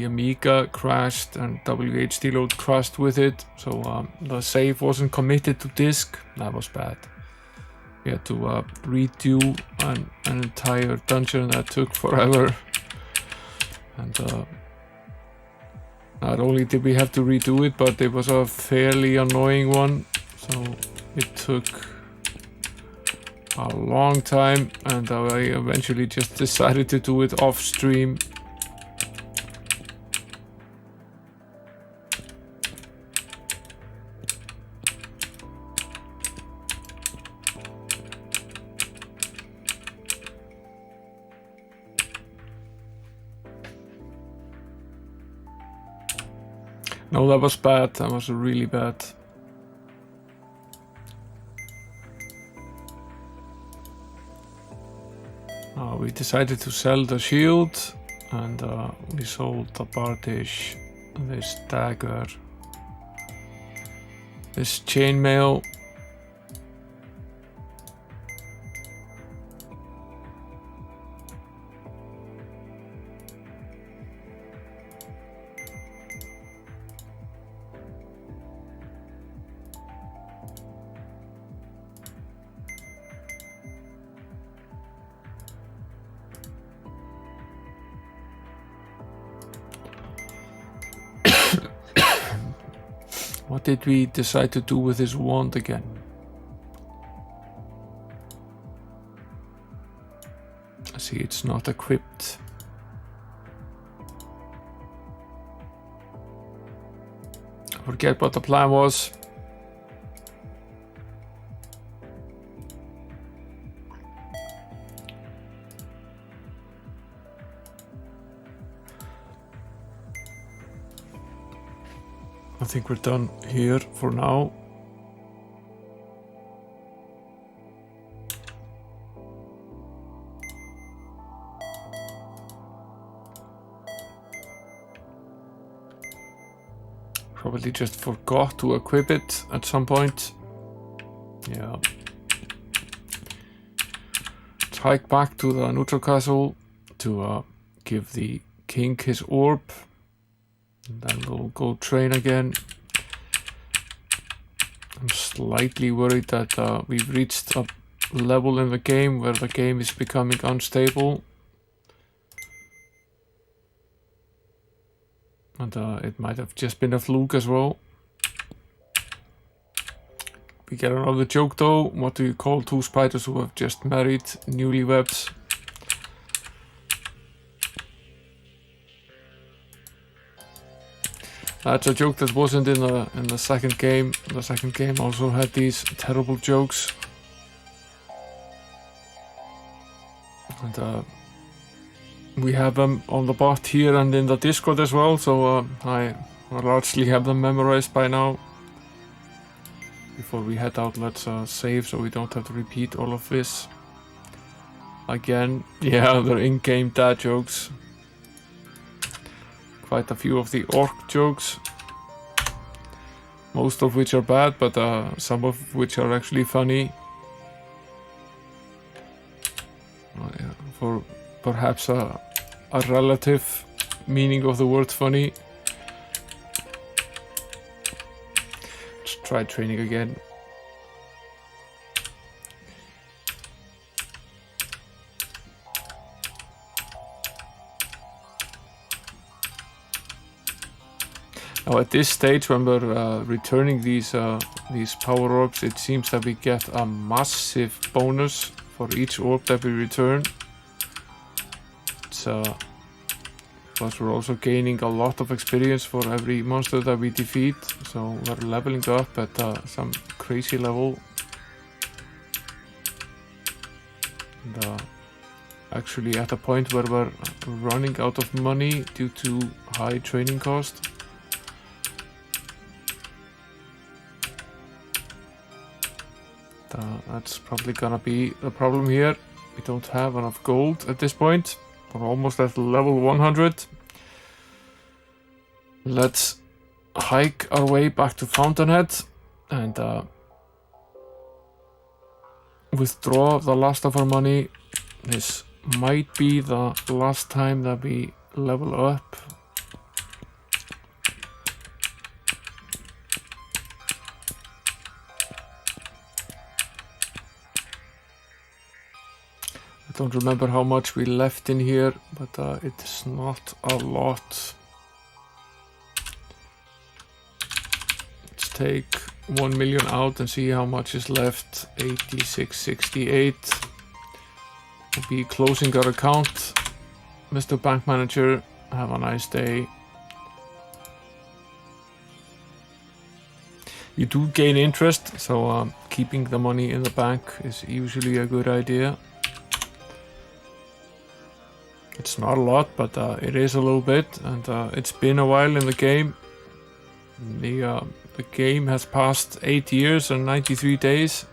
Amiga crashed and WHD load crashed with it, so the save wasn't committed to disk. That was bad. We had to redo an entire dungeon that took forever, and not only did we have to redo it, but it was a fairly annoying one, so it took a long time, and I eventually just decided to do it off stream. No, that was bad. That was really bad. We decided to sell the shield, and we sold the bardish, this dagger, this chainmail. What did we decide to do with this wand again? I see it's not equipped. I forget what the plan was. I think we're done here for now. Probably just forgot to equip it at some point. Yeah. Let's hike back to the neutral castle to give the king his orb. And then we'll go train again. I'm slightly worried that we've reached a level in the game where the game is becoming unstable. And it might have just been a fluke as well. We get another joke though. What do you call two spiders who have just married newlyweds? That's a joke that wasn't in the second game. The second game also had these terrible jokes. And we have them on the bot here and in the Discord as well, so I largely have them memorized by now. Before we head out, let's save so we don't have to repeat all of this. Again, yeah, they're in-game dad jokes. Quite a few of the orc jokes. Most of which are bad, but some of which are actually funny. Yeah, for perhaps a relative meaning of the word funny. Let's try training again. Now at this stage, when we're returning these power orbs, it seems that we get a massive bonus for each orb that we return. It's plus we're also gaining a lot of experience for every monster that we defeat, so we're leveling up at some crazy level. And actually at a point where we're running out of money due to high training cost. That's probably gonna be the problem here. We don't have enough gold at this point. We're almost at level 100. Let's hike our way back to Fountainhead and withdraw the last of our money. This might be the last time that we level up. I don't remember how much we left in here, but it's not a lot. Let's take 1 million out and see how much is left. 86.68. We'll be closing our account. Mr. Bank Manager, have a nice day. You do gain interest, so keeping the money in the bank is usually a good idea. It's not a lot, but it is a little bit, and it's been a while in the game. The game has passed 8 years and 93 days.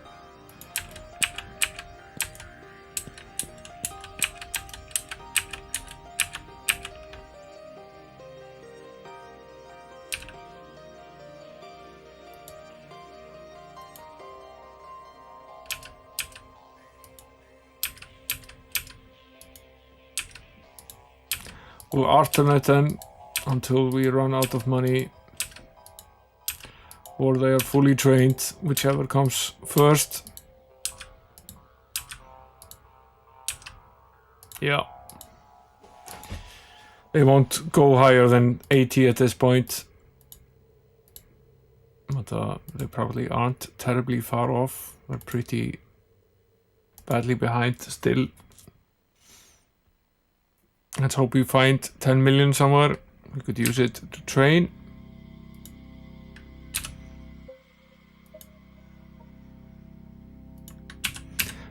We'll alternate them until we run out of money, or they are fully trained, whichever comes first. Yeah. They won't go higher than 80 at this point, but they probably aren't terribly far off. We're pretty badly behind still. Let's hope we find 10 million somewhere. We could use it to train.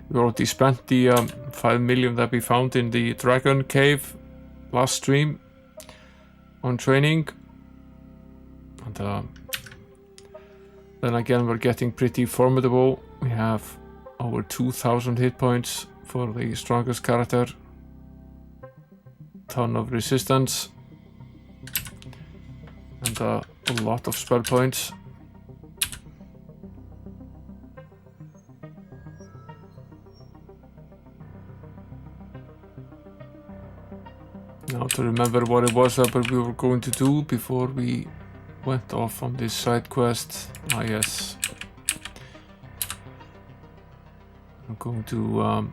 We already spent the 5 million that we found in the Dragon Cave last stream on training. And then again, we're getting pretty formidable. We have over 2,000 hit points for the strongest character. Ton of resistance and a lot of spell points. Now to remember what it was that we were going to do before we went off on this side quest. Ah yes, I'm going to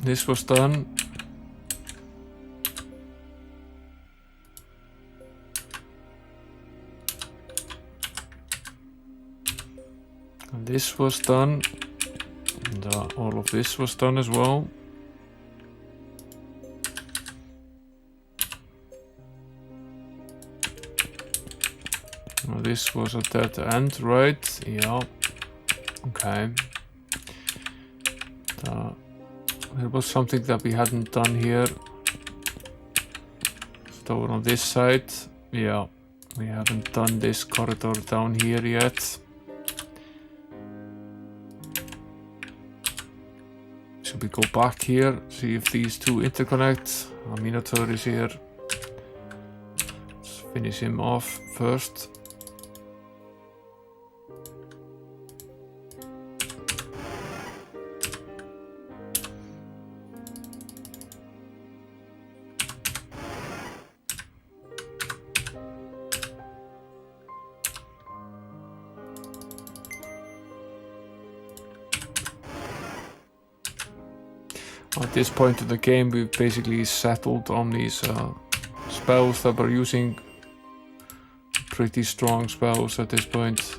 this was done. And this was done. And all of this was done as well. Now this was at that end, right? Yeah. Okay. There was something that we hadn't done here. So on this side, yeah. We haven't done this corridor down here yet. Should we go back here, see if these two interconnect? Our Minotaur is here. Let's finish him off first. At this point in the game, we've basically settled on these spells that we're using. Pretty strong spells at this point.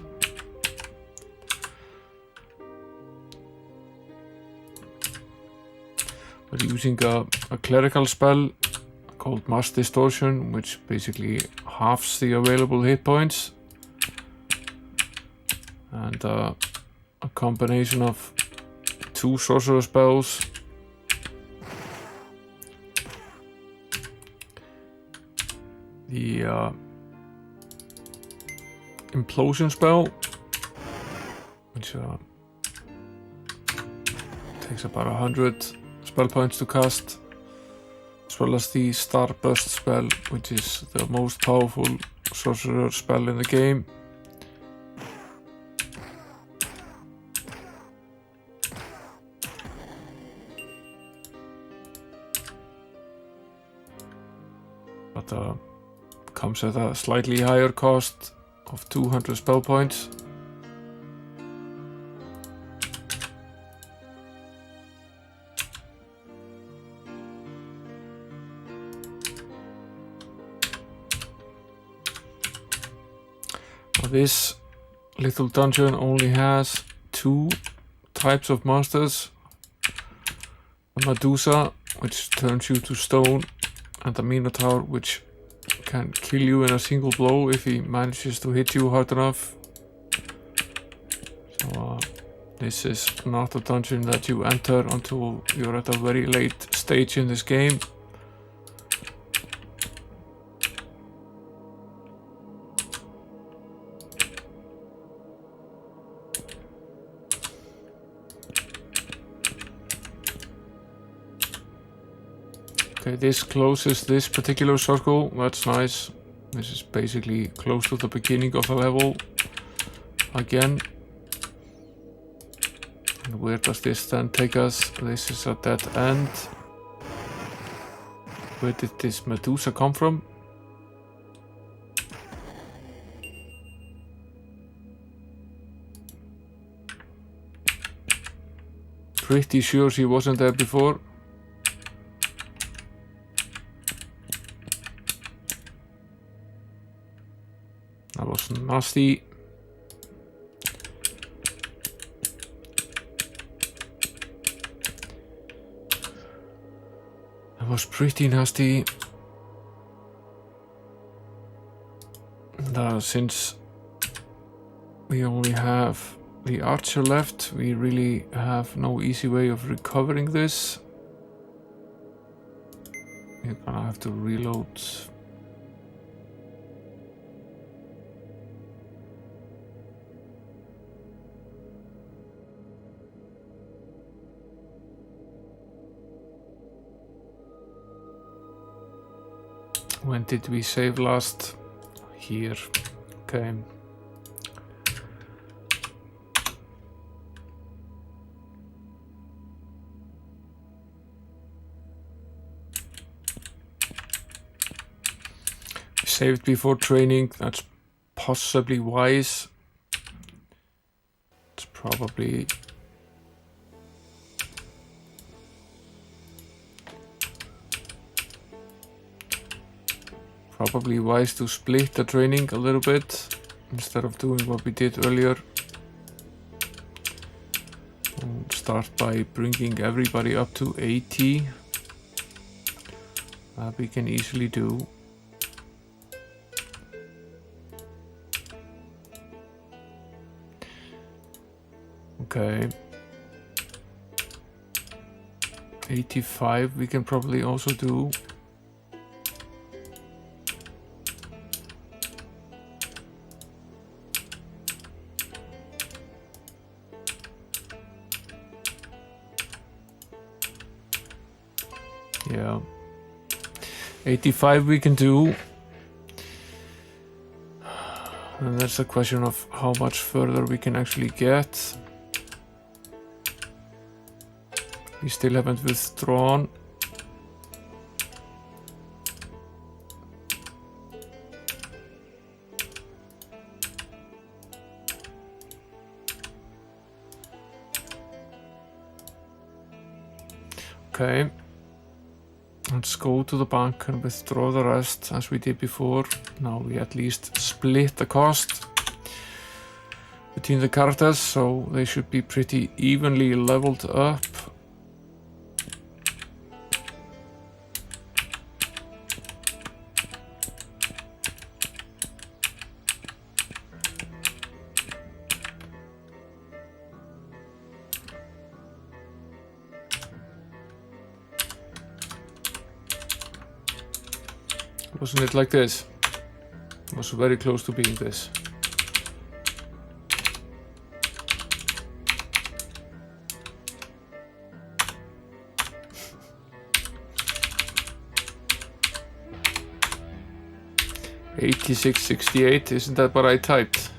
We're using a clerical spell called Mass Distortion, which basically halves the available hit points. And a combination of two sorcerer spells. The Implosion spell, which takes about 100 spell points to cast, as well as the Starburst spell, which is the most powerful sorcerer spell in the game. But comes at a slightly higher cost of 200 spell points. Now this little dungeon only has two types of monsters. A Medusa, which turns you to stone, and a Minotaur, which can kill you in a single blow if he manages to hit you hard enough. So this is not a dungeon that you enter until you're at a very late stage in this game. Okay, this closes this particular circle. That's nice. This is basically close to the beginning of the level again. And where does this then take us? This is a dead end. Where did this Medusa come from? Pretty sure she wasn't there before. That was nasty. That was pretty nasty. And, since we only have the archer left, we really have no easy way of recovering this. You're gonna have to reload. When did we save last? Here. Okay. We saved before training. That's possibly wise. It's probably wise to split the training a little bit instead of doing what we did earlier. We'll start by bringing everybody up to 80. That we can easily do. Okay. 85 we can probably also do. Yeah. 85 we can do. And that's a question of how much further we can actually get. We still haven't withdrawn. Okay. Let's go to the bank and withdraw the rest as we did before. Now we at least split the cost between the characters, so they should be pretty evenly leveled up. Wasn't it like this? It was very close to being this. $86.68, isn't that what I typed?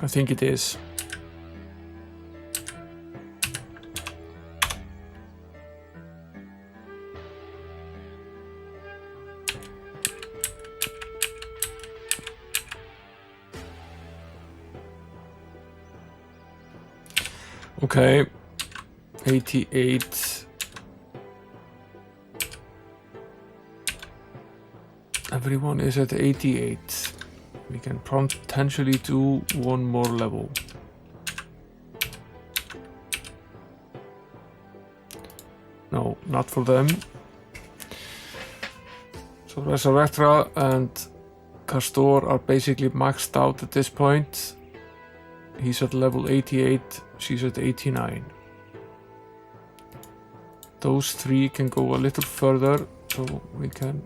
I think it is. Okay, 88. Everyone is at 88. We can potentially do one more level. No, not for them. So Resurrectra and Castor are basically maxed out at this point. He's at level 88, she's at 89. Those three can go a little further, so we can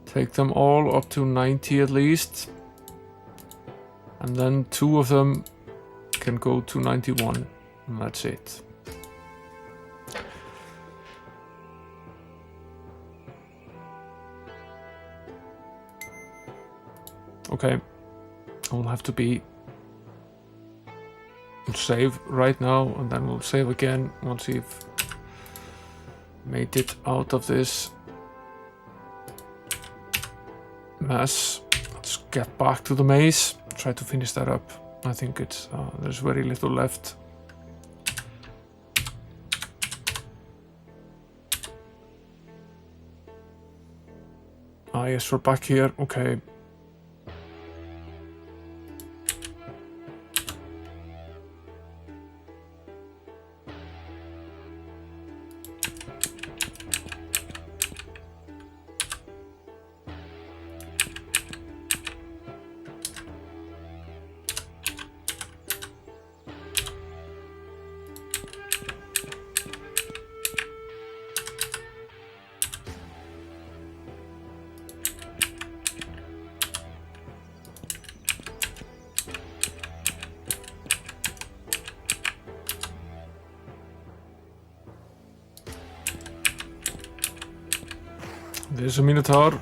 take them all up to 90 at least. And then two of them can go to 91, and that's it. Okay, I will have to be save right now, and then we'll save again once we've made it out of this mess. Let's get back to the maze, try to finish that up. I think it's there's very little left. Ah yes, we're back here. Okay. There's a Minotaur.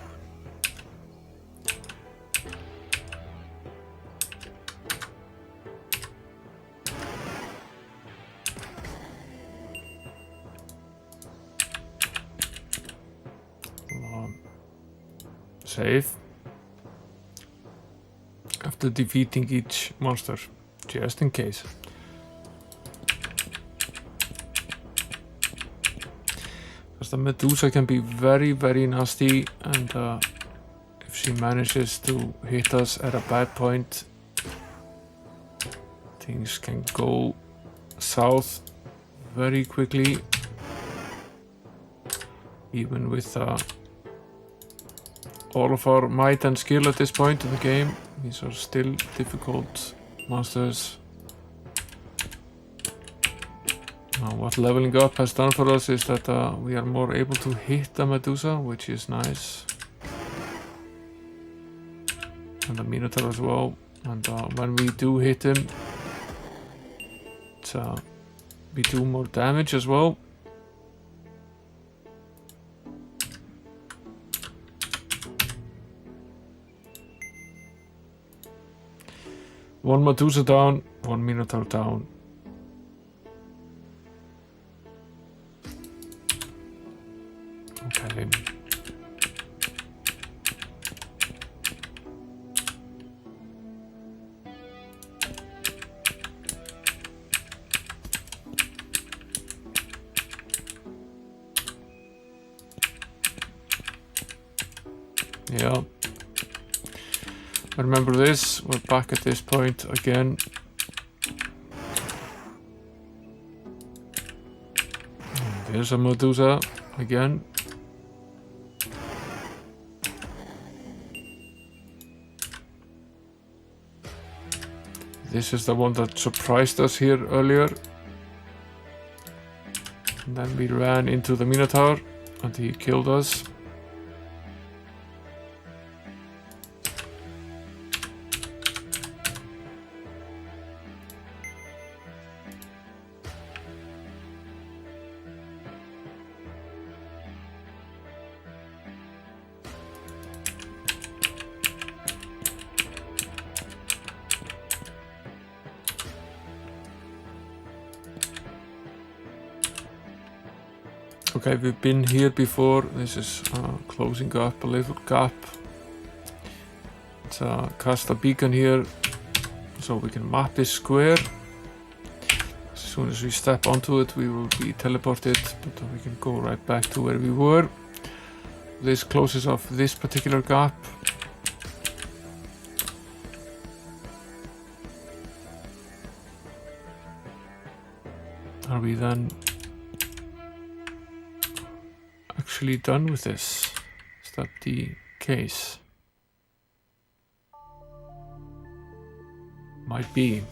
Save. After defeating each monster, just in case. Because the Medusa can be very, very nasty, and if she manages to hit us at a bad point, things can go south very quickly. Even with all of our might and skill at this point in the game, these are still difficult monsters. Now, what leveling up has done for us is that we are more able to hit the Medusa, which is nice. And the Minotaur as well. And when we do hit him, we do more damage as well. One Medusa down, one Minotaur down. Okay. Yeah. Remember this, we're back at this point again. There's a Medusa again. This is the one that surprised us here earlier. And then we ran into the Minotaur and he killed us. Okay, we've been here before. This is closing up a little gap. Let's cast a beacon here so we can map this square. As soon as we step onto it, we will be teleported, but we can go right back to where we were. This closes off this particular gap. Are we then actually done with this? Is that the case? Might be.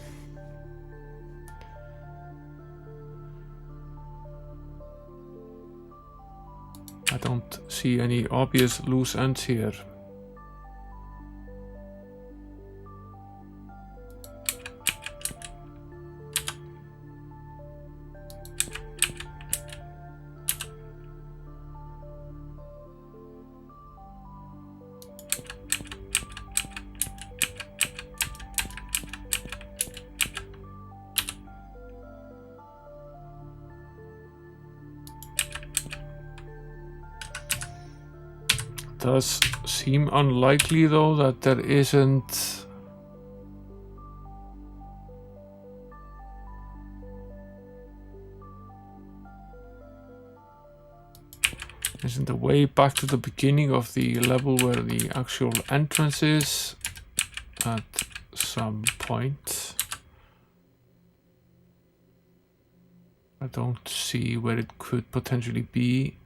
I don't see any obvious loose ends here. Does seem unlikely though that there isn't a way back to the beginning of the level where the actual entrance is at some point. I don't see where it could potentially be.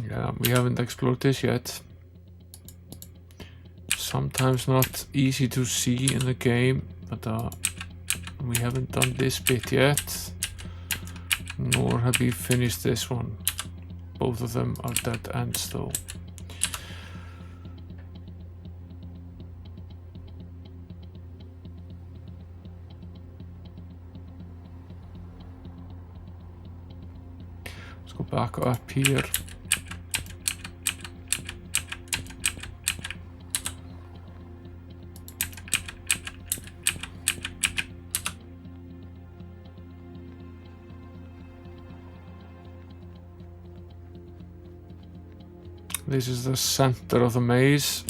Yeah, we haven't explored this yet. Sometimes not easy to see in the game, but we haven't done this bit yet, nor have we finished this one. Both of them are dead ends though. Let's go back up here. This is the center of the maze.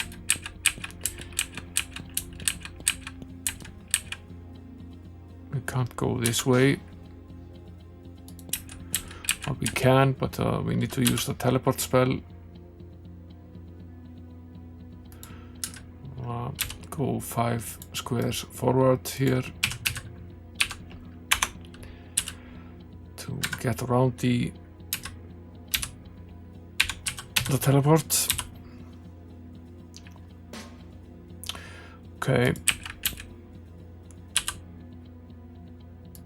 We can't go this way. Or we can, but we need to use the teleport spell. Go 5 squares forward here to get around the teleport. Okay.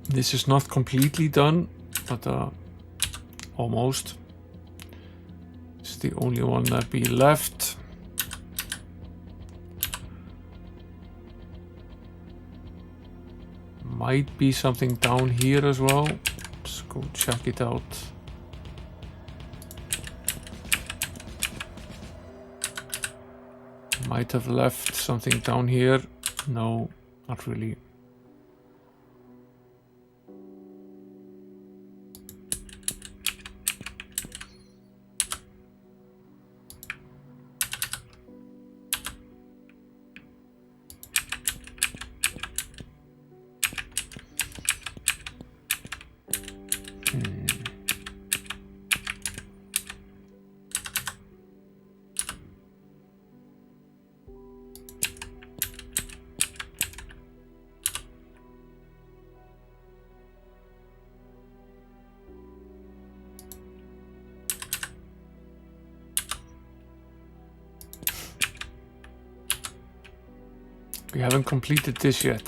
This is not completely done, but almost. It's the only one that be left. Might be something down here as well. Let's go check it out. Might have left something down here. No, not really. We haven't completed this yet.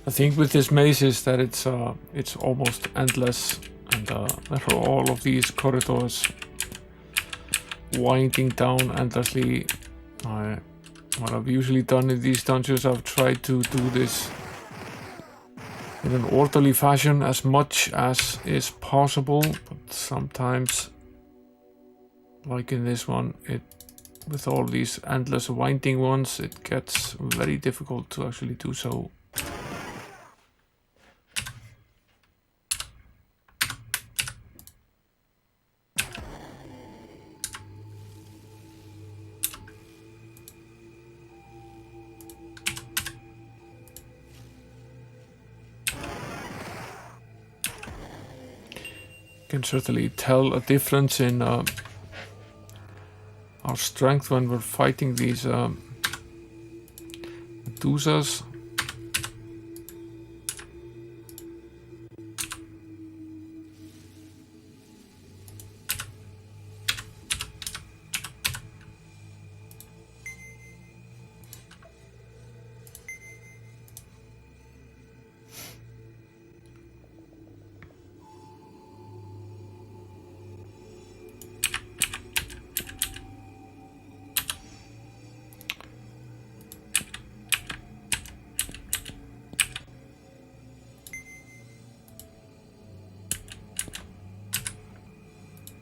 The thing with this maze is that it's almost endless, and there are all of these corridors winding down endlessly. What I've usually done in these dungeons, I've tried to do this in an orderly fashion as much as is possible, but sometimes, like in this one, with all these endless winding ones, it gets very difficult to actually do so. Can certainly tell a difference in our strength when we're fighting these Medusas.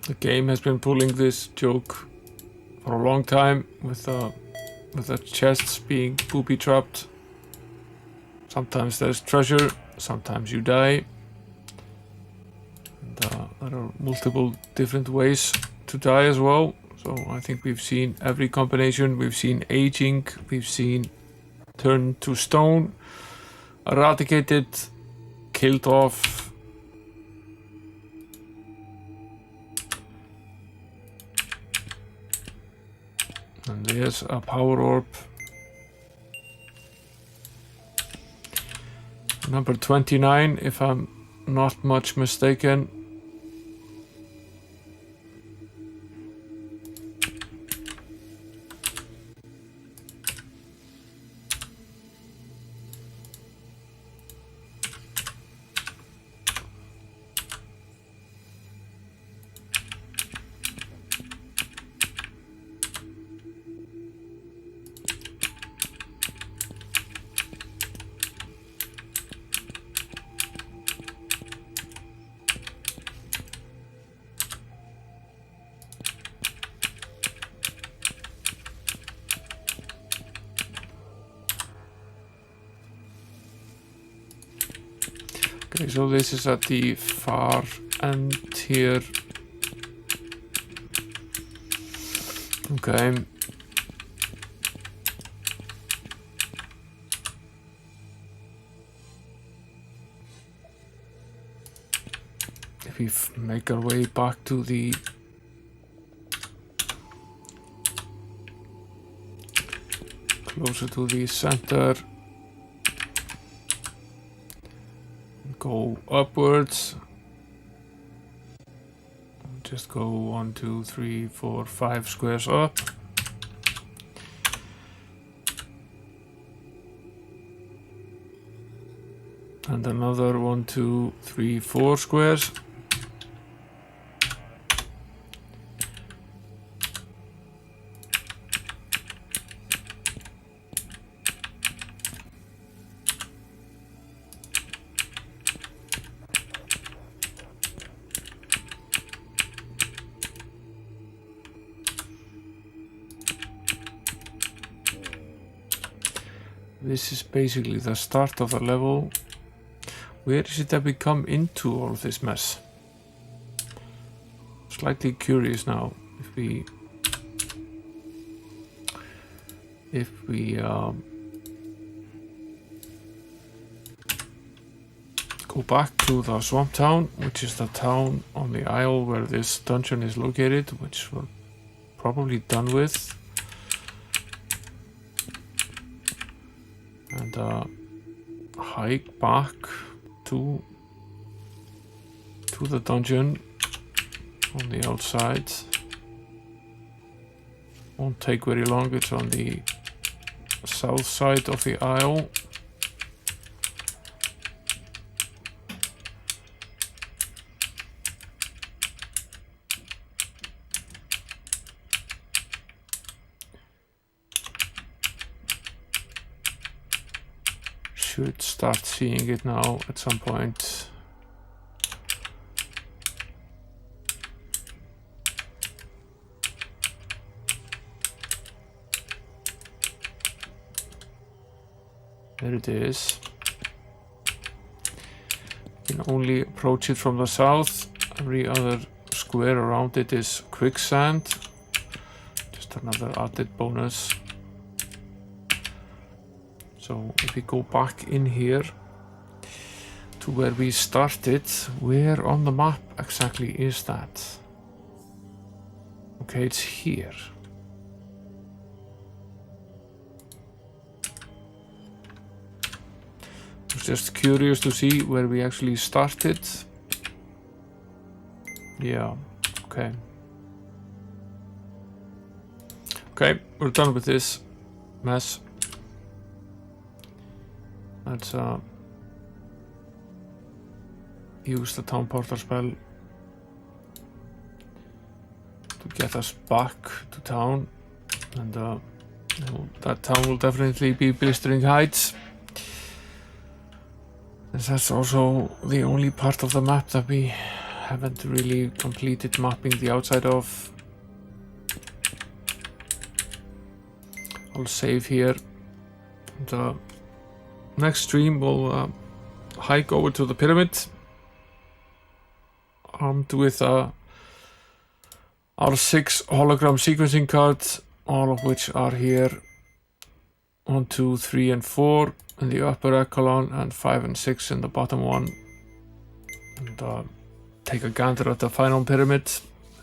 The game has been pulling this joke for a long time with the chests being booby-trapped. Sometimes there's treasure, sometimes you die. And there are multiple different ways to die as well. So I think we've seen every combination. We've seen aging, we've seen turned to stone, eradicated, killed off. And there's a Power Orb. Number 29, if I'm not much mistaken. Okay, so this is at the far end here. Okay. If we make our way back to the closer to the center. Go upwards. Just go 1, 2, 3, 4, 5 squares up. And another 1, 2, 3, 4 squares. This is basically the start of the level. Where is it that we come into all of this mess? Slightly curious now. If we go back to the swamp town, which is the town on the isle where this dungeon is located, which we're probably done with. And hike back to the dungeon on the outside. Won't take very long, it's on the south side of the isle. Should start seeing it now at some point. There it is. You can only approach it from the south. Every other square around it is quicksand. Just another added bonus. So if we go back in here to where we started, where on the map exactly is that? Okay, it's here. I was just curious to see where we actually started. Yeah, okay. Okay, we're done with this mess. Let's use the town portal spell to get us back to town, and that town will definitely be Blistering Heights. And that's also the only part of the map that we haven't really completed mapping the outside of. I'll save here. And, next stream we'll hike over to the pyramid, armed with our 6 hologram sequencing cards, all of which are here. 1, 2, 3, and 4 in the upper echelon, and 5 and 6 in the bottom one. And take a gander at the final pyramid.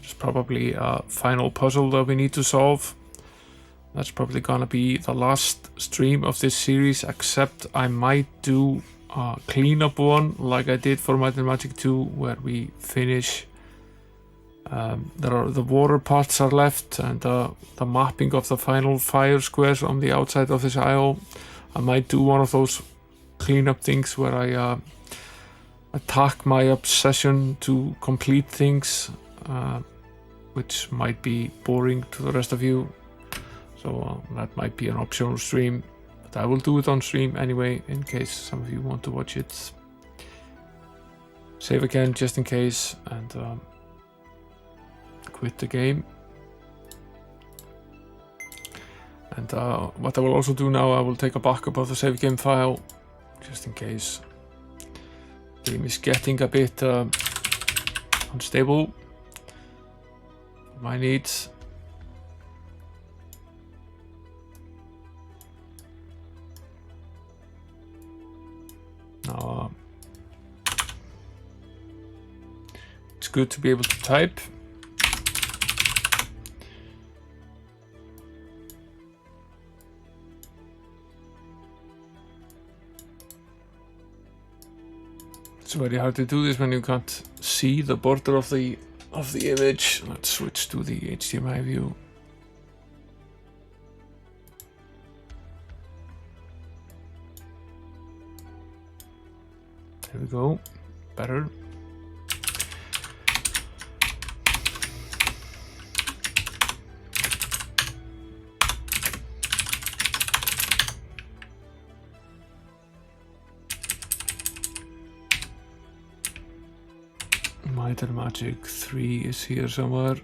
There's probably a final puzzle that we need to solve. That's probably gonna be the last stream of this series, except I might do a cleanup one like I did for Might and Magic 2, where we finish. The water parts are left, and the mapping of the final fire squares on the outside of this isle. I might do one of those cleanup things where I attack my obsession to complete things, which might be boring to the rest of you. So that might be an optional stream, but I will do it on stream anyway, in case some of you want to watch it. Save again, just in case, and quit the game. And what I will also do now, I will take a backup of the save game file, just in case the game is getting a bit unstable for my needs. Now, it's good to be able to type. It's very hard to do this when you can't see the border of the image. Let's switch to the HDMI view. we go. Better. Might and Magic 3 is here somewhere.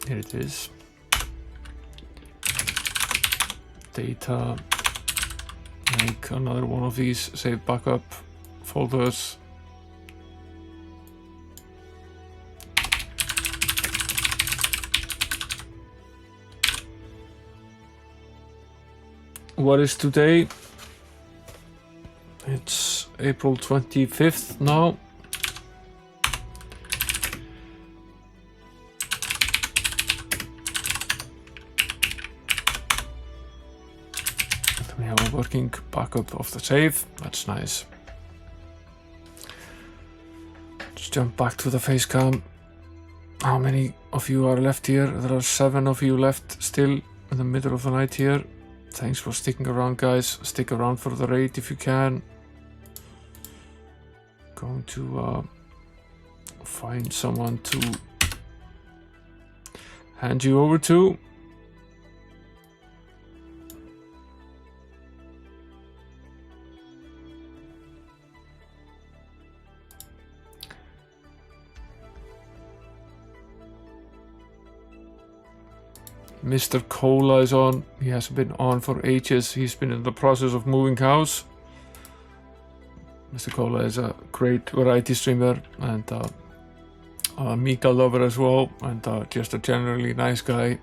Here it is. Data. Make another one of these save backup folders. What is today? It's April 25th now. We have a working backup of the save. That's nice. Let's jump back to the face cam. How many of you are left here? There are 7 of you left still in the middle of the night here. Thanks for sticking around, guys. Stick around for the raid if you can. Going to find someone to hand you over to. Mr. Cola is on. He has been on for ages. He's been in the process of moving house. Mr. Cola is a great variety streamer and Amiga lover as well, and just a generally nice guy.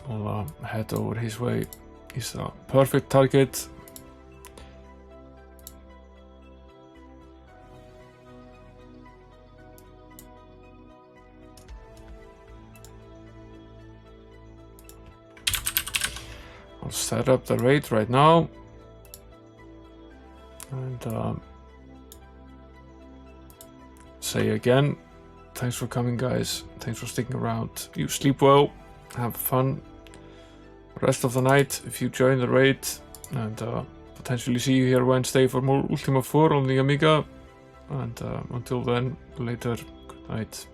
I'll head over his way. He's a perfect target. I'll set up the raid right now. And say again, thanks for coming, guys. Thanks for sticking around. You sleep well, have fun rest of the night if you join the raid, and potentially see you here Wednesday for more Ultima 4 on the Amiga. And until then, later, good night.